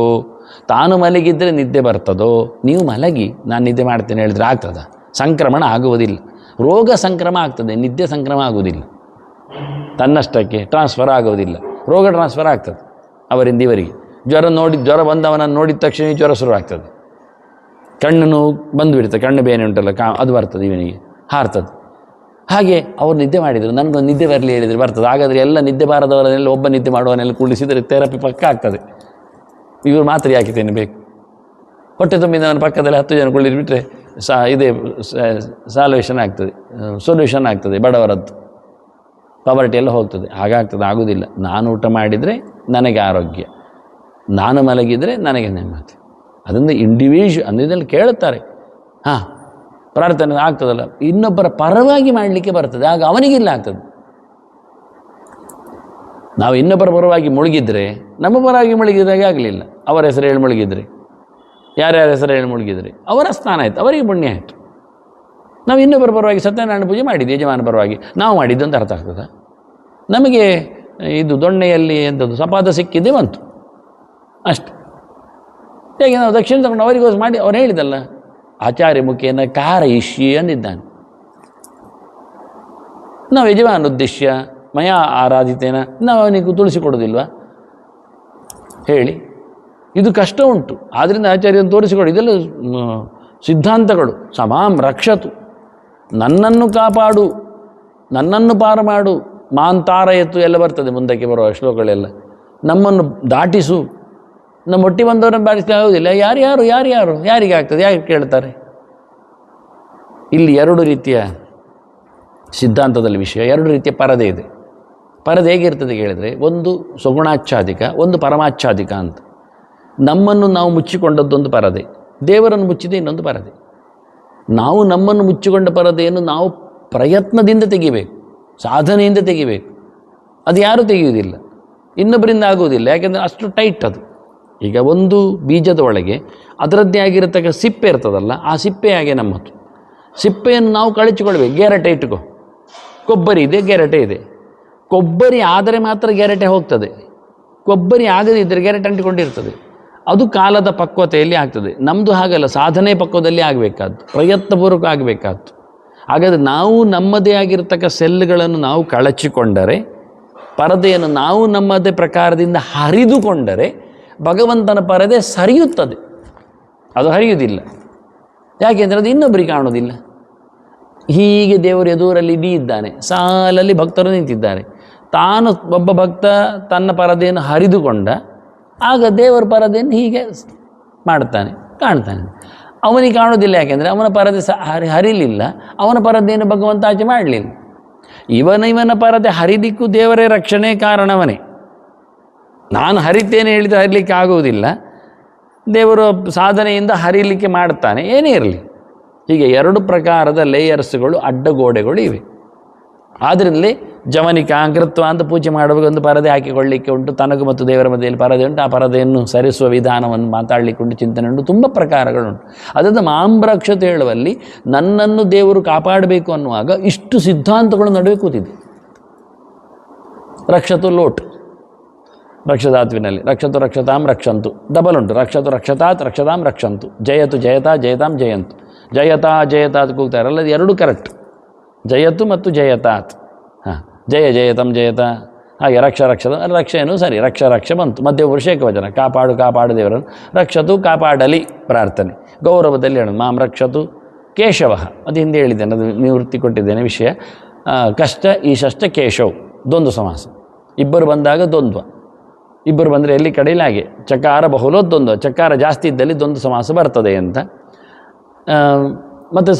ತಾನು ಮಲಗಿದರೆ ನಿದ್ದೆ ಬರ್ತದೋ, ನೀವು ಮಲಗಿ ನಾನು ನಿದ್ದೆ ಮಾಡ್ತೇನೆ ಹೇಳಿದ್ರೆ ಆಗ್ತದ? ಸಂಕ್ರಮಣ ಆಗುವುದಿಲ್ಲ. ರೋಗ ಸಂಕ್ರಮ ಆಗ್ತದೆ, ನಿದ್ದೆ ಸಂಕ್ರಮ ಆಗುವುದಿಲ್ಲ. ತನ್ನಷ್ಟಕ್ಕೆ ಟ್ರಾನ್ಸ್ಫರ್ ಆಗುವುದಿಲ್ಲ, ರೋಗ ಟ್ರಾನ್ಸ್ಫರ್ ಆಗ್ತದೆ ಅವರಿಂದ ಇವರಿಗೆ. ಜ್ವರ ಬಂದವನನ್ನು ನೋಡಿದ ತಕ್ಷಣ ಜ್ವರ ಶುರು ಆಗ್ತದೆ. ಕಣ್ಣು ನೋವು ಬಂದುಬಿಡ್ತದೆ, ಕಣ್ಣು ಬೇನೆ ಉಂಟಲ್ಲ ಅದು ಬರ್ತದೆ, ಇವನಿಗೆ ಹಾರ್ತದೆ. ಹಾಗೆ ಅವ್ರು ನಿದ್ದೆ ಮಾಡಿದರು, ನನಗೊಂದು ನಿದ್ದೆ ಬರಲಿ ಹೇಳಿದರೆ ಬರ್ತದೆ. ಹಾಗಾದರೆ ಎಲ್ಲ ನಿದ್ದೆ ಬಾರದವರನ್ನೆಲ್ಲ ಒಬ್ಬ ನಿದ್ದೆ ಮಾಡುವವನ್ನೆಲ್ಲ ಕುಳಿಸಿದರೆ ಥೆರಪಿ ಪಕ್ಕ ಆಗ್ತದೆ. ಇವರು ಮಾತ್ರ ಯಾಕಿತೇನೆ ಬೇಕು? ಹೊಟ್ಟೆ ತುಂಬಿದವನ ಪಕ್ಕದಲ್ಲಿ 10 ಜನ ಕುಳಿದ್ಬಿಟ್ರೆ ಇದೇ ಸಾಲ್ವೇಷನ್ ಆಗ್ತದೆ, ಸೊಲ್ಯೂಷನ್ ಆಗ್ತದೆ ಬಡವರದ್ದು. ಪಾವರ್ಟಿ ಎಲ್ಲ ಹೋಗ್ತದೆ. ಹಾಗಾಗ್ತದೆ? ಆಗೋದಿಲ್ಲ. ನಾನು ಊಟ ಮಾಡಿದರೆ ನನಗೆ ಆರೋಗ್ಯ, ನಾನು ಮಲಗಿದರೆ ನನಗೆ ನೆಮ್ಮದಿ. ಅದನ್ನು ಅಂದರೆ ಇದೆಲ್ಲ ಕೇಳುತ್ತಾರೆ. ಹಾಂ, ಪ್ರಾರ್ಥನೆ ಆಗ್ತದಲ್ಲ, ಇನ್ನೊಬ್ಬರ ಪರವಾಗಿ ಮಾಡಲಿಕ್ಕೆ ಬರ್ತದೆ, ಆಗ ಅವನಿಗಿಲ್ಲ ಆಗ್ತದೆ. ನಾವು ಇನ್ನೊಬ್ಬರ ಪರವಾಗಿ ಮುಳುಗಿದ್ರೆ ನಮ್ಮ ಪರವಾಗಿ ಮುಳುಗಿದಾಗೆ ಆಗಲಿಲ್ಲ. ಅವರ ಹೆಸರು ಹೇಳಿ ಮುಳುಗಿದ್ರೆ, ಯಾರ್ಯಾರ ಹೆಸರು ಹೇಳಿ ಮುಳುಗಿದ್ರೆ ಅವರ ಸ್ಥಾನ ಆಯಿತು, ಅವರಿಗೆ ಪುಣ್ಯ ಆಯಿತು. ನಾವು ಇನ್ನೊಬ್ಬರ ಪರವಾಗಿ ಸತ್ಯನಾರಾಯಣ ಪೂಜೆ ಮಾಡಿದ್ದು ಯಜಮಾನ ಪರವಾಗಿ ನಾವು ಮಾಡಿದ್ದು ಅಂತ ಅರ್ಥ ಆಗ್ತದೆ. ನಮಗೆ ಇದು ದೊಣ್ಣೆಯಲ್ಲಿ ಎಂಥದ್ದು ಸಪಾದ ಸಿಕ್ಕಿದ್ದೇ ಬಂತು ಅಷ್ಟು. ಹೇಗೆ ನಾವು ದಕ್ಷಿಣ ತಗೊಂಡು ಅವರಿಗೋಸ್ ಮಾಡಿ ಅವ್ರು ಹೇಳಿದಲ್ಲ, ಆಚಾರ್ಯ ಮುಖೇನ ಕಾರ ಇಷ್ಯ ಅಂದಿದ್ದಾನೆ. ನಾವು ಯಜಮಾನ ಉದ್ದೇಶ್ಯ ಮಯ ಆರಾಧಿತೇನ, ನಾವು ಅವನಿಗೆ ತುಳಸಿ ಕೊಡೋದಿಲ್ವಾ ಹೇಳಿ? ಇದು ಕಷ್ಟ ಉಂಟು. ಆದ್ದರಿಂದ ಆಚಾರ್ಯನ ತೋರಿಸಿಕೊಡಿ. ಇದೆಲ್ಲ ಸಿದ್ಧಾಂತಗಳು. ಸಮಾಂ ರಕ್ಷತು, ನನ್ನನ್ನು ಕಾಪಾಡು, ನನ್ನನ್ನು ಪಾರು ಮಾಡು, ಮಾಂತಾರ ಎತ್ತು ಎಲ್ಲ ಬರ್ತದೆ ಮುಂದಕ್ಕೆ ಬರುವ ಶ್ಲೋಕಗಳೆಲ್ಲ. ನಮ್ಮನ್ನು ದಾಟಿಸು, ನಮ್ಮ ಒಟ್ಟಿ ಬಂದವರನ್ನು ಬಾಡಿಸಲಿಕ್ಕೆ ಆಗೋದಿಲ್ಲ. ಯಾರಿಗೆ ಆಗ್ತದೆ? ಯಾಕೆ ಕೇಳ್ತಾರೆ? ಇಲ್ಲಿ 2 ರೀತಿಯ ಸಿದ್ಧಾಂತದಲ್ಲಿ ವಿಷಯ, 2 ರೀತಿಯ ಪರದೆ ಇದೆ. ಪರದೆ ಹೇಗಿರ್ತದೆ ಕೇಳಿದರೆ, ಒಂದು ಸಗುಣಾಚ್ಛಾದಿಕ, ಒಂದು ಪರಮಾಚ್ಛಾದಿಕ ಅಂತ. ನಮ್ಮನ್ನು ನಾವು ಮುಚ್ಚಿಕೊಂಡದ್ದೊಂದು ಪರದೆ, ದೇವರನ್ನು ಮುಚ್ಚಿದೆ ಇನ್ನೊಂದು ಪರದೆ. ನಾವು ನಮ್ಮನ್ನು ಮುಚ್ಚಿಕೊಂಡ ಪರದೆಯನ್ನು ನಾವು ಪ್ರಯತ್ನದಿಂದ ತೆಗಿಬೇಕು, ಸಾಧನೆಯಿಂದ ತೆಗಿಬೇಕು. ಅದು ಯಾರೂ ತೆಗೆಯುವುದಿಲ್ಲ, ಇನ್ನೊಬ್ಬರಿಂದ ಆಗುವುದಿಲ್ಲ. ಯಾಕೆಂದರೆ ಅಷ್ಟು ಟೈಟ್ ಅದು. ಈಗ ಒಂದು ಬೀಜದ ಒಳಗೆ ಅದರದ್ದೇ ಆಗಿರತಕ್ಕ ಸಿಪ್ಪೆ ಇರ್ತದಲ್ಲ, ಆ ಸಿಪ್ಪೆ ಹಾಗೆ ನಮ್ಮದು. ಸಿಪ್ಪೆಯನ್ನು ನಾವು ಕಳಚಿಕೊಳ್ಬೇಕು. ಗೆರಟೆ ಇಟ್ಟುಕೋ, ಕೊಬ್ಬರಿ ಇದೆ, ಗೆರಟೆ ಇದೆ. ಕೊಬ್ಬರಿ ಆದರೆ ಮಾತ್ರ ಗೆರಟೆ ಹೋಗ್ತದೆ, ಕೊಬ್ಬರಿ ಆಗದೇ ಇದ್ದರೆ ಗೆರಟೆ ಅಂಟಿಕೊಂಡಿರ್ತದೆ. ಅದು ಕಾಲದ ಪಕ್ವತೆಯಲ್ಲಿ ಆಗ್ತದೆ. ನಮ್ಮದು ಹಾಗಲ್ಲ, ಸಾಧನೆ ಪಕ್ವದಲ್ಲಿ ಆಗಬೇಕಾದ್ದು, ಪ್ರಯತ್ನಪೂರ್ವಕ ಆಗಬೇಕಾದ್ದು. ಹಾಗಾದರೆ ನಾವು ನಮ್ಮದೇ ಆಗಿರತಕ್ಕ ಸೆಲ್ಗಳನ್ನು ನಾವು ಕಳಚಿಕೊಂಡರೆ, ಪರದೆಯನ್ನು ನಾವು ನಮ್ಮದೇ ಪ್ರಕಾರದಿಂದ ಹರಿದುಕೊಂಡರೆ ಭಗವಂತನ ಪರದೆ ಸರಿಯುತ್ತದೆ. ಅದು ಹರಿಯುವುದಿಲ್ಲ. ಯಾಕೆಂದರೆ ಅದು ಇನ್ನೊಬ್ಬರಿಗೆ ಕಾಣೋದಿಲ್ಲ. ಹೀಗೆ ದೇವರು ಎದುರಲ್ಲಿ ಇಡೀ ಇದ್ದಾನೆ, ಸಾಲಲ್ಲಿ ಭಕ್ತರು ನಿಂತಿದ್ದಾರೆ. ತಾನು ಒಬ್ಬ ಭಕ್ತ ತನ್ನ ಪರದೆಯನ್ನು ಹರಿದುಕೊಂಡ, ಆಗ ದೇವರ ಪರದೆಯನ್ನು ಹೀಗೆ ಮಾಡ್ತಾನೆ, ಕಾಣ್ತಾನೆ. ಅವನಿಗೆ ಕಾಣೋದಿಲ್ಲ. ಯಾಕೆಂದರೆ ಅವನ ಪರದೆ ಹರಿಲಿಲ್ಲ, ಅವನ ಪರದೆಯನ್ನು ಭಗವಂತ ಆಚೆ ಮಾಡಲಿಲ್ಲ. ಇವನ ಪರದೆ ಹರಿಲಿಕ್ಕೂ ದೇವರೇ ರಕ್ಷಣೆ ಕಾರಣವನೇ. ನಾನು ಹರಿತೇನೆ ಹೇಳಿದರೆ ಹರಿಲಿಕ್ಕೆ ಆಗುವುದಿಲ್ಲ, ದೇವರು ಸಾಧನೆಯಿಂದ ಹರಿಲಿಕ್ಕೆ ಮಾಡ್ತಾನೆ. ಏನೇ ಇರಲಿ, ಹೀಗೆ 2 ಪ್ರಕಾರದ ಲೇಯರ್ಸ್ಗಳು, ಅಡ್ಡಗೋಡೆಗಳು ಇವೆ. ಆದ್ದರಿಂದಲೇ ಜವನಿಕ ಕೃತ್ವ ಅಂತ ಪೂಜೆ ಮಾಡುವಾಗ ಒಂದು ಪರದೆ ಹಾಕಿಕೊಳ್ಳಿಕ್ಕೆ ಉಂಟು, ತನಗೂ ಮತ್ತು ದೇವರ ಮಧ್ಯೆಯಲ್ಲಿ ಪರದೆ ಉಂಟು. ಆ ಪರದೆಯನ್ನು ಸರಿಸುವ ವಿಧಾನವನ್ನು ಮಾತಾಡಲಿಕ್ಕೆ ಉಂಟು, ಚಿಂತನೆ ಉಂಟು, ತುಂಬ ಪ್ರಕಾರಗಳುಂಟು. ಅದರಿಂದ ಮಾಂಬ್ರಕ್ಷತೆ ಹೇಳುವಲ್ಲಿ ನನ್ನನ್ನು ದೇವರು ಕಾಪಾಡಬೇಕು ಅನ್ನುವಾಗ ಇಷ್ಟು ಸಿದ್ಧಾಂತಗಳು ನಡುವೆ ಕೂತಿದೆ. ರಕ್ಷತು ಲೋಟ್, ರಕ್ಷಧಾತ್ವಿನಲ್ಲಿ ರಕ್ಷತು ರಕ್ಷತಾಂ ರಕ್ಷಂತು ಡಬಲ್ ಉಂಟು. ರಕ್ಷತು ರಕ್ಷತಾತ್ ರಕ್ಷತಾಂ ರಕ್ಷಂತು, ಜಯತು ಜಯತಾ ಜಯತಾಂ ಜಯಂತು, ಜಯತಾ ಜಯತಾತ್ ಕೂಗ್ತಾರೆ ಅಲ್ಲ, ಅದು ಎರಡೂ ಕರೆಕ್ಟ್. ಜಯತು ಮತ್ತು ಜಯತಾತ್. ಹಾಂ, ಜಯ ಜಯತಂ ಜಯತ, ಹಾಗೆ ರಕ್ಷ ರಕ್ಷದ ರಕ್ಷೆಯೂ ಸರಿ, ರಕ್ಷ ರಕ್ಷ ಬಂತು. ಮಧ್ಯಪುರುಷ ಏಕವಚನ, ಕಾಪಾಡು ಕಾಪಾಡು ದೇವರನ್ನು, ರಕ್ಷತು ಕಾಪಾಡಲಿ ಪ್ರಾರ್ಥನೆ. ಗೌರವದಲ್ಲಿ ಹೇಳೋದು ಮಾಂ ರಕ್ಷತು ಕೇಶವ, ಅದು ಹಿಂದೆ ಹೇಳಿದ್ದೇನೆ, ಅದು ನಿವೃತ್ತಿ ಕೊಟ್ಟಿದ್ದೇನೆ ವಿಷಯ. ಕಷ್ಟ ಈ ಷಷ್ಠ ಕೇಶವ್ ದ್ವಂದ್ವ ಸಮಾಸ. ಇಬ್ಬರು ಬಂದಾಗ ದ್ವಂದ್ವ, ಇಬ್ಬರು ಬಂದರೆ ಎಲ್ಲಿ ಕಡೆಯಲ್ಲಿ ಹಾಗೆ. ಚಕಾರ ಬಹುಲೋ ದ್ವಂದ್ವ, ಚಕಾರ ಜಾಸ್ತಿ ಇದ್ದಲ್ಲಿ ದ್ವಂದ್ವ ಸಮಾಸ ಬರ್ತದೆ ಅಂತ. ಮತ್ತು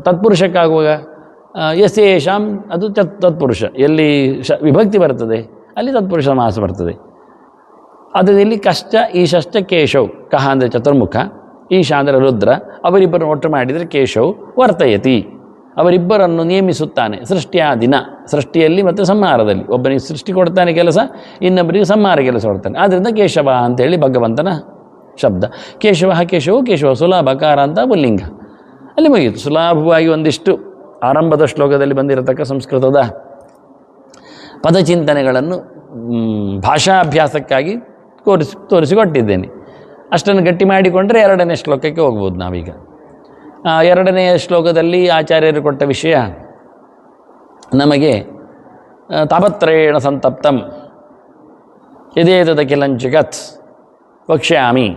ತತ್ಪುರುಷಕ್ಕಾಗುವಾಗ ಎಸ್ ಯೇಷಾಂ ಅದು ತತ್ಪುರುಷ, ಎಲ್ಲಿ ವಿಭಕ್ತಿ ಬರ್ತದೆ ಅಲ್ಲಿ ತತ್ಪುರುಷ ಸಮಾಸ ಬರ್ತದೆ. ಅದರಲ್ಲಿ ಕಷ್ಟ ಈ ಷಷ್ಠ ಕೇಶವ್, ಕಹ ಅಂದರೆ ಚತುರ್ಮುಖ, ಈಶ ಅಂದರೆ ರುದ್ರ, ಅವರಿಬ್ಬರನ್ನು ಒಟ್ಟು ಮಾಡಿದರೆ ಕೇಶವ್ ವರ್ತಯತಿ, ಅವರಿಬ್ಬರನ್ನು ನೇಮಿಸುತ್ತಾನೆ. ಸೃಷ್ಟಿಯ ದಿನ, ಸೃಷ್ಟಿಯಲ್ಲಿ ಮತ್ತು ಸಂಹಾರದಲ್ಲಿ. ಒಬ್ಬನಿಗೆ ಸೃಷ್ಟಿ ಕೊಡ್ತಾನೆ ಕೆಲಸ, ಇನ್ನೊಬ್ಬರಿಗೆ ಸಂಹಾರ ಕೆಲಸ ಕೊಡ್ತಾನೆ. ಆದ್ದರಿಂದ ಕೇಶವ ಅಂತೇಳಿ ಭಗವಂತನ ಶಬ್ದ. ಕೇಶವ ಕೇಶವ ಕೇಶವ ಸುಲಭಕಾರ ಅಂತ ಪುಲ್ಲಿಂಗ. ಅಲ್ಲಿ ಮುಗಿಯಿತು. ಸುಲಭವಾಗಿ ಒಂದಿಷ್ಟು ಆರಂಭದ ಶ್ಲೋಕದಲ್ಲಿ ಬಂದಿರತಕ್ಕ ಸಂಸ್ಕೃತದ ಪದಚಿಂತನೆಗಳನ್ನು ಭಾಷಾಭ್ಯಾಸಕ್ಕಾಗಿ ತೋರಿಸಿಕೊಟ್ಟಿದ್ದೇನೆ. ಅಷ್ಟನ್ನು ಗಟ್ಟಿ ಮಾಡಿಕೊಂಡ್ರೆ ಎರಡನೇ ಶ್ಲೋಕಕ್ಕೆ ಹೋಗ್ಬೋದು ನಾವೀಗ. ಎರಡನೆಯ ಶ್ಲೋಕದಲ್ಲಿ ಆಚಾರ್ಯರು ಕೊಟ್ಟ ವಿಷಯ ನಮಗೆ ತಾಪತ್ರಯೇಣ ಸಂತಪ್ತಂ ಯದೇತದ ಕಿಲಂಚಿಕತ್ ವಕ್ಷ್ಯಾಮಿ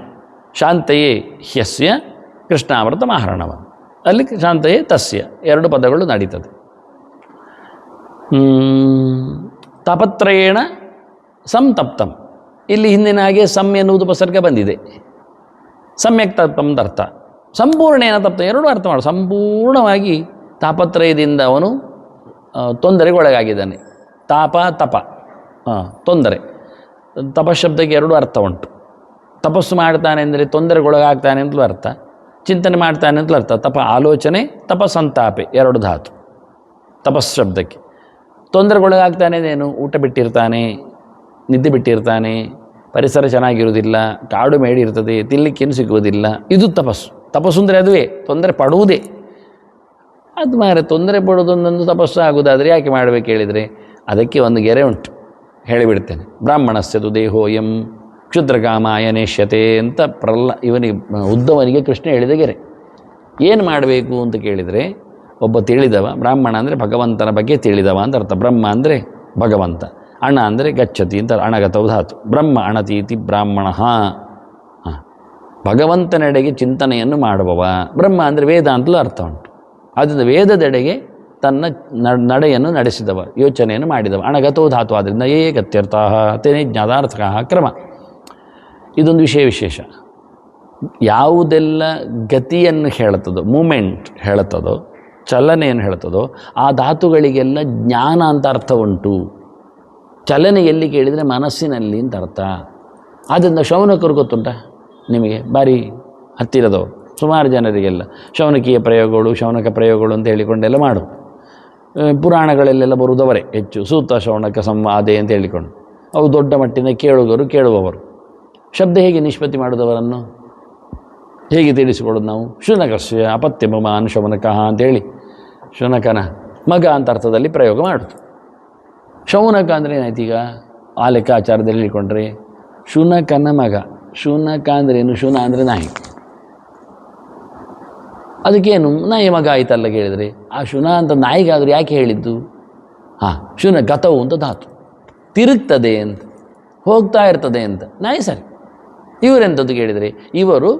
ಶಾಂತಯೇ ಹ್ಯಸ್ಯ ಕೃಷ್ಣಾಮೃತ ಮಾಹರಣವ. ಅಲ್ಲಿ ಶಾಂತಯೇ ತಸ್ಯ ಎರಡು ಪದಗಳು ನಡೀತದೆ. ತಾಪತ್ರಯೇಣ ಸಂತಪ್ತಂ, ಇಲ್ಲಿ ಹಿಂದಿನ ಹಾಗೆ ಸಮ್ ಎನ್ನುವುದು ಉಪಸರ್ಗ ಬಂದಿದೆ. ಸಮ್ಯಕ್ ತಪ್ತಂದ ಅರ್ಥ, ಸಂಪೂರ್ಣೇನ ತಪ್ತ ಎರಡೂ ಅರ್ಥ ಮಾಡು. ಸಂಪೂರ್ಣವಾಗಿ ತಾಪತ್ರಯದಿಂದ ಅವನು ತೊಂದರೆಗೊಳಗಾಗಿದ್ದಾನೆ. ತಾಪ ತಪ ತೊಂದರೆ. ತಪಶಬ್ದಕ್ಕೆ ಎರಡು ಅರ್ಥ ಉಂಟು. ತಪಸ್ಸು ಮಾಡ್ತಾನೆ ಅಂದರೆ ತೊಂದರೆಗೊಳಗಾಗ್ತಾನೆ ಅಂತಲೂ ಅರ್ಥ, ಚಿಂತನೆ ಮಾಡ್ತಾನೆ ಅಂತಲೂ ಅರ್ಥ. ತಪ ಆಲೋಚನೆ, ತಪ ಸಂತಾಪೆ ಎರಡು ಧಾತು ತಪಸ್ ಶಬ್ದಕ್ಕೆ. ತೊಂದರೆಗೊಳಗಾಗ್ತಾನೆ ಏನು, ಊಟ ಬಿಟ್ಟಿರ್ತಾನೆ, ನಿದ್ದೆ ಬಿಟ್ಟಿರ್ತಾನೆ, ಪರಿಸರ ಚೆನ್ನಾಗಿರುವುದಿಲ್ಲ, ಕಾಡು ಮೇಡಿ ಇರ್ತದೆ, ತಿನ್ನಲಿಕ್ಕೇನು ಸಿಗುವುದಿಲ್ಲ, ಇದು ತಪಸ್ಸು. ತಪಸ್ಸು ಅಂದರೆ ಅದುವೇ, ತೊಂದರೆ ಪಡುವುದೇ ಅದು. ಮಾರೆ ತೊಂದರೆ ಪಡೋದೊಂದೊಂದು ತಪಸ್ಸು ಆಗುವುದಾದರೆ ಯಾಕೆ ಮಾಡಬೇಕು ಹೇಳಿದರೆ, ಅದಕ್ಕೆ ಒಂದು ಗೆರೆ ಉಂಟು, ಹೇಳಿಬಿಡ್ತೇನೆ. ಬ್ರಾಹ್ಮಣಸ್ಯದು ದೇಹೋಯಂ ಕ್ಷುದ್ರಕಾಮಾಯ ನೇಷ್ಯತೆ ಅಂತ ಇವನಿಗೆ ಉದ್ದವನಿಗೆ ಕೃಷ್ಣ ಹೇಳಿದ ಗೆರೆ. ಏನು ಮಾಡಬೇಕು ಅಂತ ಕೇಳಿದರೆ, ಒಬ್ಬ ತಿಳಿದವ, ಬ್ರಾಹ್ಮಣ ಅಂದರೆ ಭಗವಂತನ ಬಗ್ಗೆ ತಿಳಿದವ ಅಂತ ಅರ್ಥ. ಬ್ರಹ್ಮ ಅಂದರೆ ಭಗವಂತ, ಅಣ ಅಂದರೆ ಗಚ್ಚತಿ ಅಂತ ಅಣಗತವು ಧಾತು. ಬ್ರಹ್ಮ ಅಣತೀತಿ ಬ್ರಾಹ್ಮಣ. ಭಗವಂತನೆಡೆಗೆ ಚಿಂತನೆಯನ್ನು ಮಾಡುವವ. ಬ್ರಹ್ಮ ಅಂದರೆ ವೇದ ಅಂತಲೂ ಅರ್ಥ ಉಂಟು. ಆದ್ದರಿಂದ ವೇದದೆಡೆಗೆ ತನ್ನ ನಡೆಯನ್ನು ನಡೆಸಿದವ, ಯೋಚನೆಯನ್ನು ಮಾಡಿದವ. ಅಣಗತವು ಧಾತು, ಆದ್ದರಿಂದ ಏಕತ್ಯರ್ಥ ತೇನೇ ಜ್ಞಾತಾರ್ಥಕ ಕ್ರಮ. ಇದೊಂದು ವಿಶೇಷ. ಯಾವುದೆಲ್ಲ ಗತಿಯನ್ನು ಹೇಳುತ್ತದೋ, ಮೂಮೆಂಟ್ ಹೇಳುತ್ತದೋ, ಚಲನೆಯನ್ನು ಹೇಳುತ್ತದೋ, ಆ ಧಾತುಗಳಿಗೆಲ್ಲ ಜ್ಞಾನ ಅಂತ ಅರ್ಥ ಉಂಟು. ಚಲನೆ ಎಲ್ಲಿ ಕೇಳಿದರೆ ಮನಸ್ಸಿನಲ್ಲಿ ಅಂತ ಅರ್ಥ. ಆದ್ದರಿಂದ ಶೌನಕರು ಗೊತ್ತುಂಟ ನಿಮಗೆ, ಭಾರಿ ಹತ್ತಿರದವರು, ಸುಮಾರು ಜನರಿಗೆಲ್ಲ ಶೌನಕೀಯ ಪ್ರಯೋಗಗಳು, ಶೌನಕ ಪ್ರಯೋಗಗಳು ಅಂತ ಹೇಳಿಕೊಂಡೆಲ್ಲ ಮಾಡು. ಪುರಾಣಗಳಲ್ಲೆಲ್ಲ ಬರುವುದವರೇ ಹೆಚ್ಚು. ಸೂತ ಶೌನಕ ಸಂವಾದೆ ಅಂತ ಹೇಳಿಕೊಂಡು ಅವು ದೊಡ್ಡ ಮಟ್ಟಿನ ಕೇಳುವವರು. ಶಬ್ದ ಹೇಗೆ ನಿಷ್ಪತ್ತಿ ಮಾಡುವುದವರನ್ನು ಹೇಗೆ ತಿಳಿಸಿಕೊಡೋದು ನಾವು? ಶುನಕಸ್ಯ ಅಪತ್ಯಮಮಾನ್ ಶೌನಕಃ ಅಂತೇಳಿ ಶುನಕನ ಮಗ ಅಂತ ಅರ್ಥದಲ್ಲಿ ಪ್ರಯೋಗ ಮಾಡೋದು. ಶೌನಕ ಅಂದರೆ ಏನಾಯ್ತು ಈಗ ಆ ಲೆಕ್ಕಾಚಾರದಲ್ಲಿ ಹೇಳಿಕೊಂಡ್ರೆ, ಶುನಕನ ಮಗ. ಶುನಕ ಅಂದ್ರೇನು? ಶುನ ಅಂದರೆ ನಾಯಿ. ಅದಕ್ಕೇನು ನಾಯಿ ಮಗ ಆಯ್ತಲ್ಲ ಕೇಳಿದರೆ, ಆ ಶುನ ಅಂತ ನಾಯಿಗಾದರೂ ಯಾಕೆ ಹೇಳಿದ್ದು? ಶುನ ಗತವು ಅಂತ ಧಾತು, ತಿರುಗ್ತದೆ ಅಂತ, ಹೋಗ್ತಾ ಇರ್ತದೆ ಅಂತ. ನಾಯಿ ಸರಿ. ಇವರೆಂಥದ್ದು ಕೇಳಿದರೆ, ಇವರು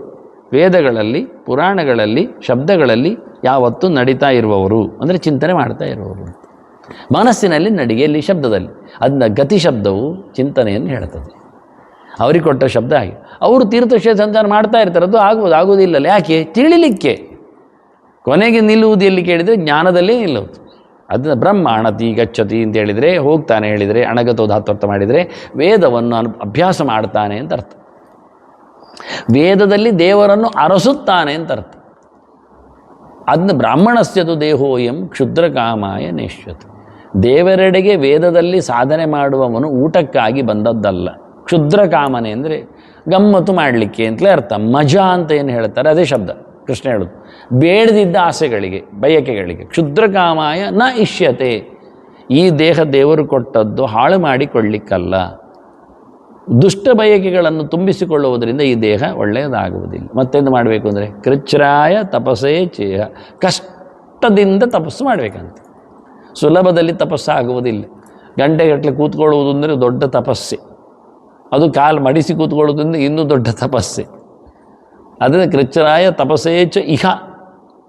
ವೇದಗಳಲ್ಲಿ, ಪುರಾಣಗಳಲ್ಲಿ, ಶಬ್ದಗಳಲ್ಲಿ ಯಾವತ್ತೂ ನಡೀತಾ ಇರುವವರು, ಅಂದರೆ ಚಿಂತನೆ ಮಾಡ್ತಾ ಇರುವವರು. ಮನಸ್ಸಿನಲ್ಲಿ ನಡಿಗೆಯಲ್ಲಿ, ಶಬ್ದದಲ್ಲಿ. ಅದನ್ನ ಗತಿ ಶಬ್ದವು ಚಿಂತನೆಯನ್ನು ಹೇಳ್ತದೆ. ಅವರಿಗೆ ಕೊಟ್ಟ ಶಬ್ದ ಹಾಗೆ. ಅವರು ತೀರ್ಥಕ್ಷೇತ್ರ ಸಂಚಾರ ಮಾಡ್ತಾ ಇರ್ತಾರೆ, ಅದು ಆಗುವುದಿಲ್ಲಲ್ಲ. ಯಾಕೆ? ತಿಳಿಲಿಕ್ಕೆ. ಕೊನೆಗೆ ನಿಲ್ಲುವುದು ಎಲ್ಲಿ ಕೇಳಿದರೆ ಜ್ಞಾನದಲ್ಲೇ ನಿಲ್ಲುವುದು. ಅದನ್ನು ಬ್ರಹ್ಮ ಅಣತಿ ಗಚ್ಚತಿ ಅಂತ ಹೇಳಿದರೆ, ಹೋಗ್ತಾನೆ ಹೇಳಿದರೆ, ಅಣಗತೋ ಧಾತ್ವರ್ಥ ಮಾಡಿದರೆ ವೇದವನ್ನು ಅಭ್ಯಾಸ ಮಾಡ್ತಾನೆ ಅಂತ ಅರ್ಥ. ವೇದದಲ್ಲಿ ದೇವರನ್ನು ಅರಸುತ್ತಾನೆ ಅಂತ ಅರ್ಥ. ಅದನ್ನ ಬ್ರಾಹ್ಮಣಸ್ಯದು ದೇಹೋಯಂ ಕ್ಷುದ್ರಕಾಮಾಯ ನೇಷ್ಯತು. ದೇವರೆಡೆಗೆ ವೇದದಲ್ಲಿ ಸಾಧನೆ ಮಾಡುವವನು ಊಟಕ್ಕಾಗಿ ಬಂದದ್ದಲ್ಲ. ಕ್ಷುದ್ರಕಾಮನೆ ಅಂದರೆ ಗಮ್ಮತ್ತು ಮಾಡಲಿಕ್ಕೆ ಅಂತಲೇ ಅರ್ಥ. ಮಜಾ ಅಂತ ಏನು ಹೇಳ್ತಾರೆ ಅದೇ ಶಬ್ದ ಕೃಷ್ಣ ಹೇಳೋದು. ಬೇಡದಿದ್ದ ಆಸೆಗಳಿಗೆ, ಬಯಕೆಗಳಿಗೆ. ಕ್ಷುದ್ರಕಾಮಾಯ ನ ಇಷ್ಯತೆ. ಈ ದೇಹ ದೇವರು ಕೊಟ್ಟದ್ದು ಹಾಳು ಮಾಡಿಕೊಳ್ಳಿಕ್ಕಲ್ಲ. ದುಷ್ಟ ಬಯಕೆಗಳನ್ನು ತುಂಬಿಸಿಕೊಳ್ಳುವುದರಿಂದ ಈ ದೇಹ ಒಳ್ಳೆಯದಾಗುವುದಿಲ್ಲ. ಮತ್ತೆಂದು ಮಾಡಬೇಕು ಅಂದರೆ ಕೃಚ್ಛ್ರಾಯ ತಪಸ್ಸೇ ಚೇಹ, ಕಷ್ಟದಿಂದ ತಪಸ್ಸು ಮಾಡಬೇಕಂತ. ಸುಲಭದಲ್ಲಿ ತಪಸ್ಸಾಗುವುದಿಲ್ಲ. ಗಂಟೆಗಟ್ಟಲೆ ಕೂತ್ಕೊಳ್ಳುವುದು ಅಂದರೆ ದೊಡ್ಡ ತಪಸ್ಸೆ, ಅದು ಕಾಲು ಮಡಿಸಿ ಕೂತ್ಕೊಳ್ಳೋದ್ರಿಂದ ಇನ್ನೂ ದೊಡ್ಡ ತಪಸ್ಸೆ. ಅದರಿಂದ ಕೃಚ್ಛ್ರಾಯ ತಪಸ್ಸೇ ಚ ಇಹ,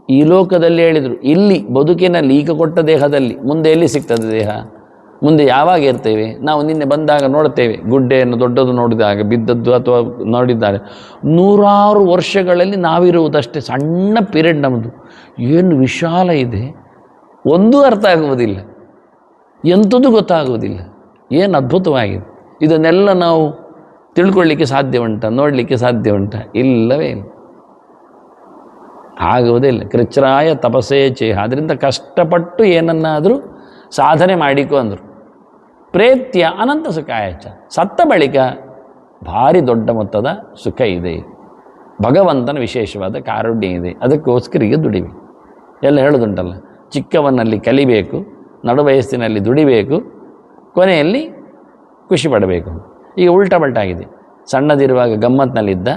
ಈ ಲೋಕದಲ್ಲಿ ಹೇಳಿದರು. ಇಲ್ಲಿ ಬದುಕಿನಲ್ಲಿ ಈಗ ಕೊಟ್ಟ ದೇಹದಲ್ಲಿ ಮುಂದೆ ಎಲ್ಲಿ ಸಿಗ್ತದೆ ದೇಹ? ಮುಂದೆ ಯಾವಾಗ ಇರ್ತೇವೆ? ನಾವು ನಿನ್ನೆ ಬಂದಾಗ ನೋಡ್ತೇವೆ, ಗುಡ್ಡೆಯನ್ನು ದೊಡ್ಡದು ನೋಡಿದಾಗ ಬಿದ್ದದ್ದು ಅಥವಾ ನೋಡಿದ್ದಾರೆ. 100 ವರ್ಷಗಳಲ್ಲಿ ನಾವಿರುವುದಷ್ಟೇ ಸಣ್ಣ ಪೀರಿಯಡ್ ನಮ್ಮದು. ಏನು ವಿಶಾಲ ಇದೆ, ಒಂದೂ ಅರ್ಥ ಆಗುವುದಿಲ್ಲ, ಎಂಥದ್ದು ಗೊತ್ತಾಗುವುದಿಲ್ಲ. ಏನು ಅದ್ಭುತವಾಗಿದೆ. ಇದನ್ನೆಲ್ಲ ನಾವು ತಿಳ್ಕೊಳ್ಳಿಕ್ಕೆ ಸಾಧ್ಯ ಉಂಟ? ನೋಡಲಿಕ್ಕೆ ಸಾಧ್ಯ ಉಂಟ? ಇಲ್ಲವೇ ಇಲ್ಲ, ಆಗುವುದೇ ಇಲ್ಲ. ಕೃಚ್ಛ್ರಾಯ ತಪಸ್ಸೇ ಚೇಹ, ಅದರಿಂದ ಕಷ್ಟಪಟ್ಟು ಏನನ್ನಾದರೂ ಸಾಧನೆ ಮಾಡಿಕೊ ಅಂದರು. ಪ್ರೇತ್ಯ ಅನಂತ ಸುಖಾಯಚ, ಸತ್ತ ಬಳಿಕ ಭಾರಿ ದೊಡ್ಡ ಮೊತ್ತದ ಸುಖ ಇದೆ, ಭಗವಂತನ ವಿಶೇಷವಾದ ಕಾರುಣ್ಯ ಇದೆ. ಅದಕ್ಕೋಸ್ಕರ ಈಗ ದುಡಿಬೇಕು. ಎಲ್ಲ ಹೇಳೋದುಂಟಲ್ಲ, ಚಿಕ್ಕವನ್ನಲ್ಲಿ ಕಲಿಬೇಕು, ನಡುವಯಸ್ಸಿನಲ್ಲಿ ದುಡಿಬೇಕು, ಕೊನೆಯಲ್ಲಿ ಖುಷಿ ಪಡಬೇಕು. ಈಗ ಉಲ್ಟಾ ಪಲ್ಟಾಗಿದೆ. ಸಣ್ಣದಿರುವಾಗ ಗಮ್ಮತ್ತಿನಲ್ಲಿದ್ದ,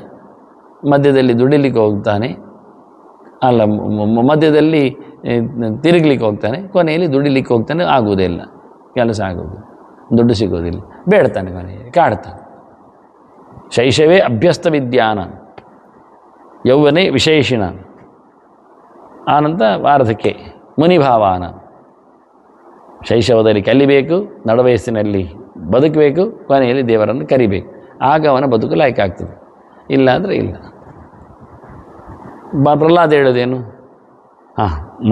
ಮಧ್ಯದಲ್ಲಿ ದುಡಿಲಿಕ್ಕೆ ಹೋಗ್ತಾನೆ, ಅಲ್ಲ ಮಧ್ಯದಲ್ಲಿ ತಿರುಗಲಿಕ್ಕೆ ಹೋಗ್ತಾನೆ, ಕೊನೆಯಲ್ಲಿ ದುಡಿಲಿಕ್ಕೆ ಹೋಗ್ತಾನೆ, ಆಗುವುದೇ ಇಲ್ಲ, ಕೆಲಸ ಆಗುವುದು, ದುಡ್ಡು ಸಿಗೋದಿಲ್ಲ, ಬೇಡ್ತಾನೆ, ಕೊನೆಗೆ ಕಾಡ್ತಾನೆ. ಶೈಶವೇ ಅಭ್ಯಸ್ತ ವಿದ್ಯಾನ, ಯೌವನೇ ವಿಶೇಷಿಣ, ಆನಂತರ ವಾರ್ಧಕ್ಯ ಮುನಿಭಾವಾನ. ಶೈಶವದಲ್ಲಿ ಕಲಿಬೇಕು, ನಡುವಯಸ್ಸಿನಲ್ಲಿ ಬದುಕಬೇಕು, ಕೊನೆಯಲ್ಲಿ ದೇವರನ್ನು ಕರಿಬೇಕು. ಆಗ ಅವನ ಬದುಕು ಲಾಯ್ಕ ಆಗ್ತದೆ, ಇಲ್ಲಾಂದರೆ ಇಲ್ಲ. ಪ್ರಹ್ಲಾದ ಹೇಳೋದೇನು?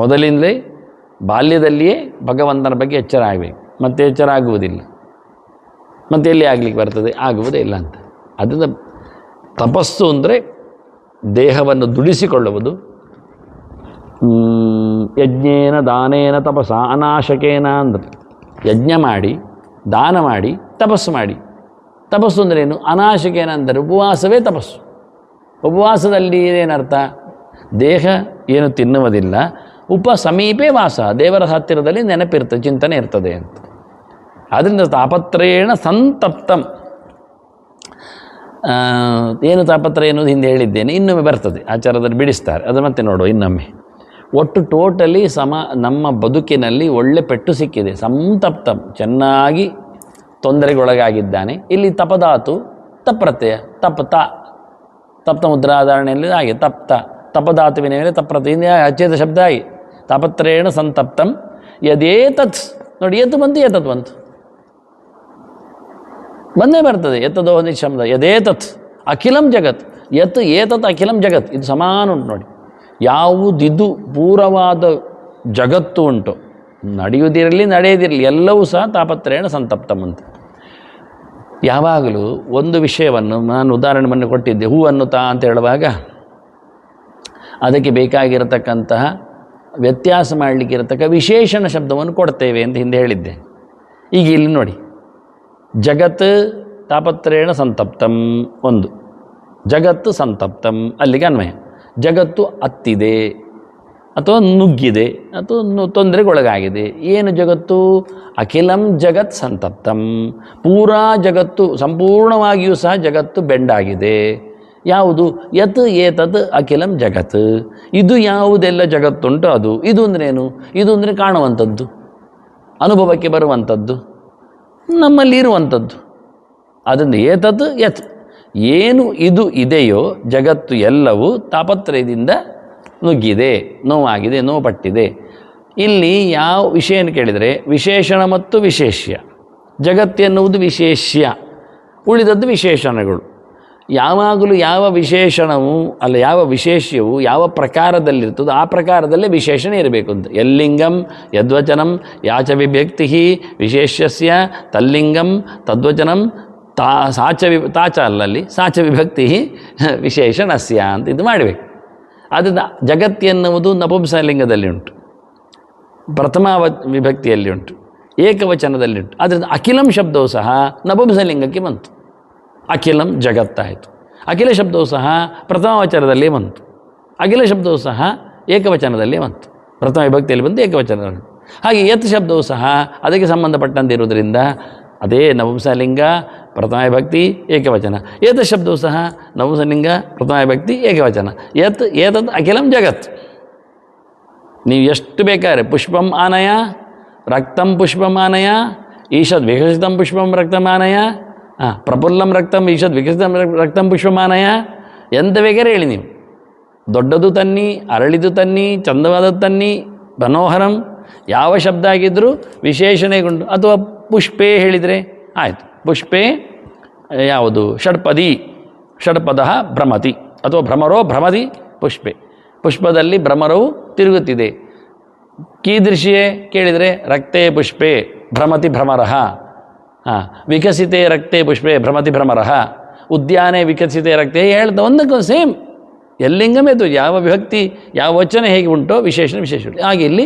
ಮೊದಲಿಂದಲೇ ಬಾಲ್ಯದಲ್ಲಿಯೇ ಭಗವಂತನ ಬಗ್ಗೆ ಎಚ್ಚರ ಆಗಬೇಕು. ಮತ್ತೆ ಎಚ್ಚರ ಆಗುವುದಿಲ್ಲ, ಮತ್ತೆ ಎಲ್ಲಿ ಆಗಲಿಕ್ಕೆ ಬರ್ತದೆ? ಆಗುವುದೇ ಇಲ್ಲ ಅಂತ. ಅದರಿಂದ ತಪಸ್ಸು ಅಂದರೆ ದೇಹವನ್ನು ದುಡಿಸಿಕೊಳ್ಳುವುದು. ಯಜ್ಞೇನ ದಾನೇನ ತಪಸ ಅನಾಶಕೇನ ಅಂದ್ರೆ, ಯಜ್ಞ ಮಾಡಿ, ದಾನ ಮಾಡಿ, ತಪಸ್ಸು ಮಾಡಿ. ತಪಸ್ಸು ಅಂದ್ರೇನು? ಅನಾಶಕೇನ ಅಂದರೆ ಉಪವಾಸವೇ ತಪಸ್ಸು. ಉಪವಾಸದಲ್ಲಿ ಏನರ್ಥ? ದೇಹ ಏನು ತಿನ್ನುವುದಿಲ್ಲ, ಸಮೀಪೇ ವಾಸ, ದೇವರ ಹತ್ತಿರದಲ್ಲಿ ನೆನಪಿರ್ತದೆ, ಚಿಂತನೆ ಇರ್ತದೆ ಅಂತ. ಆದ್ದರಿಂದ ತಾಪತ್ರಯೇಣ ಸಂತಪ್ತಂ. ಏನು ತಾಪತ್ರಯ ಎನ್ನುವುದು ಹಿಂದೆ ಹೇಳಿದ್ದೇನೆ, ಇನ್ನೊಮ್ಮೆ ಬರ್ತದೆ, ಆಚಾರದಲ್ಲಿ ಬಿಡಿಸ್ತಾರೆ, ಅದು ಮತ್ತೆ ನೋಡುವ ಇನ್ನೊಮ್ಮೆ. ಒಟ್ಟು ಟೋಟಲಿ ನಮ್ಮ ಬದುಕಿನಲ್ಲಿ ಒಳ್ಳೆ ಪೆಟ್ಟು ಸಿಕ್ಕಿದೆ. ಸಂತಪ್ತಂ, ಚೆನ್ನಾಗಿ ತೊಂದರೆಗೊಳಗಾಗಿದ್ದಾನೆ. ಇಲ್ಲಿ ತಪಧಾತು ತಪ್ರತ್ಯಯ, ತಪ್ತ ಮುದ್ರಾಧಾರಣೆಯಲ್ಲಿ ಹಾಗೆ ತಪಧಾತುವಿನ ಮೇಲೆ ತಪ್ರತ್ಯಯ ಅಚೇತ ಶಬ್ದ ಆಗಿ ತಾಪತ್ರಯೇಣ ಸಂತಪ್ತಂ ಯದೇತತ್. ನೋಡಿ, ಎತ್ತು ಬಂತು, ಏತತ್ ಬಂತು, ಬಂದೇ ಬರ್ತದೆ. ಎತ್ತದೋ ಒಂದು ಶಬ್ದ, ಯದೇತತ್ ಅಖಿಲಂ ಜಗತ್, ಯತ್ ಏತತ್ ಅಖಿಲಂ ಜಗತ್, ಇದು ಸಮಾನ ಉಂಟು ನೋಡಿ. ಯಾವುದಿದು ಪೂರವಾದ ಜಗತ್ತು ಉಂಟು, ನಡೆಯುವುದಿರಲಿ ನಡೆಯದಿರಲಿ ಎಲ್ಲವೂ ಸಹ ತಾಪತ್ರಯೇಣ ಸಂತಪ್ತಂ ಅಂತ. ಯಾವಾಗಲೂ ಒಂದು ವಿಷಯವನ್ನು ನಾನು ಉದಾಹರಣೆ ಮೊನ್ನೆ ಕೊಟ್ಟಿದ್ದೆ, ಹೂವನ್ನು ಅಂತ ಹೇಳುವಾಗ ಅದಕ್ಕೆ ಬೇಕಾಗಿರತಕ್ಕಂತಹ ವ್ಯತ್ಯಾಸ ಮಾಡಲಿಕ್ಕಿರತಕ್ಕ ವಿಶೇಷಣ ಶಬ್ದವನ್ನು ಕೊಡ್ತೇವೆ ಅಂತ ಹಿಂದೆ ಹೇಳಿದ್ದೆ. ಈಗ ಇಲ್ಲಿ ನೋಡಿ, ಜಗತ್ ತಾಪತ್ರಯೇಣ ಸಂತಪ್ತಂ ಒಂದು, ಜಗತ್ತು ಸಂತಪ್ತಂ ಅಲ್ಲಿಗೆ ಅನ್ವಯ. ಜಗತ್ತು ಅತ್ತಿದೆ ಅಥವಾ ನುಗ್ಗಿದೆ ಅಥವಾ ತೊಂದರೆಗೊಳಗಾಗಿದೆ. ಏನು ಜಗತ್ತು? ಅಖಿಲಂ ಜಗತ್ ಸಂತಪ್ತಂ, ಪೂರಾ ಜಗತ್ತು ಸಂಪೂರ್ಣವಾಗಿಯೂ ಸಹ ಜಗತ್ತು ಬೆಂಡಾಗಿದೆ. ಯಾವುದು? ಯತ್ ಏತದ್ ಅಖಿಲಂ ಜಗತ್, ಇದು ಯಾವುದೆಲ್ಲ ಜಗತ್ತುಂಟು ಅದು. ಇದು ಅಂದ್ರೇನು? ಇದು ಅಂದರೆ ಕಾಣುವಂಥದ್ದು, ಅನುಭವಕ್ಕೆ ಬರುವಂಥದ್ದು, ನಮ್ಮಲ್ಲಿ ಇರುವಂಥದ್ದು. ಅದರಿಂದ ಏತದ್ ಯತ್, ಏನು ಇದು ಇದೆಯೋ ಜಗತ್ತು ಎಲ್ಲವೂ ತಾಪತ್ರಯದಿಂದ ನುಗ್ಗಿದೆ, ನೋವಾಗಿದೆ, ನೋವುಪಟ್ಟಿದೆ. ಇಲ್ಲಿ ಯಾವ ವಿಷಯನ ಕೇಳಿದರೆ ವಿಶೇಷಣ ಮತ್ತು ವಿಶೇಷ್ಯ. ಜಗತ್ತೆನ್ನುವುದು ವಿಶೇಷ್ಯ, ಉಳಿದದ್ದು ವಿಶೇಷಣಗಳು. ಯಾವಾಗಲೂ ಯಾವ ವಿಶೇಷಣವು ಅಲ್ಲ, ಯಾವ ವಿಶೇಷ್ಯವು ಯಾವ ಪ್ರಕಾರದಲ್ಲಿರ್ತದೋ ಆ ಪ್ರಕಾರದಲ್ಲೇ ವಿಶೇಷಣ ಇರಬೇಕು ಅಂತ. ಯಲ್ಲಿಂಗಂ ಯದ್ವಚನಂ ಯಾಚ ವಿಭಕ್ತಿ ವಿಶೇಷ್ಯಸ್ಯ ತಲ್ಲಿಂಗಂ ತದ್ವಚನಂ ತಾಚ ಅಲ್ಲಲ್ಲಿ ಸಾಚ ವಿಭಕ್ತಿ ವಿಶೇಷಣಸ್ಯ ಅಂತ ಇದು ಮಾಡಬೇಕು. ಆದ್ದರಿಂದ ಜಗತ್ತೆನ್ನುವುದು ನಪುಂಸಲಿಂಗದಲ್ಲಿ ಉಂಟು, ಪ್ರಥಮ ವಿಭಕ್ತಿಯಲ್ಲಿ ಉಂಟು, ಏಕವಚನದಲ್ಲಿ ಉಂಟು. ಆದ್ದರಿಂದ ಅಖಿಲಂ ಶಬ್ದವು ಸಹ ನಪುಂಸಲಿಂಗಕ್ಕೆ ಬಂತು, ಅಖಿಲಂ ಜಗತ್ತಾಯಿತು. ಅಖಿಲ ಶಬ್ದವು ಸಹ ಪ್ರಥಮ ವಚನದಲ್ಲೇ ಬಂತು, ಅಖಿಲ ಶಬ್ದವು ಸಹ ಏಕವಚನದಲ್ಲೇ ಬಂತು, ಪ್ರಥಮ ವಿಭಕ್ತಿಯಲ್ಲಿ ಬಂತು, ಏಕವಚನದಲ್ಲಿ. ಹಾಗೆ ಯತ್ ಶಬ್ದವು ಸಹ ಅದಕ್ಕೆ ಸಂಬಂಧಪಟ್ಟಂತೆ ಇರುವುದರಿಂದ ಅದೇ ನಪುಂಸಲಿಂಗ ಪ್ರಥಮಾವಿಭಕ್ತಿ ಏಕವಚನ, ಏತ ಶಬ್ದವು ಸಹ ನಪುಂಸಕಲಿಂಗ ಪ್ರಥಮಾವಿಭಕ್ತಿ ಏಕವಚನ. ಏತದ್ ಅಖಿಲಂ ಜಗತ್. ನೀವು ಎಷ್ಟು ಬೇಕಾದ್ರೆ ಪುಷ್ಪಂ ಆನಯ ರಕ್ತಂ ಪುಷ್ಪಂ ಆನಯ ಈಶದ್ ವಿಕಸಿತಂ ಪುಷ್ಪಂ ರಕ್ತಂ ಆನಯ, ಪ್ರಫುಲ್ಲಂ ರಕ್ತಂ ಈಶದ್ ವಿಕಸಿತಂ ರಕ್ತಂ ಪುಷ್ಪಂ ಆನಯ, ಎಂತ ಬೇಕಾದ್ರೆ ಹೇಳಿ ನೀವು. ದೊಡ್ಡದು ತನ್ನಿ, ಅರಳಿದು ತನ್ನಿ, ಚಂದವಾದದ್ದು ತನ್ನಿ, ಮನೋಹರಂ, ಯಾವ ಶಬ್ದ ಆಗಿದ್ದರೂ ವಿಶೇಷಣೆಗೊಂಡು. ಅಥವಾ ಪುಷ್ಪೇ ಹೇಳಿದರೆ ಆಯಿತು. ಪುಷ್ಪೇ ಯಾವುದು ಷಡ್ಪದಿ, ಷಡ್ಪದ ಭ್ರಮತಿ ಅಥವಾ ಭ್ರಮರೋ ಭ್ರಮತಿ ಪುಷ್ಪೆ. ಪುಷ್ಪದಲ್ಲಿ ಭ್ರಮರವು ತಿರುಗುತ್ತಿದೆ. ಕೀದೃಶಿಯೇ ಕೇಳಿದರೆ ರಕ್ತೇ ಪುಷ್ಪೆ ಭ್ರಮತಿ ಭ್ರಮರಃ, ವಿಕಸಿತೆ ರಕ್ತೇ ಪುಷ್ಪೆ ಭ್ರಮತಿ ಭ್ರಮರಃ, ಉದ್ಯಾನೆ ವಿಕಸಿತೆ ರಕ್ತೇ ಹೇಳ್ತಾ ಒಂದಕ್ಕೊಂದು ಸೇಮ್. ಎಲ್ಲಿಂಗಮೇದು ಯಾವ ವಿಭಕ್ತಿ ಯಾವ ವಚನ ಹೇಗೆ ಉಂಟೋ ವಿಶೇಷಣ ವಿಶೇಷ. ಹಾಗೆ ಇಲ್ಲಿ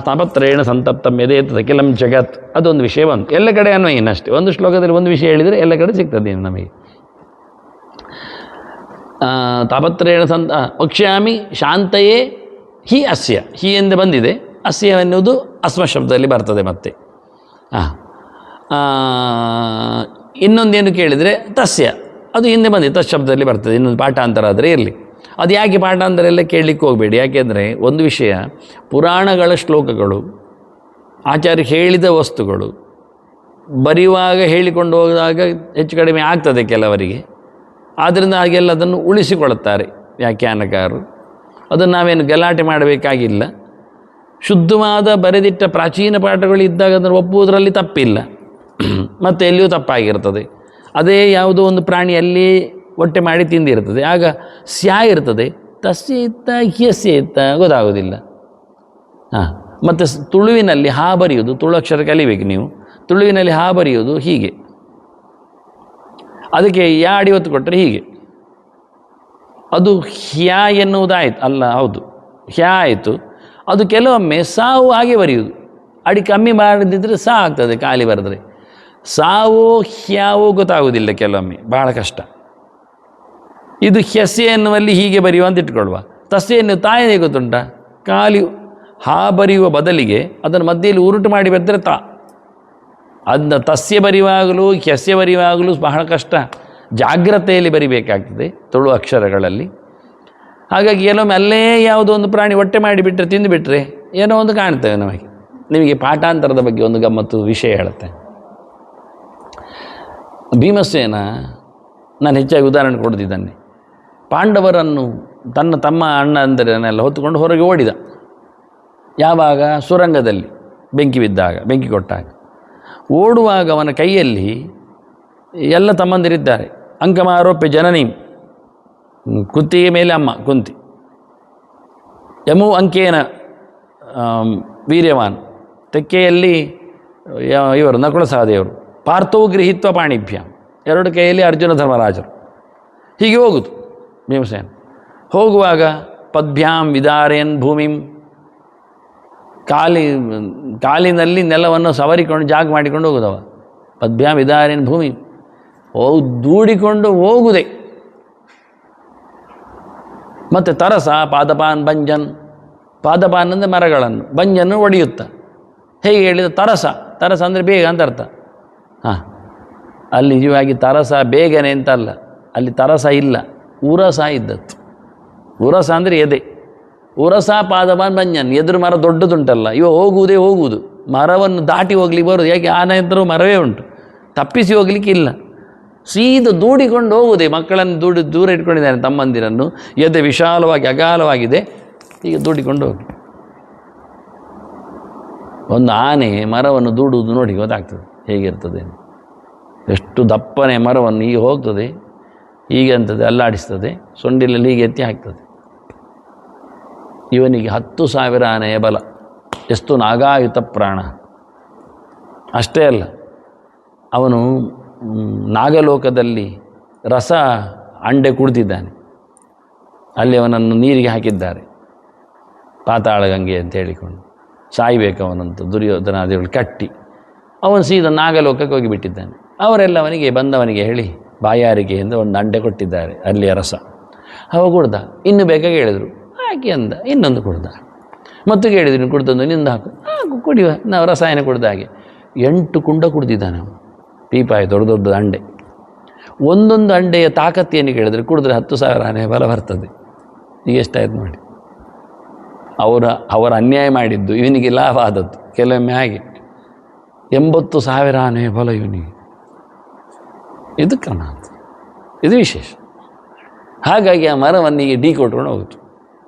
ತಾಪತ್ರಯೇಣ ಸಂತಪ್ತಂ ಯದೇತದ್ ಅಖಿಲಂ ಜಗತ್, ಅದೊಂದು ವಿಷಯ ಬಂತು. ಎಲ್ಲ ಕಡೆ ಅನ್ವಯ ಇನ್ನಷ್ಟೇ. ಒಂದು ಶ್ಲೋಕದಲ್ಲಿ ಒಂದು ವಿಷಯ ಹೇಳಿದರೆ ಎಲ್ಲ ಕಡೆ ಸಿಗ್ತದೆ ಇನ್ನು ನಮಗೆ. ತಾಪತ್ರಯೇಣ ವಕ್ಷ್ಯಾಮಿ ಶಾಂತಯೇ ಹಿ ಅಸ್ಯ, ಹಿ ಎಂದು ಬಂದಿದೆ. ಅಸ್ಯ ಎನ್ನುವುದು ಅಸ್ಮ ಶಬ್ದದಲ್ಲಿ ಬರ್ತದೆ. ಮತ್ತೆ ಇನ್ನೊಂದೇನು ಕೇಳಿದರೆ ತಸ್ಯ, ಅದು ಹಿಂದೆ ಬಂದಿದೆ, ತಸ್ ಶಬ್ದದಲ್ಲಿ ಬರ್ತದೆ. ಇನ್ನೊಂದು ಪಾಠಾಂತರ ಆದರೆ ಇರಲಿ. ಅದು ಯಾಕೆ ಪಾಠಾಂತರ ಎಲ್ಲ ಕೇಳಲಿಕ್ಕೆ ಹೋಗಬೇಡಿ. ಯಾಕೆಂದರೆ ಒಂದು ವಿಷಯ, ಪುರಾಣಗಳ ಶ್ಲೋಕಗಳು, ಆಚಾರ್ಯ ಹೇಳಿದ ವಸ್ತುಗಳು ಬರೆಯುವಾಗ ಹೇಳಿಕೊಂಡು ಹೋದಾಗ ಹೆಚ್ಚು ಕಡಿಮೆ ಆಗ್ತದೆ ಕೆಲವರಿಗೆ. ಆದ್ದರಿಂದ ಹಾಗೆಲ್ಲ ಅದನ್ನು ಉಳಿಸಿಕೊಳ್ಳುತ್ತಾರೆ ವ್ಯಾಖ್ಯಾನಕಾರರು. ಅದನ್ನು ನಾವೇನು ಗಲಾಟೆ ಮಾಡಬೇಕಾಗಿಲ್ಲ. ಶುದ್ಧವಾದ ಬರೆದಿಟ್ಟ ಪ್ರಾಚೀನ ಪಾಠಗಳು ಇದ್ದಾಗ ಅದನ್ನು ಒಪ್ಪುವುದರಲ್ಲಿ ತಪ್ಪಿಲ್ಲ. ಮತ್ತು ಎಲ್ಲಿಯೂ ತಪ್ಪಾಗಿರ್ತದೆ. ಅದೇ ಯಾವುದೋ ಒಂದು ಪ್ರಾಣಿ ಅಲ್ಲಿ ಹೊಟ್ಟೆ ಮಾಡಿ ತಿಂದಿರ್ತದೆ, ಆಗ ಸ್ಯಾ ಇರ್ತದೆ, ತಸ್ಯ ಇತ್ತ ಹ್ಯಸ್ಯ ಇತ್ತ ಗೊತ್ತಾಗೋದಿಲ್ಲ. ಮತ್ತು ತುಳುವಿನಲ್ಲಿ ಹಾ ಬರೆಯುವುದು, ತುಳು ಅಕ್ಷರ ಕಲಿಬೇಕು ನೀವು. ತುಳುವಿನಲ್ಲಿ ಹಾ ಬರೆಯುವುದು ಹೀಗೆ, ಅದಕ್ಕೆ ಯಾ ಅಡಿ ಒತ್ತು ಕೊಟ್ಟರೆ ಹೀಗೆ, ಅದು ಹ್ಯಾ ಎನ್ನುವುದಾಯ್ತು ಅಲ್ಲ, ಹೌದು ಹ್ಯಾ ಆಯಿತು. ಅದು ಕೆಲವೊಮ್ಮೆ ಸಾವು ಹಾಗೆ ಬರೆಯುವುದು, ಅಡಿ ಕಮ್ಮಿ ಮಾಡದಿದ್ದರೆ ಸಾ ಆಗ್ತದೆ ಖಾಲಿ ಬರೆದ್ರೆ. ಸಾವು ಹ್ಯಾವು ಗೊತ್ತಾಗುವುದಿಲ್ಲ ಕೆಲವೊಮ್ಮೆ, ಬಹಳ ಕಷ್ಟ. ಇದು ಹ್ಯಸ್ಯ ಎನ್ನುವಲ್ಲಿ ಹೀಗೆ ಬರೆಯುವ ಅಂತ ಇಟ್ಕೊಳ್ಳುವ. ತಸ್ಯ ಎನ್ನುವ ತಾಯೇ ಗೊತ್ತುಂಟ, ಖಾಲಿ ಹಾ ಬರೆಯುವ ಬದಲಿಗೆ ಅದನ್ನು ಮಧ್ಯೆಯಲ್ಲಿ ಉರುಟು ಮಾಡಿ ಬರೆದರೆ ತಾ. ಅದನ್ನ ತಸ್ಯ ಬರೆಯುವಾಗಲೂ ಹ್ಯಸ್ಯ ಬರೆಯುವಾಗಲೂ ಬಹಳ ಕಷ್ಟ, ಜಾಗ್ರತೆಯಲ್ಲಿ ಬರಿಬೇಕಾಗ್ತದೆ ತುಳು ಅಕ್ಷರಗಳಲ್ಲಿ. ಹಾಗಾಗಿ ಕೆಲವೊಮ್ಮೆ ಅಲ್ಲೇ ಯಾವುದೋ ಒಂದು ಪ್ರಾಣಿ ಹೊಟ್ಟೆ ಮಾಡಿಬಿಟ್ರೆ ತಿಂದುಬಿಟ್ರೆ ಏನೋ ಒಂದು ಕಾಣ್ತೇವೆ ನಮಗೆ. ನಿಮಗೆ ಪಾಠಾಂತರದ ಬಗ್ಗೆ ಒಂದು ಗಮ್ಮತ್ತು ವಿಷಯ ಹೇಳುತ್ತೆ. ಭೀಮಸೇನ, ನಾನು ಹೆಚ್ಚಾಗಿ ಉದಾಹರಣೆ ಕೊಡ್ತಿದ್ದಾನೆ, ಪಾಂಡವರನ್ನು ತನ್ನ ತಮ್ಮ ಅಣ್ಣ ಅಂದರನ್ನೆಲ್ಲ ಹೊತ್ತುಕೊಂಡು ಹೊರಗೆ ಓಡಿದ. ಯಾವಾಗ? ಸುರಂಗದಲ್ಲಿ ಬೆಂಕಿ ಬಿದ್ದಾಗ, ಬೆಂಕಿ ಕೊಟ್ಟಾಗ. ಓಡುವಾಗ ಅವನ ಕೈಯಲ್ಲಿ ಎಲ್ಲ ತಮ್ಮಂದಿರಿದ್ದಾರೆ. ಅಂಕಮಾರೋಪ್ಯ ಜನನೀಂ, ಕುತ್ತಿಗೆ ಮೇಲೆ ಅಮ್ಮ ಕುಂತಿ, ಯಮು ಅಂಕೇನ ವೀರ್ಯವಾನ್, ತೆಕ್ಕೆಯಲ್ಲಿ ಇವರು ನಕುಲ ಸಹದೇವರು, ಪಾರ್ಥವು ಗೃಹೀತ್ವ ಪಾಣಿಭ್ಯಾಂ, ಎರಡು ಕೈಯಲ್ಲಿ ಅರ್ಜುನ ಧರ್ಮರಾಜರು. ಹೀಗೆ ಹೋಗುದು ಭೀಮಸೇನ. ಹೋಗುವಾಗ ಪದ್ಭ್ಯಾಂ ವಿದಾರೇನ್ ಭೂಮಿಂ, ಕಾಲಿನಲ್ಲಿ ನೆಲವನ್ನು ಸವರಿಕೊಂಡು ಜಾಗ ಮಾಡಿಕೊಂಡು ಹೋಗುದವ. ಪದ್ಭ್ಯಾಂ ವಿದಾರೇನ್ ಭೂಮಿ, ದೂಡಿಕೊಂಡು ಹೋಗುದೆ. ಮತ್ತು ತರಸ ಪಾದಪಾನ್ ಭಂಜನ್, ಪಾದಪಾನ್ ಅಂದರೆ ಮರಗಳನ್ನು, ಭಂಜನ್ನು ಒಡೆಯುತ್ತ. ಹೇಗೆ ಹೇಳಿದ? ತರಸ, ತರಸ ಅಂದರೆ ಬೇಗ ಅಂತ ಅರ್ಥ. ಅಲ್ಲಿ ನಿಜವಾಗಿ ತರಸ ಬೇಗನೆ ಅಂತಲ್ಲ, ಅಲ್ಲಿ ತರಸ ಇಲ್ಲ, ಉರಸ ಇದ್ದದ್ದು. ಉರಸ ಅಂದರೆ ಎದೆ. ಉರಸ ಪಾದಪಾನ್ ಭಂಜನ್, ಎದುರು ಮರ ದೊಡ್ಡದುಂಟಲ್ಲ, ಇವ ಹೋಗುವುದು ಮರವನ್ನು ದಾಟಿ ಹೋಗ್ಲಿಕ್ಕೆ ಬರೋದು. ಯಾಕೆ? ಆನ ಎದುರು ಮರವೇ ಉಂಟು, ತಪ್ಪಿಸಿ ಹೋಗ್ಲಿಕ್ಕೆ ಇಲ್ಲ. ಸೀದ ದೂಡಿಕೊಂಡು ಹೋಗುವುದೇ. ಮಕ್ಕಳನ್ನು ದೂರ ಇಟ್ಕೊಂಡಿದ್ದಾನೆ, ತಮ್ಮಂದಿರನ್ನು. ಎದೆ ವಿಶಾಲವಾಗಿ ಅಗಾಲವಾಗಿದೆ, ಈಗ ದೂಡಿಕೊಂಡು ಹೋಗಿ. ಒಂದು ಆನೆ ಮರವನ್ನು ದೂಡುವುದು ನೋಡಿ ಗೊತ್ತಾಗ್ತದೆ ಹೇಗಿರ್ತದೆ. ಎಷ್ಟು ದಪ್ಪನೆ ಮರವನ್ನು ಈಗ ಹೋಗ್ತದೆ, ಹೀಗೆ ಅಂತದೆ, ಅಲ್ಲಾಡಿಸ್ತದೆ, ಸೊಂಡಿಲಲ್ಲಿ ಹೀಗೆ ಎತ್ತಿ ಹಾಕ್ತದೆ. ಇವನಿಗೆ 10,000 ಆನೆಯ ಬಲ, ಎಷ್ಟು ನಾಗಾಯುತ ಪ್ರಾಣ. ಅಷ್ಟೇ ಅಲ್ಲ, ಅವನು ನಾಗಲೋಕದಲ್ಲಿ ರಸ ಅಂಡೆ ಕುಡಿದಿದ್ದಾನೆ. ಅಲ್ಲಿ ಅವನನ್ನು ನೀರಿಗೆ ಹಾಕಿದ್ದಾರೆ, ಪಾತಾಳ ಗಂಗೆ ಅಂತ ಹೇಳಿಕೊಂಡು. ಸಾಯಬೇಕು ಅವನಂತೂ ದುರ್ಯೋಧನಾದಿಗಳು ಕಟ್ಟಿ. ಅವನು ಸೀದಾ ನಾಗಲೋಕಕ್ಕೆ ಹೋಗಿಬಿಟ್ಟಿದ್ದಾನೆ. ಅವರೆಲ್ಲ ಅವನಿಗೆ ಬಂದವನಿಗೆ ಹೇಳಿ ಬಾಯಾರಿಕೆಯಿಂದ ಒಂದು ಅಂಡೆ ಕೊಟ್ಟಿದ್ದಾರೆ, ಅಲ್ಲಿಯ ರಸ. ಅವ ಕುಡ್ದ. ಇನ್ನು ಬೇಕಾಗಿ ಹೇಳಿದರು, ಹಾಕಿ ಅಂದ. ಇನ್ನೊಂದು ಕುಡ್ದ. ಮತ್ತು ಕೇಳಿದ್ರು, ಕುಡ್ದೊಂದು ನಿಂದು ಹಾಕು, ಕುಡಿಯುವ. ನಾವು ರಸಾಯನ ಕುಡ್ದ ಹಾಗೆ 8 ಕುಂಡ ಕುಡ್ದಿದ್ದಾನೆ ಅವನು. ಟೀಪಾಯಿ ದೊಡ್ಡ ದೊಡ್ಡ ಅಂಡೆ. ಒಂದೊಂದು ಅಂಡೆಯ ತಾಕತ್ತೇನು ಕೇಳಿದರೆ ಕುಡಿದ್ರೆ 10,000 ಆನೆ ಬಲ ಬರ್ತದೆ. ಈಗ ಎಷ್ಟಾಯ್ತು ನೋಡಿ. ಅವರ ಅನ್ಯಾಯ ಮಾಡಿದ್ದು ಇವನಿಗೆ ಲಾಭ ಆದದ್ದು. ಕೆಲವೊಮ್ಮೆ ಹಾಗೆ 80,000 ಆನೆ ಬಲ ಇವನಿಗೆ. ಇದು ಕ್ರಮ ಅಂತ, ಇದು ವಿಶೇಷ. ಹಾಗಾಗಿ ಆ ಮರವನ್ನಿಗೆ ಡಿ ಕೊಟ್ಕೊಂಡು ಹೋಗುತ್ತೆ.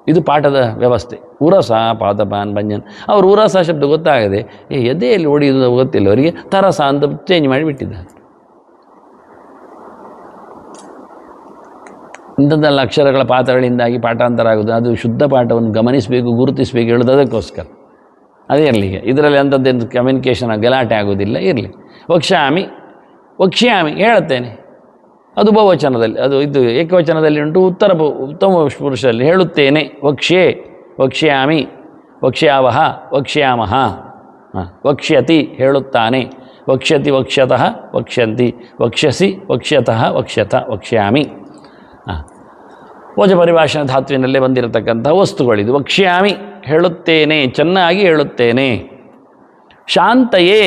ಇದು ಪಾಠದ ವ್ಯವಸ್ಥೆ. ಉರಸ ಪಾದಪಾನ್ ಭಂಜನ್. ಅವರು ಉರಸ ಶಬ್ದ ಗೊತ್ತಾಗದೆ ಎದೆಯಲ್ಲಿ ಹೊಡೆಯುವುದು ಗೊತ್ತಿಲ್ಲ ಅವರಿಗೆ, ತರಸ ಅಂತ ಚೇಂಜ್ ಮಾಡಿಬಿಟ್ಟಿದ್ದಾರೆ. ಇಂಥದ್ದೆಲ್ಲ ಅಕ್ಷರಗಳ ಪಾತ್ರಗಳಿಂದಾಗಿ ಪಾಠಾಂತರ ಆಗೋದು. ಅದು ಶುದ್ಧ ಪಾಠವನ್ನು ಗಮನಿಸಬೇಕು, ಗುರುತಿಸಬೇಕು ಹೇಳೋದು ಅದಕ್ಕೋಸ್ಕರ. ಅದೇ ಇರಲಿ. ಈಗ ಇದರಲ್ಲಿ ಅಂಥದ್ದೇನು ಕಮ್ಯುನಿಕೇಷನ್ ಗಲಾಟೆ ಆಗೋದಿಲ್ಲ. ಇರಲಿ. ವಕ್ಷ್ಯಾಮಿ ವಕ್ಷ್ಯಾಮಿ ಹೇಳುತ್ತೇನೆ, ಅದು ಬಹುವಚನದಲ್ಲಿ. ಅದು ಇದು ಏಕವಚನದಲ್ಲಿ ಉಂಟು, ಉತ್ತಮ ಪುರುಷರಲ್ಲಿ ಹೇಳುತ್ತೇನೆ. ವಕ್ಷ್ಯೆ ವಕ್ಷ್ಯಾಮಿ ವಕ್ಷ್ಯಾವಹ ವಕ್ಷ್ಯಾಮಹ. ವಕ್ಷ್ಯತಿ ಹೇಳುತ್ತಾನೆ, ವಕ್ಷ್ಯತಿ ವಕ್ಷ್ಯತಃ ವಕ್ಷ್ಯಂತಿ, ವಕ್ಷ್ಯಸಿ ವಕ್ಷ್ಯತಃ ವಕ್ಷ್ಯತ ವಕ್ಷ್ಯಾಮಿ. ವಚ ಪರಿಭಾಷಣ ಧಾತುವಿನಲ್ಲೇ ಬಂದಿರತಕ್ಕಂಥ ವಸ್ತುಗಳಿದು. ವಕ್ಷ್ಯಾಮಿ ಹೇಳುತ್ತೇನೆ, ಚೆನ್ನಾಗಿ ಹೇಳುತ್ತೇನೆ. ಶಾಂತಯೇ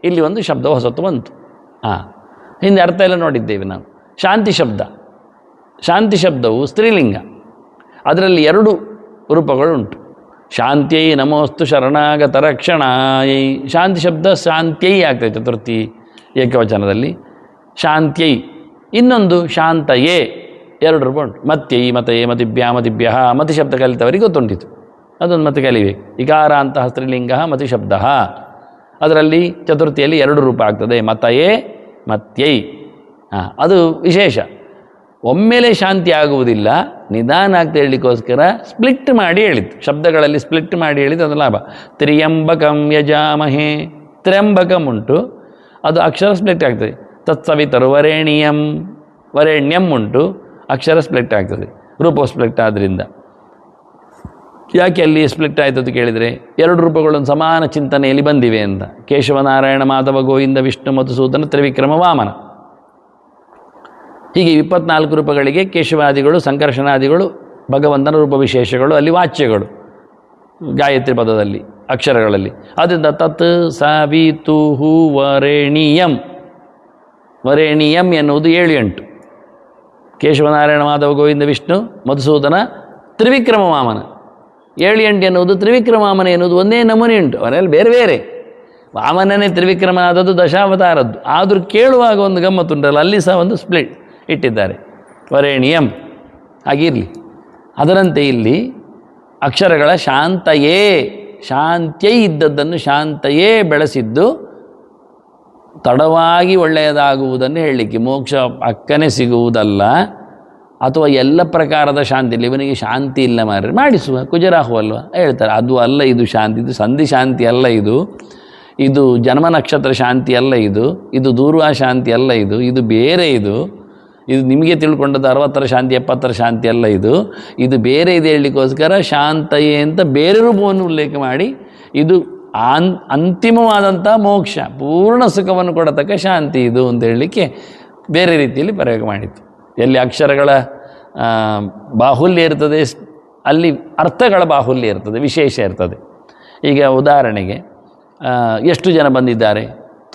ಇಲ್ಲಿ ಒಂದು ಶಬ್ದ ಹೊಸತು ಬಂತು. ಹಿಂದೆ ಅರ್ಥ ಎಲ್ಲ ನೋಡಿದ್ದೇವೆ ನಾವು. ಶಾಂತಿ ಶಬ್ದ, ಶಾಂತಿ ಶಬ್ದವು ಸ್ತ್ರೀಲಿಂಗ. ಅದರಲ್ಲಿ 2 ರೂಪಗಳುಂಟು. ಶಾಂತ್ಯೈ ನಮೋಸ್ತು ಶರಣಾಗತ ರಕ್ಷಣಾಯೈ. ಶಾಂತಿ ಶಬ್ದ ಶಾಂತ್ಯೈ ಆಗ್ತದೆ ಚತುರ್ಥಿ ಏಕವಚನದಲ್ಲಿ. ಶಾಂತ್ಯೈ. ಇನ್ನೊಂದು ಶಾಂತಯೇ, 2 ರೂಪ ಉಂಟು. ಮತ್ಯೈ ಮತಯೇ ಮತಿಭ್ಯ ಮತಿಭ್ಯ. ಮತಿ ಶಬ್ದ ಕಲಿತವರಿಗೆ ಗೊತ್ತುಂಟಿತು, ಅದೊಂದು ಮತ್ತೆ ಕಲಿಬೇಕು. ಇಕಾರ ಅಂತಹ ಸ್ತ್ರೀಲಿಂಗ ಮತಿ ಶಬ್ದ. ಅದರಲ್ಲಿ ಚತುರ್ಥಿಯಲ್ಲಿ 2 ರೂಪ ಆಗ್ತದೆ, ಮತಯೇ ಮತ್ಯೈ. ಅದು ವಿಶೇಷ. ಒಮ್ಮೆಲೆ ಶಾಂತಿ ಆಗುವುದಿಲ್ಲ, ನಿಧಾನ ಆಗ್ತಾ ಹೇಳಲಿಕ್ಕೋಸ್ಕರ ಸ್ಪ್ಲಿಟ್ ಮಾಡಿ ಹೇಳಿದ್ದು. ಶಬ್ದಗಳಲ್ಲಿ ಸ್ಪ್ಲಿಟ್ ಮಾಡಿ ಹೇಳಿದ್ದು ಅದು ಲಾಭ. ತ್ರ್ಯಂಬಕಂ ಯಜಾಮಹೇ. ತ್ರ್ಯಂಬಕಂ ಉಂಟು, ಅದು ಅಕ್ಷರ ಸ್ಪ್ಲಿಟ್ ಆಗ್ತದೆ. ತತ್ಸವಿತರು ವರೇಣ್ಯಂ. ವರೇಣ್ಯಂ ಉಂಟು, ಅಕ್ಷರ ಸ್ಪ್ಲಿಟ್ ಆಗ್ತದೆ, ರೂಪ ಸ್ಪ್ಲಿಟ್ ಆದ್ದರಿಂದ. ಯಾಕೆ ಅಲ್ಲಿ ಸ್ಪ್ಲಿಟ್ ಆಯಿತು ಅಂತ ಕೇಳಿದರೆ 2 ರೂಪಗಳನ್ನು ಸಮಾನ ಚಿಂತನೆಯಲ್ಲಿ ಬಂದಿವೆ ಅಂತ. ಕೇಶವನಾರಾಯಣ ಮಾಧವ ಗೋವಿಂದ ವಿಷ್ಣು ಮಧುಸೂದನ ತ್ರಿವಿಕ್ರಮ ವಾಮನ. ಹೀಗೆ 24 ರೂಪಗಳಿಗೆ ಕೇಶವಾದಿಗಳು, ಸಂಕರ್ಷಣಾದಿಗಳು, ಭಗವಂತನ ರೂಪ ವಿಶೇಷಗಳು ಅಲ್ಲಿ ವಾಚ್ಯಗಳು ಗಾಯತ್ರಿ ಪದದಲ್ಲಿ ಅಕ್ಷರಗಳಲ್ಲಿ. ಅದರಿಂದ ತತ್ ಸವಿತುಹು ವರೇಣಿಯಂ. ವರೇಣಿಯಂ ಎನ್ನುವುದು 7 8. ಕೇಶವನಾರಾಯಣ ಮಾಧವ ಗೋವಿಂದ ವಿಷ್ಣು ಮಧುಸೂದನ ತ್ರಿವಿಕ್ರಮ ವಾಮನ. 7 8 ಎನ್ನುವುದು ತ್ರಿವಿಕ್ರಮ ವಾಮನ ಎನ್ನುವುದು ಒಂದೇ ನಮೂನೆ ಉಂಟು. ಅವರಲ್ಲಿ ಬೇರೆ ಬೇರೆ. ವಾಮನನೇ ತ್ರಿವಿಕ್ರಮ ಆದದ್ದು ದಶಾವತಾರದ್ದು. ಆದರೂ ಕೇಳುವಾಗ ಒಂದು ಗಮ್ಮತ್ತುಂಟಲ್ಲ, ಅಲ್ಲಿ ಸಹ ಒಂದು ಸ್ಪ್ಲಿಟ್ ಇಟ್ಟಿದ್ದಾರೆ, ವರೇಣಿಯಂ. ಹಾಗಿರಲಿ. ಅದರಂತೆ ಇಲ್ಲಿ ಅಕ್ಷರಗಳ ಶಾಂತಯೇ, ಶಾಂತ್ಯೈ ಇದ್ದದ್ದನ್ನು ಶಾಂತಯೇ ಬೆಳೆಸಿದ್ದು ತಡವಾಗಿ ಒಳ್ಳೆಯದಾಗುವುದನ್ನು ಹೇಳಲಿಕ್ಕೆ. ಮೋಕ್ಷ ಅಕ್ಕನೆ ಸಿಗುವುದಲ್ಲ, ಅಥವಾ ಎಲ್ಲ ಪ್ರಕಾರದ ಶಾಂತಿ ಇಲ್ಲ. ಇವನಿಗೆ ಶಾಂತಿ ಇಲ್ಲ ಮಾರ್ರೆ, ಮಾಡಿಸುವ ಕುಜರಾಹು ಅಲ್ವ ಹೇಳ್ತಾರೆ. ಅದು ಅಲ್ಲ ಇದು ಶಾಂತಿ. ಇದು ಸಂಧಿ ಶಾಂತಿ ಅಲ್ಲ, ಇದು ಜನ್ಮ ನಕ್ಷತ್ರ ಶಾಂತಿ ಅಲ್ಲ, ಇದು ದೂರ್ವಾ ಶಾಂತಿ ಅಲ್ಲ, ಇದು ಬೇರೆ. ಇದು ನಿಮಗೆ ತಿಳ್ಕೊಂಡದ್ದು 60ರ ಶಾಂತಿ 70ರ ಶಾಂತಿ ಅಲ್ಲ. ಇದು ಬೇರೆ ಇದೆ ಹೇಳಲಿಕ್ಕೋಸ್ಕರ ಶಾಂತಯೇ ಅಂತ ಬೇರೆ ರೂಪವನ್ನು ಉಲ್ಲೇಖ ಮಾಡಿ, ಇದು ಅಂತಿಮವಾದಂಥ ಮೋಕ್ಷ, ಪೂರ್ಣ ಸುಖವನ್ನು ಕೊಡತಕ್ಕ ಶಾಂತಿ ಇದು ಅಂತ ಹೇಳಲಿಕ್ಕೆ ಬೇರೆ ರೀತಿಯಲ್ಲಿ ಪ್ರಯೋಗ ಮಾಡಿತ್ತು. ಎಲ್ಲಿ ಅಕ್ಷರಗಳ ಬಾಹುಲ್ಯ ಇರ್ತದೆ, ಅಲ್ಲಿ ಅರ್ಥಗಳ ಬಾಹುಲ್ಯ ಇರ್ತದೆ, ವಿಶೇಷ ಇರ್ತದೆ. ಈಗ ಉದಾಹರಣೆಗೆ ಎಷ್ಟು ಜನ ಬಂದಿದ್ದಾರೆ?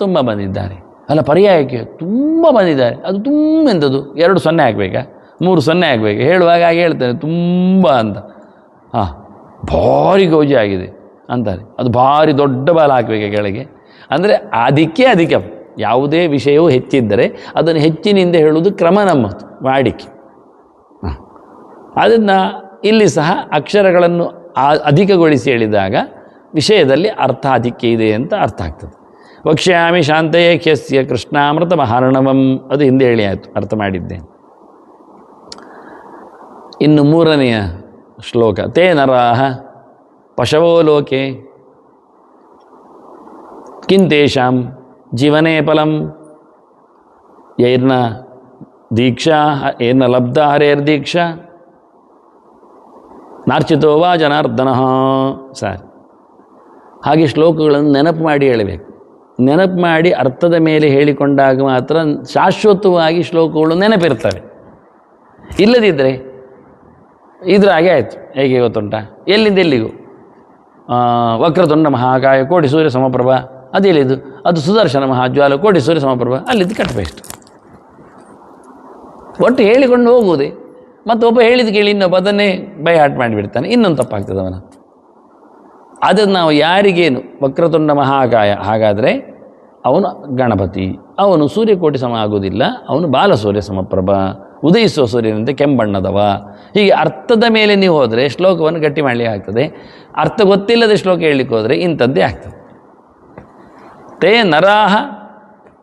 ತುಂಬ ಬಂದಿದ್ದಾರೆ. ಅಲ್ಲ, ಪರ್ಯಾಯಕ್ಕೆ ತುಂಬ ಬಂದಿದ್ದಾರೆ. ಅದು ತುಂಬ ಎಂಥದ್ದು? 2 0 ಹಾಕಬೇಕಾ, 3 0 ಹಾಕಬೇಕಾ? ಹೇಳುವಾಗ ಹಾಗೆ ಹೇಳ್ತಾರೆ ತುಂಬ ಅಂತ. ಭಾರಿ ಗೌಜಿ ಆಗಿದೆ ಅಂತಾರೆ. ಅದು ಭಾರಿ ದೊಡ್ಡ ಬಾಲ ಹಾಕಬೇಕಾ ಕೆಳಗೆ? ಅಂದರೆ ಅದಕ್ಕೆ ಯಾವುದೇ ವಿಷಯವು ಹೆಚ್ಚಿದ್ದರೆ ಅದನ್ನು ಹೆಚ್ಚಿನಿಂದ ಹೇಳುವುದು ಕ್ರಮ ನಮ್ಮದು, ವಾಡಿಕೆ. ಅದನ್ನು ಇಲ್ಲಿ ಸಹ ಅಕ್ಷರಗಳನ್ನು ಅಧಿಕಗೊಳಿಸಿ ಹೇಳಿದಾಗ ವಿಷಯದಲ್ಲಿ ಅರ್ಥ ಅಧಿಕ ಇದೆ ಅಂತ ಅರ್ಥ ಆಗ್ತದೆ. ವಕ್ಷ್ಯಾಮಿ ಶಾಂತಯೇ ಖ್ಯಸ್ಯ ಕೃಷ್ಣಾಮೃತ ಮಹಾರ್ಣವಂ. ಅದು ಹಿಂದೆ ಹೇಳಿ ಆಯಿತು, ಅರ್ಥ ಮಾಡಿದ್ದೆ. ಇನ್ನು 3ನೆಯ ಶ್ಲೋಕ. ತೇ ನರಾಹ ಪಶವೋ ಲೋಕೆ ಕಿಂತೇಷಾಂ ಜೀವನೇ ಫಲಂ ಯೈರ್ನ ದೀಕ್ಷಾ ಯೈರ್ನ ಲಬ್ಧ ಹರೇರ್ದೀಕ್ಷಾ ನಾರ್ಚಿತೋ ವಾ ಜನಾರ್ದನಃ. ಸರಿ, ಹಾಗೆ ಶ್ಲೋಕಗಳನ್ನು ನೆನಪು ಮಾಡಿ ಹೇಳಬೇಕು. ನೆನಪು ಮಾಡಿ ಅರ್ಥದ ಮೇಲೆ ಹೇಳಿಕೊಂಡಾಗ ಮಾತ್ರ ಶಾಶ್ವತವಾಗಿ ಶ್ಲೋಕಗಳು ನೆನಪಿರ್ತವೆ. ಇಲ್ಲದಿದ್ದರೆ ಇದ್ರ ಹಾಗೆ ಆಯಿತು. ಹೇಗೆ ಗೊತ್ತುಂಟ? ಎಲ್ಲಿಂದ ಎಲ್ಲಿಗೂ ವಕ್ರತುಂಡ ಮಹಾಕಾಯ ಕೋಟಿ ಸೂರ್ಯ ಸಮಪ್ರಭ ಅದೇಳಿದು ಅದು ಸುದರ್ಶನ ಮಹಾಜ್ವಾಲ ಕೋಟಿ ಸೂರ್ಯ ಸಮಪ್ರಭ ಅಲ್ಲಿದ್ದು ಕಟ್ಟಬೇಷ್ಟು. ಒಟ್ಟು ಹೇಳಿಕೊಂಡು ಹೋಗುವುದೇ. ಮತ್ತು ಒಬ್ಬ ಹೇಳಿದ ಕೇಳಿ ಇನ್ನೊಬ್ಬ ಅದನ್ನೇ ಬೈ ಹಾಟ್ ಮಾಡಿಬಿಡ್ತಾನೆ, ಇನ್ನೊಂದು ತಪ್ಪಾಗ್ತದೆ ಅವನ. ಅದನ್ನು ನಾವು ಯಾರಿಗೇನು ವಕ್ರತುಂಡ ಮಹಾಕಾಯ, ಹಾಗಾದರೆ ಅವನು ಗಣಪತಿ, ಅವನು ಸೂರ್ಯಕೋಟಿ ಸಮ ಆಗೋದಿಲ್ಲ, ಅವನು ಬಾಲಸೂರ್ಯ ಸಮಪ್ರಭ, ಉದಯಿಸುವ ಸೂರ್ಯನಂತೆ ಕೆಂಬಣ್ಣದವ. ಹೀಗೆ ಅರ್ಥದ ಮೇಲೆ ನೀವು ಹೋದರೆ ಶ್ಲೋಕವನ್ನು ಗಟ್ಟಿ ಮಾಡಲಿಕ್ಕೆ ಆಗ್ತದೆ. ಅರ್ಥ ಗೊತ್ತಿಲ್ಲದೆ ಶ್ಲೋಕ ಹೇಳಲಿಕ್ಕೆ ಹೋದರೆ ಇಂಥದ್ದೇ ಆಗ್ತದೆ. ತೇ ನರಾಹ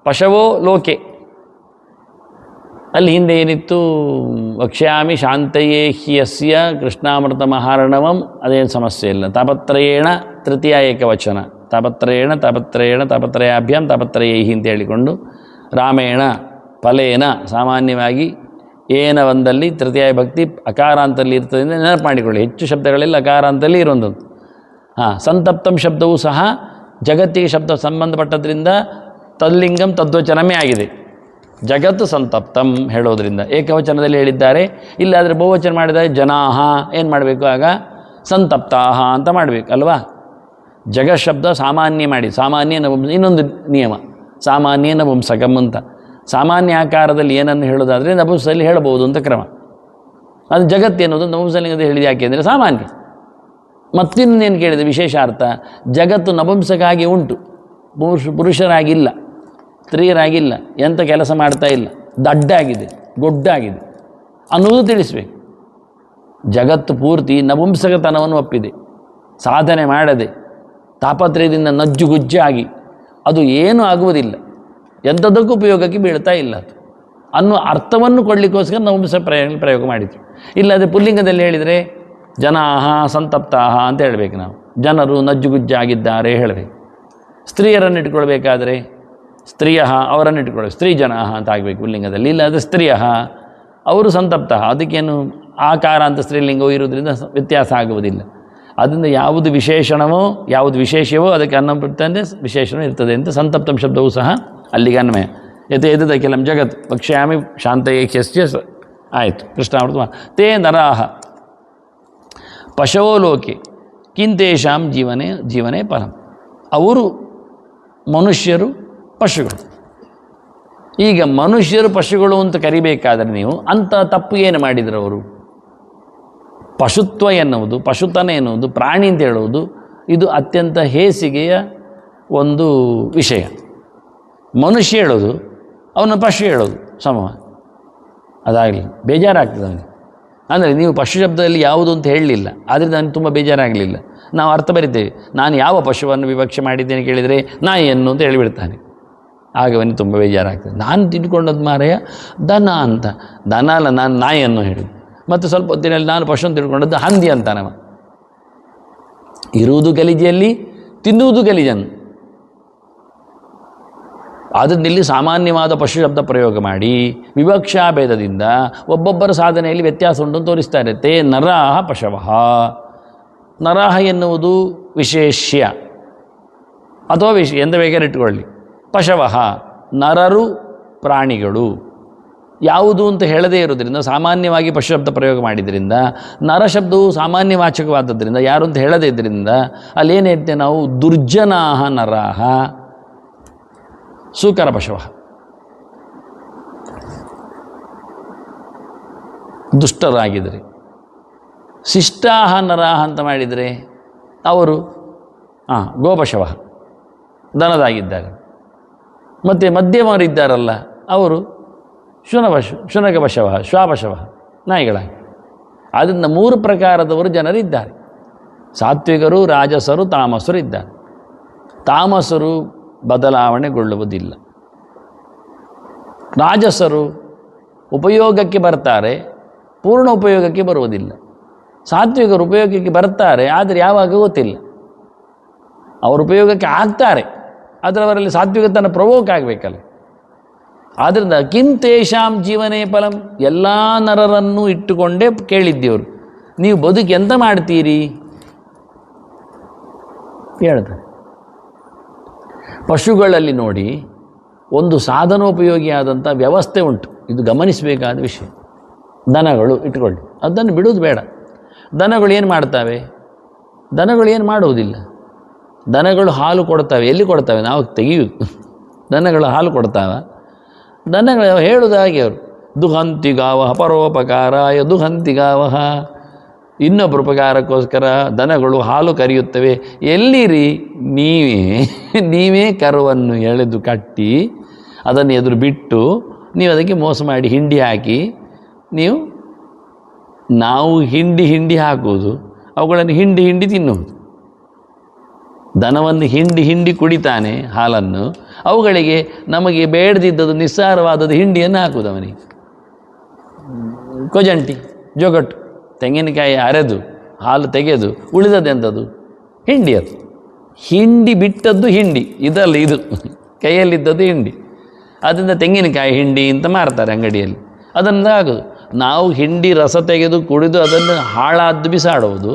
ಪಶವೋ ಲೋಕೆ, ಅಲ್ಲಿ ಹಿಂದೆ ಏನಿತ್ತು, ವಕ್ಷ್ಯಾಮಿ ಶಾಂತಯೇ ಹ್ಯಸ್ಯ ಕೃಷ್ಣಾಮೃತ ಮಹಾರಣವಂ, ಅದೇನು ಸಮಸ್ಯೆ ಇಲ್ಲ. ತಾಪತ್ರಯೇಣ ತೃತೀಯ ಏಕವಚನ, ತಾಪತ್ರಯಾಭ್ಯಾಂ ತಾಪತ್ರಯೈಹಿ ಅಂತ ಹೇಳಿಕೊಂಡು ರಾಮೇಣ ಫಲೇನ ಸಾಮಾನ್ಯವಾಗಿ ಏನ ಒಂದಲ್ಲಿ ತೃತೀಯ ಭಕ್ತಿ ಅಕಾರಾಂತಲ್ಲಿ ಇರ್ತದೆ ಅಂತ ನೆನಪು ಮಾಡಿಕೊಳ್ಳಿ. ಹೆಚ್ಚು ಶಬ್ದಗಳೆಲ್ಲ ಅಕಾರಾಂತಲ್ಲಿ ಇರುವಂಥದ್ದು. ಸಂತಪ್ತಂ ಶಬ್ದವೂ ಸಹ ಜಗತ್ತಿಗೆ ಶಬ್ದ ಸಂಬಂಧಪಟ್ಟದ್ರಿಂದ ತಲ್ಲಿಂಗಂ ತದ್ವಚನಮೇ ಆಗಿದೆ. ಜಗತ್ತು ಸಂತಪ್ತಂ ಹೇಳೋದ್ರಿಂದ ಏಕವಚನದಲ್ಲಿ ಹೇಳಿದ್ದಾರೆ. ಇಲ್ಲಾದರೆ ಬಹುವಚನ ಮಾಡಿದರೆ ಜನಾಹ ಏನು ಮಾಡಬೇಕು, ಆಗ ಸಂತಪ್ತಾಹ ಅಂತ ಮಾಡಬೇಕು ಅಲ್ವಾ. ಜಗಶಬ್ದ ಸಾಮಾನ್ಯ ಮಾಡಿ, ಸಾಮಾನ್ಯ ನಪುಂಸ, ಇನ್ನೊಂದು ನಿಯಮ ಸಾಮಾನ್ಯ ನಪುಂಸಕಂ ಅಂತ. ಸಾಮಾನ್ಯ ಆಕಾರದಲ್ಲಿ ಏನನ್ನು ಹೇಳೋದಾದರೆ ನಪುಂಸದಲ್ಲಿ ಹೇಳಬಹುದು ಅಂತ ಕ್ರಮ. ಅದು ಜಗತ್ತು ಎನ್ನುವುದು ನಪುಂಸಲಿಂಗದ ಹೇಳಿದ ಯಾಕೆ ಅಂದರೆ ಸಾಮಾನ್ಯ. ಮತ್ತಿನ್ನೇನು ಕೇಳಿದೆ ವಿಶೇಷ ಅರ್ಥ, ಜಗತ್ತು ನಪುಂಸಕಾಗಿ ಉಂಟು, ಪುರುಷರಾಗಿಲ್ಲ, ಸ್ತ್ರೀಯರಾಗಿಲ್ಲ, ಎಂಥ ಕೆಲಸ ಮಾಡ್ತಾ ಇಲ್ಲ, ದಡ್ಡಾಗಿದೆ, ಗೊಡ್ಡಾಗಿದೆ ಅನ್ನೋದು ತಿಳಿಸ್ಬೇಕು. ಜಗತ್ತು ಪೂರ್ತಿ ನಪುಂಸಕತನವನ್ನು ಒಪ್ಪಿದೆ, ಸಾಧನೆ ಮಾಡದೆ ತಾಪತ್ರಯದಿಂದ ನಜ್ಜುಗುಜ್ಜಾಗಿ ಅದು ಏನೂ ಆಗುವುದಿಲ್ಲ, ಎಂಥದಕ್ಕೂ ಉಪಯೋಗಕ್ಕೆ ಬೀಳ್ತಾ ಇಲ್ಲ ಅದು ಅನ್ನೋ ಅರ್ಥವನ್ನು ಕೊಡಲಿಕ್ಕೋಸ್ಕರ ನಪುಂಸಕ ಪ್ರಯೋಗ ಮಾಡಿದ್ರು. ಇಲ್ಲದೆ ಪುಲ್ಲಿಂಗದಲ್ಲಿ ಹೇಳಿದರೆ ಜನಾಹ ಸಂತಪ್ತಾಹ ಅಂತ ಹೇಳಬೇಕು ನಾವು, ಜನರು ನಜ್ಜುಗುಜ್ಜಾಗಿದ್ದಾರೆ ಹೇಳಬೇಕು. ಸ್ತ್ರೀಯರನ್ನು ಇಟ್ಕೊಳ್ಬೇಕಾದ್ರೆ ಸ್ತ್ರೀಯ ಅವರನ್ನು ಇಟ್ಕೊಳ್ಬೇಕು, ಸ್ತ್ರೀ ಜನಾಹ ಅಂತ ಆಗಬೇಕು ಪುಲ್ಲಿಂಗದಲ್ಲಿ. ಇಲ್ಲಾದರೆ ಸ್ತ್ರೀಯ ಅವರು ಸಂತಪ್ತ, ಅದಕ್ಕೇನು ಆಕಾರ ಅಂತ ಸ್ತ್ರೀಲಿಂಗವೂ ಇರೋದ್ರಿಂದ ವ್ಯತ್ಯಾಸ ಆಗುವುದಿಲ್ಲ. ಅದರಿಂದ ಯಾವುದು ವಿಶೇಷಣವೋ ಯಾವುದು ವಿಶೇಷವೋ ಅದಕ್ಕೆ ಅನ್ನಂತೆ ವಿಶೇಷಣ ಇರ್ತದೆ ಅಂತ ಸಂತಪ್ತಂ ಶಬ್ದವೂ ಸಹ ಅಲ್ಲಿಗೆ ಅನ್ವಯ. ಎದದ ಕೆಲಂ ಜಗತ್ ವಕ್ಷ್ಯಾಮಿ ಶಾಂತಯೇಖ್ಯಸ್ಯ ಆಯಿತು ಕೃಷ್ಣಾಮೃತ. ತೇ ನರಾಹ ಪಶವೋ ಲೋಕೆ ಕಿಂತೇಷಾಂ ಜೀವನೇ ಪರಂ. ಅವರು ಮನುಷ್ಯರು ಪಶುಗಳು. ಈಗ ಮನುಷ್ಯರು ಪಶುಗಳು ಅಂತ ಕರಿಬೇಕಾದರೆ ನೀವು ಅಂಥ ತಪ್ಪು ಏನು ಮಾಡಿದ್ರು ಅವರು? ಪಶುತ್ವ ಎನ್ನುವುದು, ಪಶುತನ ಎನ್ನುವುದು, ಪ್ರಾಣಿ ಅಂತ ಹೇಳುವುದು ಇದು ಅತ್ಯಂತ ಹೇಸಿಗೆಯ ಒಂದು ವಿಷಯ. ಮನುಷ್ಯ ಹೇಳೋದು ಅವನ ಪಶು ಹೇಳೋದು ಸಮ, ಅದಾಗಲಿ ಬೇಜಾರಾಗ್ತದೆ ಅವನಿಗೆ. ಅಂದರೆ ನೀವು ಪಶು ಶಬ್ದದಲ್ಲಿ ಯಾವುದು ಅಂತ ಹೇಳಲಿಲ್ಲ, ಆದ್ದರಿಂದ ನನಗೆ ತುಂಬ ಬೇಜಾರಾಗಲಿಲ್ಲ. ನಾವು ಅರ್ಥ ಬರಿತೇವೆ, ನಾನು ಯಾವ ಪಶುವನ್ನು ವಿವಕ್ಷೆ ಮಾಡಿದ್ದೇನೆ ಕೇಳಿದರೆ ನಾಯಿಯನ್ನು ಅಂತ ಹೇಳಿಬಿಡ್ತಾನೆ. ಆಗ ಅವನಿಗೆ ತುಂಬ ಬೇಜಾರಾಗ್ತದೆ. ನಾನು ತಿಳ್ಕೊಂಡದ್ದು ಮಾರಾಯ ದನ ಅಂತ, ದನ ಅಲ್ಲ, ನಾನು ನಾಯಿಯನ್ನು ಹೇಳಿದ್ದು. ಮತ್ತು ಸ್ವಲ್ಪ ಹೊತ್ತಿನಲ್ಲಿ ನಾನು ಪಶು ಅಂತ ತಿಳ್ಕೊಂಡದ್ದು ಹಂದಿ ಅಂತಾನವ. ಇರುವುದು ಗಲೀಜಿಯಲ್ಲಿ, ತಿನ್ನುವುದು ಗಲೀಜನ್ನು. ಆದ್ದರಿಂದ ಇಲ್ಲಿ ಸಾಮಾನ್ಯವಾದ ಪಶು ಶಬ್ದ ಪ್ರಯೋಗ ಮಾಡಿ ವಿವಕ್ಷಾ ಭೇದದಿಂದ ಒಬ್ಬೊಬ್ಬರ ಸಾಧನೆಯಲ್ಲಿ ವ್ಯತ್ಯಾಸ ಉಂಟು ಅಂತ ತೋರಿಸ್ತಾ ಇರುತ್ತೆ. ನರಾಹ ಪಶವಃ, ನರಾಹ ಎನ್ನುವುದು ವಿಶೇಷ್ಯ ಅಥವಾ ಎಂದ ಬೇಕಾದ್ರೆ ಇಟ್ಕೊಳ್ಳಿ. ಪಶವಃ ನರರು ಪ್ರಾಣಿಗಳು ಯಾವುದು ಅಂತ ಹೇಳದೇ ಇರೋದ್ರಿಂದ ಸಾಮಾನ್ಯವಾಗಿ ಪಶು ಶಬ್ದ ಪ್ರಯೋಗ ಮಾಡಿದ್ರಿಂದ, ನರಶಬ್ದವು ಸಾಮಾನ್ಯ ವಾಚಕವಾದದ್ರಿಂದ ಯಾರು ಅಂತ ಹೇಳದೇ ಇದ್ದರಿಂದ ಅಲ್ಲೇನು ಹೇಳ್ತೇವೆ ನಾವು, ದುರ್ಜನಾಹ ನರಾಹ ಸೂಕರ ಪಶವಃ, ದುಷ್ಟರಾಗಿದ್ದರೆ. ಶಿಷ್ಟಾಹ ನರಾಹ ಅಂತ ಮಾಡಿದರೆ ಅವರು ಗೋಪಶವಃ ದನದಾಗಿದ್ದಾರೆ. ಮತ್ತು ಮಧ್ಯಮರಿದ್ದಾರಲ್ಲ ಅವರು ಶುನಕಪಶವಃ ಶ್ವಾಪಶವಃ ನಾಯಿಗಳಾಗಿ. ಆದ್ದರಿಂದ 3 ಪ್ರಕಾರದವರು ಜನರಿದ್ದಾರೆ. ಸಾತ್ವಿಕರು, ರಾಜಸರು, ತಾಮಸರು ಇದ್ದಾರೆ. ತಾಮಸರು ಬದಲಾವಣೆಗೊಳ್ಳುವುದಿಲ್ಲ. ರಾಜಸರು ಉಪಯೋಗಕ್ಕೆ ಬರ್ತಾರೆ, ಪೂರ್ಣ ಉಪಯೋಗಕ್ಕೆ ಬರುವುದಿಲ್ಲ. ಸಾತ್ವಿಕರು ಉಪಯೋಗಕ್ಕೆ ಬರ್ತಾರೆ, ಆದರೆ ಯಾವಾಗ ಗೊತ್ತಿಲ್ಲ. ಅವರು ಉಪಯೋಗಕ್ಕೆ ಆಗ್ತಾರೆ, ಆದರೆ ಅವರಲ್ಲಿ ಸಾತ್ವಿಕತನ ಪ್ರವೋಕ್ ಆಗಬೇಕಲ್ಲ. ಆದ್ದರಿಂದ ಕಿಂತೇಷಾಂ ಜೀವನೇ ಫಲಂ, ಎಲ್ಲ ನರರನ್ನು ಇಟ್ಟುಕೊಂಡೇ ಕೇಳಿದ್ದೇವರು, ನೀವು ಬದುಕಿ ಎಂತ ಮಾಡ್ತೀರಿ ಹೇಳ್ತಾರೆ. ಪಶುಗಳಲ್ಲಿ ನೋಡಿ ಒಂದು ಸಾಧನೋಪಯೋಗಿಯಾದಂಥ ವ್ಯವಸ್ಥೆ ಉಂಟು, ಇದು ಗಮನಿಸಬೇಕಾದ ವಿಷಯ. ದನಗಳು ಇಟ್ಕೊಳ್ಳಿ, ಅದನ್ನು ಬಿಡೋದು ಬೇಡ. ದನಗಳು ಏನು ಮಾಡ್ತವೆ? ದನಗಳು ಏನು ಮಾಡುವುದಿಲ್ಲ, ದನಗಳು ಹಾಲು ಕೊಡ್ತವೆ, ಎಲ್ಲಿ ಕೊಡ್ತವೆ? ನಾವು ತೆಗೆಯುವುದು. ದನಗಳು ಹಾಲು ಕೊಡ್ತಾವ? ದನಗಳು ಹೇಳುವುದು ಹಾಗೆ ಅವರು, ದುಹಂತಿಗಾವ ಪರೋಪಕಾರಾಯ ದುಹಂತಿಗಾವ, ಇನ್ನೊಬ್ಬರ ಉಪಕಾರಕ್ಕೋಸ್ಕರ ದನಗಳು ಹಾಲು ಕರೆಯುತ್ತವೆ. ಎಲ್ಲಿರಿ ನೀವೇ ಕರುವನ್ನು ಎಳೆದು ಕಟ್ಟಿ ಅದನ್ನು ಎದುರು ಬಿಟ್ಟು ನೀವು ಅದಕ್ಕೆ ಮೋಸ ಮಾಡಿ ಹಿಂಡಿ ಹಾಕಿ ನಾವು ಹಿಂಡಿ ಹಾಕುವುದು, ಅವುಗಳನ್ನು ಹಿಂಡಿ ತಿನ್ನುವುದು. ದನವನ್ನು ಹಿಂಡಿ ಕುಡಿತಾನೆ ಹಾಲನ್ನು, ಅವುಗಳಿಗೆ ನಮಗೆ ಬೇಡದಿದ್ದದು ನಿಸ್ಸಾರವಾದದ್ದು ಹಿಂಡಿಯನ್ನು ಹಾಕುವುದು ಅವನಿಗೆ. ಕೊಜಂಟಿ ಜೊಗಟ್ಟು ತೆಂಗಿನಕಾಯಿ ಅರೆದು ಹಾಲು ತೆಗೆದು ಉಳಿದದೆಂಥದ್ದು ಹಿಂಡಿ. ಅದು ಹಿಂಡಿ ಬಿಟ್ಟದ್ದು ಹಿಂಡಿ, ಇದಲ್ಲ ಇದು ಕೈಯಲ್ಲಿದ್ದದ್ದು ಹಿಂಡಿ. ಅದರಿಂದ ತೆಂಗಿನಕಾಯಿ ಹಿಂಡಿ ಅಂತ ಮಾರ್ತಾರೆ ಅಂಗಡಿಯಲ್ಲಿ, ಅದನ್ನು ಆಗೋದು. ನಾವು ಹಿಂಡಿ ರಸ ತೆಗೆದು ಕುಡಿದು ಅದನ್ನು ಹಾಳಾದ್ದು ಬಿಸಾಡುವುದು,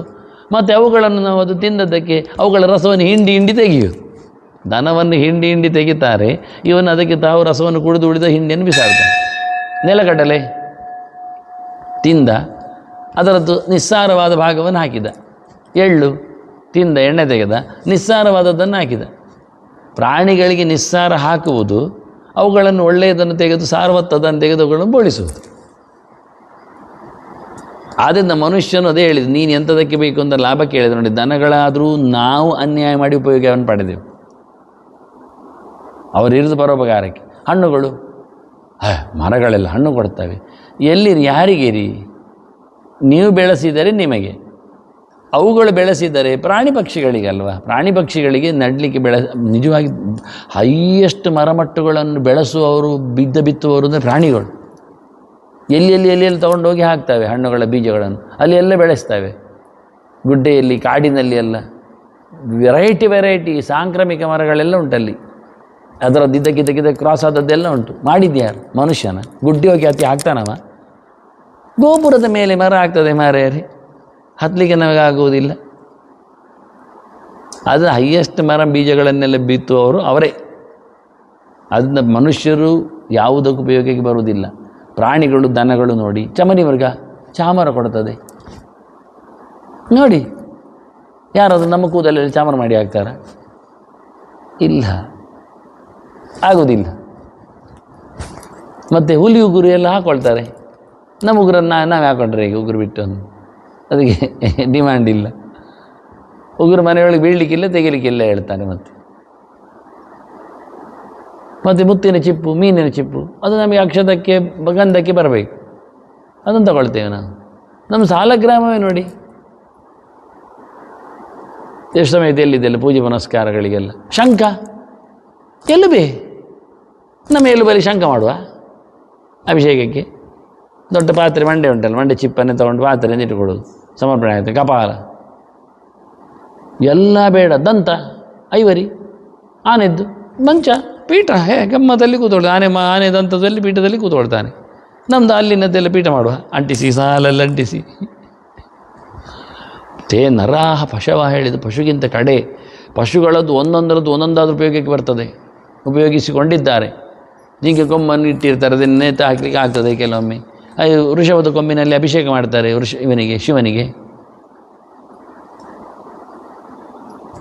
ಮತ್ತು ಅವುಗಳನ್ನು ನಾವು ಅದು ತಿಂದದ್ದಕ್ಕೆ ಅವುಗಳ ರಸವನ್ನು ಹಿಂಡಿ ತೆಗೆಯುವುದು. ದನವನ್ನು ಹಿಂಡಿ ತೆಗಿತಾರೆ, ಇವನು ಅದಕ್ಕೆ ತಾವು ರಸವನ್ನು ಕುಡಿದು ಉಳಿದ ಹಿಂಡಿಯನ್ನು ಬಿಸಾಡ್ತಾನೆ. ನೆಲಗಡಲೆ ತಿಂದ, ಅದರದ್ದು ನಿಸ್ಸಾರವಾದ ಭಾಗವನ್ನು ಹಾಕಿದ. ಎಳ್ಳು ತಿಂದ, ಎಣ್ಣೆ ತೆಗೆದ, ನಿಸ್ಸಾರವಾದದ್ದನ್ನು ಹಾಕಿದ. ಪ್ರಾಣಿಗಳಿಗೆ ನಿಸ್ಸಾರ ಹಾಕುವುದು, ಅವುಗಳನ್ನು ಒಳ್ಳೆಯದನ್ನು ತೆಗೆದು ಸಾರವತ್ತದನ್ನು ತೆಗೆದು ಅವುಗಳನ್ನು ಬೋಳಿಸುವುದು. ಆದ್ದರಿಂದ ಮನುಷ್ಯನು ಅದೇ ಹೇಳಿದ, ನೀನು ಎಂಥದಕ್ಕೆ ಬೇಕು ಅಂತ ಲಾಭ ಕೇಳಿದ. ನೋಡಿ, ದನಗಳಾದರೂ ನಾವು ಅನ್ಯಾಯ ಮಾಡಿ ಉಪಯೋಗವನ್ನು ಪಡೆದೆವು, ಅವರಿರಿದು ಪರೋಪಕಾರಕ್ಕೆ. ಹಣ್ಣುಗಳು, ಮರಗಳೆಲ್ಲ ಹಣ್ಣು ಕೊಡ್ತವೆ. ಎಲ್ಲಿರಿ? ಯಾರಿಗೇರಿ? ನೀವು ಬೆಳೆಸಿದರೆ ನಿಮಗೆ, ಅವುಗಳು ಬೆಳೆಸಿದರೆ ಪ್ರಾಣಿ ಪಕ್ಷಿಗಳಿಗಲ್ವ. ಪ್ರಾಣಿ ಪಕ್ಷಿಗಳಿಗೆ ನಡಲಿಕ್ಕೆ ನಿಜವಾಗಿ ಹೈಯೆಸ್ಟ್ ಮರಮಟ್ಟುಗಳನ್ನು ಬೆಳೆಸುವವರು ಬಿತ್ತುವವರು ಅಂದರೆ ಪ್ರಾಣಿಗಳು. ಎಲ್ಲಿ ತೊಗೊಂಡೋಗಿ ಹಾಕ್ತವೆ ಹಣ್ಣುಗಳ ಬೀಜಗಳನ್ನು, ಅಲ್ಲಿ ಎಲ್ಲ ಬೆಳೆಸ್ತವೆ. ಗುಡ್ಡೆಯಲ್ಲಿ, ಕಾಡಿನಲ್ಲಿ ಎಲ್ಲ ವೆರೈಟಿ ಸಾಂಕ್ರಾಮಿಕ ಮರಗಳೆಲ್ಲ ಉಂಟಲ್ಲಿ. ಅದರದ್ದು ಇದಕ್ಕಿದ್ದಕ್ಕಿದ್ದ ಕ್ರಾಸ್ ಆದದ್ದೆಲ್ಲ ಉಂಟು. ಮಾಡಿದ್ಯಾರು? ಮನುಷ್ಯನ ಗುಡ್ಡಿ ಹೋಗಿ ಹತ್ತಿ ಹಾಕ್ತಾನವ. ಗೋಪುರದ ಮೇಲೆ ಮರ ಆಗ್ತದೆ ಮಾರೇರಿ, ಹತ್ತಲಿಕ್ಕೆ ನಮಗಾಗುವುದಿಲ್ಲ. ಅದು ಹೈಯೆಸ್ಟ್ ಮರ ಬೀಜಗಳನ್ನೆಲ್ಲ ಬಿತ್ತುವವರು ಅವರೇ. ಅದನ್ನ ಮನುಷ್ಯರು ಯಾವುದಕ್ಕೂ ಉಪಯೋಗಕ್ಕೆ ಬರುವುದಿಲ್ಲ. ಪ್ರಾಣಿಗಳು, ದನಗಳು ನೋಡಿ, ಚಮರಿ ಮೃಗ ಚಾಮರ ಕೊಡ್ತದೆ ನೋಡಿ. ಯಾರಾದರೂ ನಮ್ಮ ಕೂದಲಲ್ಲಿ ಚಾಮರ ಮಾಡಿ ಹಾಕ್ತಾರ? ಇಲ್ಲ, ಆಗೋದಿಲ್ಲ. ಮತ್ತು ಹುಲಿ ಉಗುರು ಎಲ್ಲ ಹಾಕ್ಕೊಳ್ತಾರೆ. ನಮ್ಮ ಉಗುರನ್ನು ನಾವು ಹಾಕೊಂಡ್ರೆ ಈಗ ಉಗುರು ಬಿಟ್ಟು ಅದಕ್ಕೆ ಡಿಮ್ಯಾಂಡ್ ಇಲ್ಲ. ಉಗುರು ಮನೆಯೊಳಗೆ ಬೀಳಲಿಕ್ಕಿಲ್ಲ, ತೆಗಿಲಿಕ್ಕಿಲ್ಲ ಹೇಳ್ತಾನೆ. ಮತ್ತು ಮುತ್ತಿನ ಚಿಪ್ಪು, ಮೀನಿನ ಚಿಪ್ಪು, ಅದು ನಮಗೆ ಅಕ್ಷತಕ್ಕೆ ಗಂಧಕ್ಕೆ ಬರಬೇಕು, ಅದನ್ನು ತಗೊಳ್ತೇವೆ ನಾವು. ನಮ್ಮ ಸಾಲಗ್ರಾಮವೇ ನೋಡಿ ಎಷ್ಟು ಸಮಯದ ಎಲ್ಲಿದೆಲ್ಲ ಪೂಜೆ ಪುನಸ್ಕಾರಗಳಿಗೆಲ್ಲ. ಶಂಖ ಎಲುಬೆ, ನಮ್ಮ ಎಲುಬಲ್ಲಿ ಶಂಖ ಮಾಡುವ ಅಭಿಷೇಕಕ್ಕೆ. ದೊಡ್ಡ ಪಾತ್ರೆ ಮಂಡೆ ಉಂಟಲ್ಲ, ಮಂಡೆ ಚಿಪ್ಪನ್ನೇ ತೊಗೊಂಡು ಪಾತ್ರೆಯನ್ನು ಇಟ್ಟುಕೊಡೋದು, ಸಮರ್ಪಣೆ ಆಗುತ್ತೆ. ಕಪಾಲ ಎಲ್ಲ ಬೇಡ. ದಂತ, ಐವರಿ, ಆನೆದ್ದು ಮಂಚ, ಪೀಠ, ಗಮ್ಮದಲ್ಲಿ ಕೂತ್ಕೊಳ್ತಾನೆ. ಆನೆ ದಂತದಲ್ಲಿ ಪೀಠದಲ್ಲಿ ಕೂತ್ಕೊಳ್ತಾನೆ. ನಮ್ಮದು ಅಲ್ಲಿನದ್ದೆಲ್ಲ ಪೀಠ ಮಾಡುವ, ಅಂಟಿಸಿ, ಸಾಲಲ್ಲಿ ಅಂಟಿಸಿ. ತೇ ನರಾಹ ಪಶವ ಹೇಳಿದ ಪಶುಗಿಂತ ಕಡೆ. ಪಶುಗಳದ್ದು ಒಂದೊಂದಾದ್ರೂ ಉಪಯೋಗಕ್ಕೆ ಬರ್ತದೆ, ಉಪಯೋಗಿಸಿಕೊಂಡಿದ್ದಾರೆ. ಜಿಂಕೆ ಕೊಮ್ಮನ್ನು ಇಟ್ಟಿರ್ತಾರೆ, ಅದನ್ನು ನೇತು ಹಾಕಲಿಕ್ಕೆ ಆಗ್ತದೆ ಕೆಲವೊಮ್ಮೆ. ವೃಷಭದ ಕೊಂಬಿನಲ್ಲಿ ಅಭಿಷೇಕ ಮಾಡ್ತಾರೆ ಶಿವನಿಗೆ.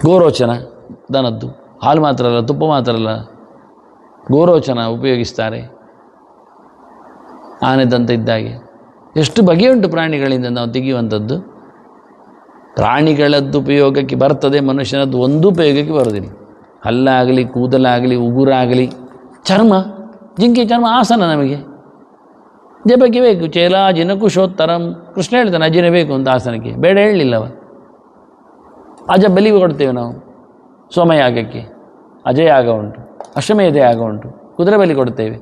ಗೋರೋಚನ ದನದ್ದು, ಹಾಲು ಮಾತ್ರ ಅಲ್ಲ, ತುಪ್ಪ ಮಾತ್ರ ಅಲ್ಲ, ಗೋರೋಚನ ಉಪಯೋಗಿಸ್ತಾರೆ. ಆನೆದಂತ ಇದ್ದಾಗೆ ಎಷ್ಟು ಬಗೆಯುಂಟು ಪ್ರಾಣಿಗಳಿಂದ ನಾವು ತೆಗೆಯುವಂಥದ್ದು. ಪ್ರಾಣಿಗಳದ್ದು ಉಪಯೋಗಕ್ಕೆ ಬರ್ತದೆ, ಮನುಷ್ಯನದ್ದು ಒಂದೂ ಉಪಯೋಗಕ್ಕೆ ಬರೋದಿಲ್ಲ. ಹಲ್ಲಾಗಲಿ, ಕೂದಲಾಗಲಿ, ಉಗುರಾಗಲಿ, ಚರ್ಮ, ಜಿಂಕೆ ಚರ್ಮ ಆಸನ ನಮಗೆ ಜಪಕ್ಕೆ ಬೇಕು. ಚೇಲಾಜಿನ ಕುಶೋತ್ತರಂ, ಕೃಷ್ಣ ಹೇಳ್ತಾನೆ ಅಜಿನ ಬೇಕು ಅಂತ ಆಸನಕ್ಕೆ, ಬೇಡ ಹೇಳಲಿಲ್ಲವ. ಅಜ ಬಲಿ ಕೊಡ್ತೇವೆ ನಾವು ಸೋಮಯಾಗಕ್ಕೆ, ಅಜಯಾಗ ಉಂಟು, ಅಶ್ವಮೇಧ ಯಾಗ ಉಂಟು, ಕುದುರೆ ಬಲಿ ಕೊಡ್ತೇವೆ.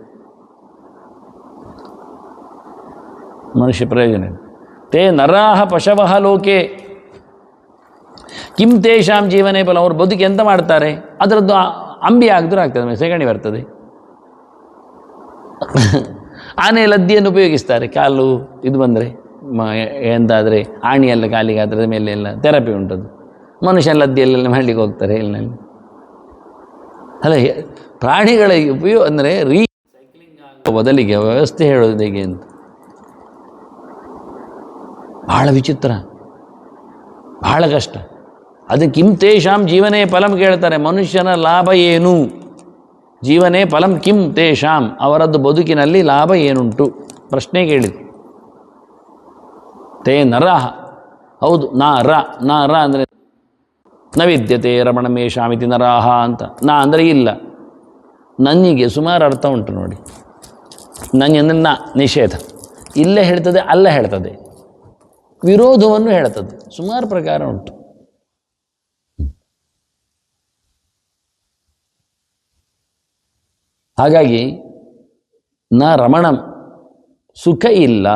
ಮನುಷ್ಯ ಪ್ರಯೋಜನ. ತೇ ನರಾಹ ಪಶವಃ ಲೋಕೆ ಕಿಂ ತೇಷಾಂ ಜೀವನೇ ಫಲ. ಅವ್ರ ಬದುಕಿ ಎಂತ ಮಾಡ್ತಾರೆ? ಅದರದ್ದು ಅಂಬಿ ಆಗಿದ್ರೂ ಆಗ್ತದೆ, ಸೆಗಣಿ ಬರ್ತದೆ. ಆನೆ ಲದ್ದಿಯನ್ನು ಉಪಯೋಗಿಸ್ತಾರೆ. ಕಾಲು ಇದು ಬಂದರೆ ಎಂತಾದರೆ ಆಣಿಯೆಲ್ಲ ಕಾಲಿಗೆ ಅದರ ಮೇಲೆ ಎಲ್ಲ ಥೆರಪಿ ಉಂಟದು. ಮನುಷ್ಯನ ಲದ್ದಿಯಲ್ಲೆಲ್ಲ ಮಾಡಲಿಕ್ಕೆ ಹೋಗ್ತಾರೆ ಇಲ್ಲಿ. ಅಲ್ಲ, ಪ್ರಾಣಿಗಳ ಉಪಯೋಗ ಅಂದರೆ ರೀಸೈಕ್ಲಿಂಗ್ ಆಗುವ ಬದಲಿಗೆ ವ್ಯವಸ್ಥೆ ಹೇಳೋದು ಹೇಗೆ ಅಂತ ಭಾಳ ವಿಚಿತ್ರ, ಭಾಳ ಕಷ್ಟ. ಅದು ಕಿಂ ತೇಷಾಂ ಜೀವನೇ ಫಲಂ ಕೇಳ್ತಾರೆ. ಮನುಷ್ಯನ ಲಾಭ ಏನು? ಜೀವನೇ ಫಲಂ ಕಿಂ ತೇಷಾಂ, ಅವರದ್ದು ಬದುಕಿನಲ್ಲಿ ಲಾಭ ಏನುಂಟು ಪ್ರಶ್ನೆ ಕೇಳಿದ್ರು. ತೇ ನರಃ, ಹೌದು ನರ ಅಂದರೆ ನ ವಿದ್ಯತೆ ರಮಣಮೇಷಾಮಿತಿ ನರಾಹ ಅಂತ. ನಾ ಅಂದರೆ ಇಲ್ಲ. ನನ್ನಿಗೆ ಸುಮಾರು ಅರ್ಥ ಉಂಟು ನೋಡಿ. ನನಗೆ ಅಂದರೆ ನಿಷೇಧ ಇಲ್ಲೇ ಹೇಳ್ತದೆ, ಅಲ್ಲ ಹೇಳ್ತದೆ, ವಿರೋಧವನ್ನು ಹೇಳ್ತದೆ, ಸುಮಾರು ಪ್ರಕಾರ ಉಂಟು. ಹಾಗಾಗಿ ನ ರಮಣಂ, ಸುಖ ಇಲ್ಲ,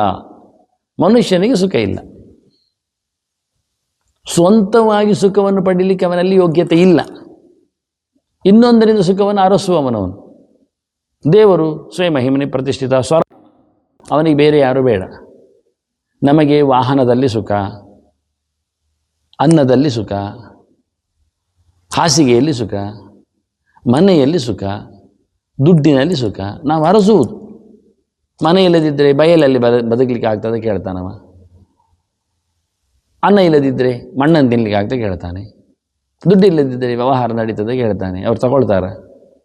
ಮನುಷ್ಯನಿಗೆ ಸುಖ ಇಲ್ಲ. ಸ್ವಂತವಾಗಿ ಸುಖವನ್ನು ಪಡೀಲಿಕ್ಕೆ ಅವನಲ್ಲಿ ಯೋಗ್ಯತೆ ಇಲ್ಲ. ಇನ್ನೊಂದರಿಂದ ಸುಖವನ್ನು ಅರಸುವವನವನು. ದೇವರು ಸ್ವಯಂಹಿಮನಿ ಪ್ರತಿಷ್ಠಿತ ಸ್ವರ, ಅವನಿಗೆ ಬೇರೆ ಯಾರು ಬೇಡ. ನಮಗೆ ವಾಹನದಲ್ಲಿ ಸುಖ, ಅನ್ನದಲ್ಲಿ ಸುಖ, ಹಾಸಿಗೆಯಲ್ಲಿ ಸುಖ, ಮನೆಯಲ್ಲಿ ಸುಖ, ದುಡ್ಡಿನಲ್ಲಿ ಸುಖ. ನಾವು ಅರಸುವುದು. ಮನೆ ಇಲ್ಲದಿದ್ದರೆ ಬಯಲಲ್ಲಿ ಬದುಕಲಿಕ್ಕೆ ಆಗ್ತದೆ ಕೇಳ್ತಾನವ. ಅನ್ನ ಇಲ್ಲದಿದ್ದರೆ ಮಣ್ಣನ್ನು ತಿನ್ನಲಿಕ್ಕೆ ಆಗ್ತದೆ ಕೇಳ್ತಾನೆ. ದುಡ್ಡು ಇಲ್ಲದಿದ್ದರೆ ವ್ಯವಹಾರ ನಡೀತದೆ ಕೇಳ್ತಾನೆ. ಅವ್ರು ತಗೊಳ್ತಾರ,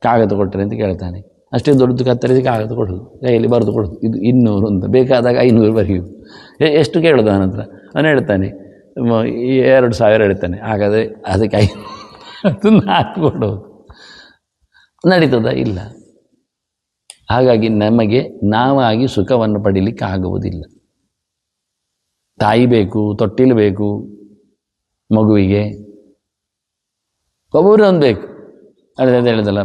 ಕಾಗದ ಕೊಟ್ಟರೆ ಅಂತ ಕೇಳ್ತಾನೆ. ಅಷ್ಟೇ ದೊಡ್ಡದು ಕತ್ತರಿಸಿ ಕಾಗದ ಕೊಡೋದು, ಕೈಯಲ್ಲಿ ಬರೆದು ಕೊಡೋದು, ಇದು 200 ಅಂತ, ಬೇಕಾದಾಗ 500 ಬರೆಯುವುದು. ಎಷ್ಟು ಕೇಳೋದು ಅವನ ಹತ್ರ? ಅವನು ಹೇಳ್ತಾನೆ 2000 ಹೇಳ್ತಾನೆ. ಹಾಗಾದರೆ ಅದಕ್ಕೆ 4 ಕೊಡೋದು. ನಡೀತದ? ಇಲ್ಲ. ಹಾಗಾಗಿ ನಮಗೆ ನಾವಾಗಿ ಸುಖವನ್ನು ಪಡೀಲಿಕ್ಕೆ ಆಗುವುದಿಲ್ಲ. ತಾಯಿ ಬೇಕು, ತೊಟ್ಟಿಲು ಬೇಕು ಮಗುವಿಗೆ, ಒಬ್ಬೊಬ್ಬರು ಒಂದು ಬೇಕು. ಅದೇ ಹೇಳಿದಲ್ಲ,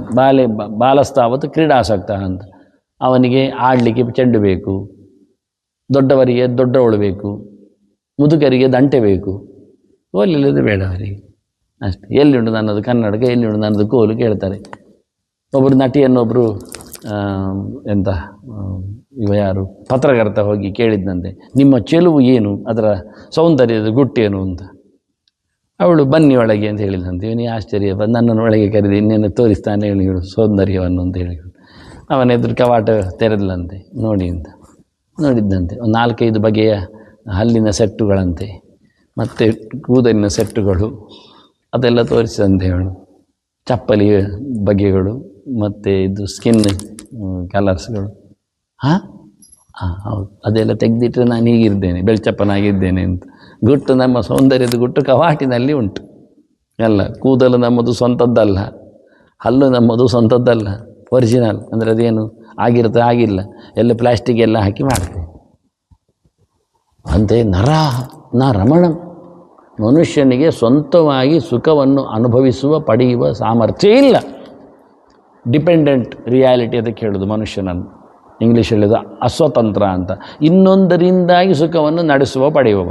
ಬಾಲಸ್ತಾವತ್ತು ಕ್ರೀಡಾಸಕ್ತ ಅಂತ. ಅವನಿಗೆ ಆಡಲಿಕ್ಕೆ ಚೆಂಡು ಬೇಕು, ದೊಡ್ಡವರಿಗೆ ದೊಡ್ಡವಳು ಬೇಕು, ಮುದುಕರಿಗೆ ದಂಟೆ ಬೇಕು. ಓಲಿಲ್ಲದೆ ಬೇಡ ಅವರಿಗೆ ಅಷ್ಟೇ. ಎಲ್ಲಿಂಡು ನನ್ನದು ಕನ್ನಡಕ, ಎಲ್ಲಿಂಡು ನನ್ನದು ಕೋಲು ಕೇಳ್ತಾರೆ. ಒಬ್ಬರು ನಟಿಯನ್ನೊಬ್ಬರು ಎಂತ ಇವ ಯಾರು ಪತ್ರಕರ್ತ ಹೋಗಿ ಕೇಳಿದ್ದಂತೆ, ನಿಮ್ಮ ಚೆಲುವು ಏನು, ಅದರ ಸೌಂದರ್ಯದ ಗುಟ್ಟೇನು ಅಂತ. ಅವಳು ಬನ್ನಿ ಒಳಗೆ ಅಂತ ಹೇಳಿದಂತೆ. ಇವನಿಗೆ ಆಶ್ಚರ್ಯ, ನನ್ನನ್ನು ಒಳಗೆ ಕರೆದು ಇನ್ನೇನು ತೋರಿಸ್ತಾನೆ ಹೇಳಿ ಸೌಂದರ್ಯವನ್ನು ಅಂತ ಹೇಳಿ. ಅವನ ಎದುರು ಕವಾಟ ತೆರೆದಲಂತೆ, ನೋಡಿ ಅಂತ. ನೋಡಿದ್ದಂತೆ ಒಂದು 4-5 ಬಗೆಯ ಹಲ್ಲಿನ ಸೆಟ್ಟುಗಳಂತೆ, ಮತ್ತು ಕೂದಲಿನ ಸೆಟ್ಟುಗಳು, ಅದೆಲ್ಲ ತೋರಿಸಿದಂತೆ ಅವಳು. ಚಪ್ಪಲಿ ಬಗೆಗಳು, ಮತ್ತು ಇದು ಸ್ಕಿನ್ ಕಲರ್ಸ್ಗಳು. ಹೌದು, ಅದೆಲ್ಲ ತೆಗೆದಿಟ್ಟರೆ ನಾನು ಹೀಗಿದ್ದೇನೆ, ಬೆಳ್ಚಪ್ಪನಾಗಿದ್ದೇನೆ ಅಂತ. ಗುಟ್ಟು, ನಮ್ಮ ಸೌಂದರ್ಯದ ಗುಟ್ಟು ಕವಾಟಿನಲ್ಲಿ ಉಂಟು. ಅಲ್ಲ, ಕೂದಲು ನಮ್ಮದು ಸ್ವಂತದ್ದಲ್ಲ, ಹಲ್ಲು ನಮ್ಮದು ಸ್ವಂತದ್ದಲ್ಲ, ಒರಿಜಿನಲ್. ಅಂದರೆ ಅದೇನು ಆಗಿರುತ್ತೆ, ಆಗಿಲ್ಲ, ಎಲ್ಲ ಪ್ಲಾಸ್ಟಿಕ್ ಎಲ್ಲ ಹಾಕಿ ಮಾಡ್ತೇವೆ. ಅಂತೆ ನ ರಮಣಂ, ಮನುಷ್ಯನಿಗೆ ಸ್ವಂತವಾಗಿ ಸುಖವನ್ನು ಅನುಭವಿಸುವ ಪಡೆಯುವ ಸಾಮರ್ಥ್ಯ ಇಲ್ಲ. ಡಿಪೆಂಡೆಂಟ್ ರಿಯಾಲಿಟಿ ಅದಕ್ಕೆ ಹೇಳೋದು ಮನುಷ್ಯನನ್ನು. ಇಂಗ್ಲೀಷ್ ಹೇಳಿದ ಅಸ್ವತಂತ್ರ ಅಂತ. ಇನ್ನೊಂದರಿಂದಾಗಿ ಸುಖವನ್ನು ನಡೆಸುವ ಪಡೆಯುವ.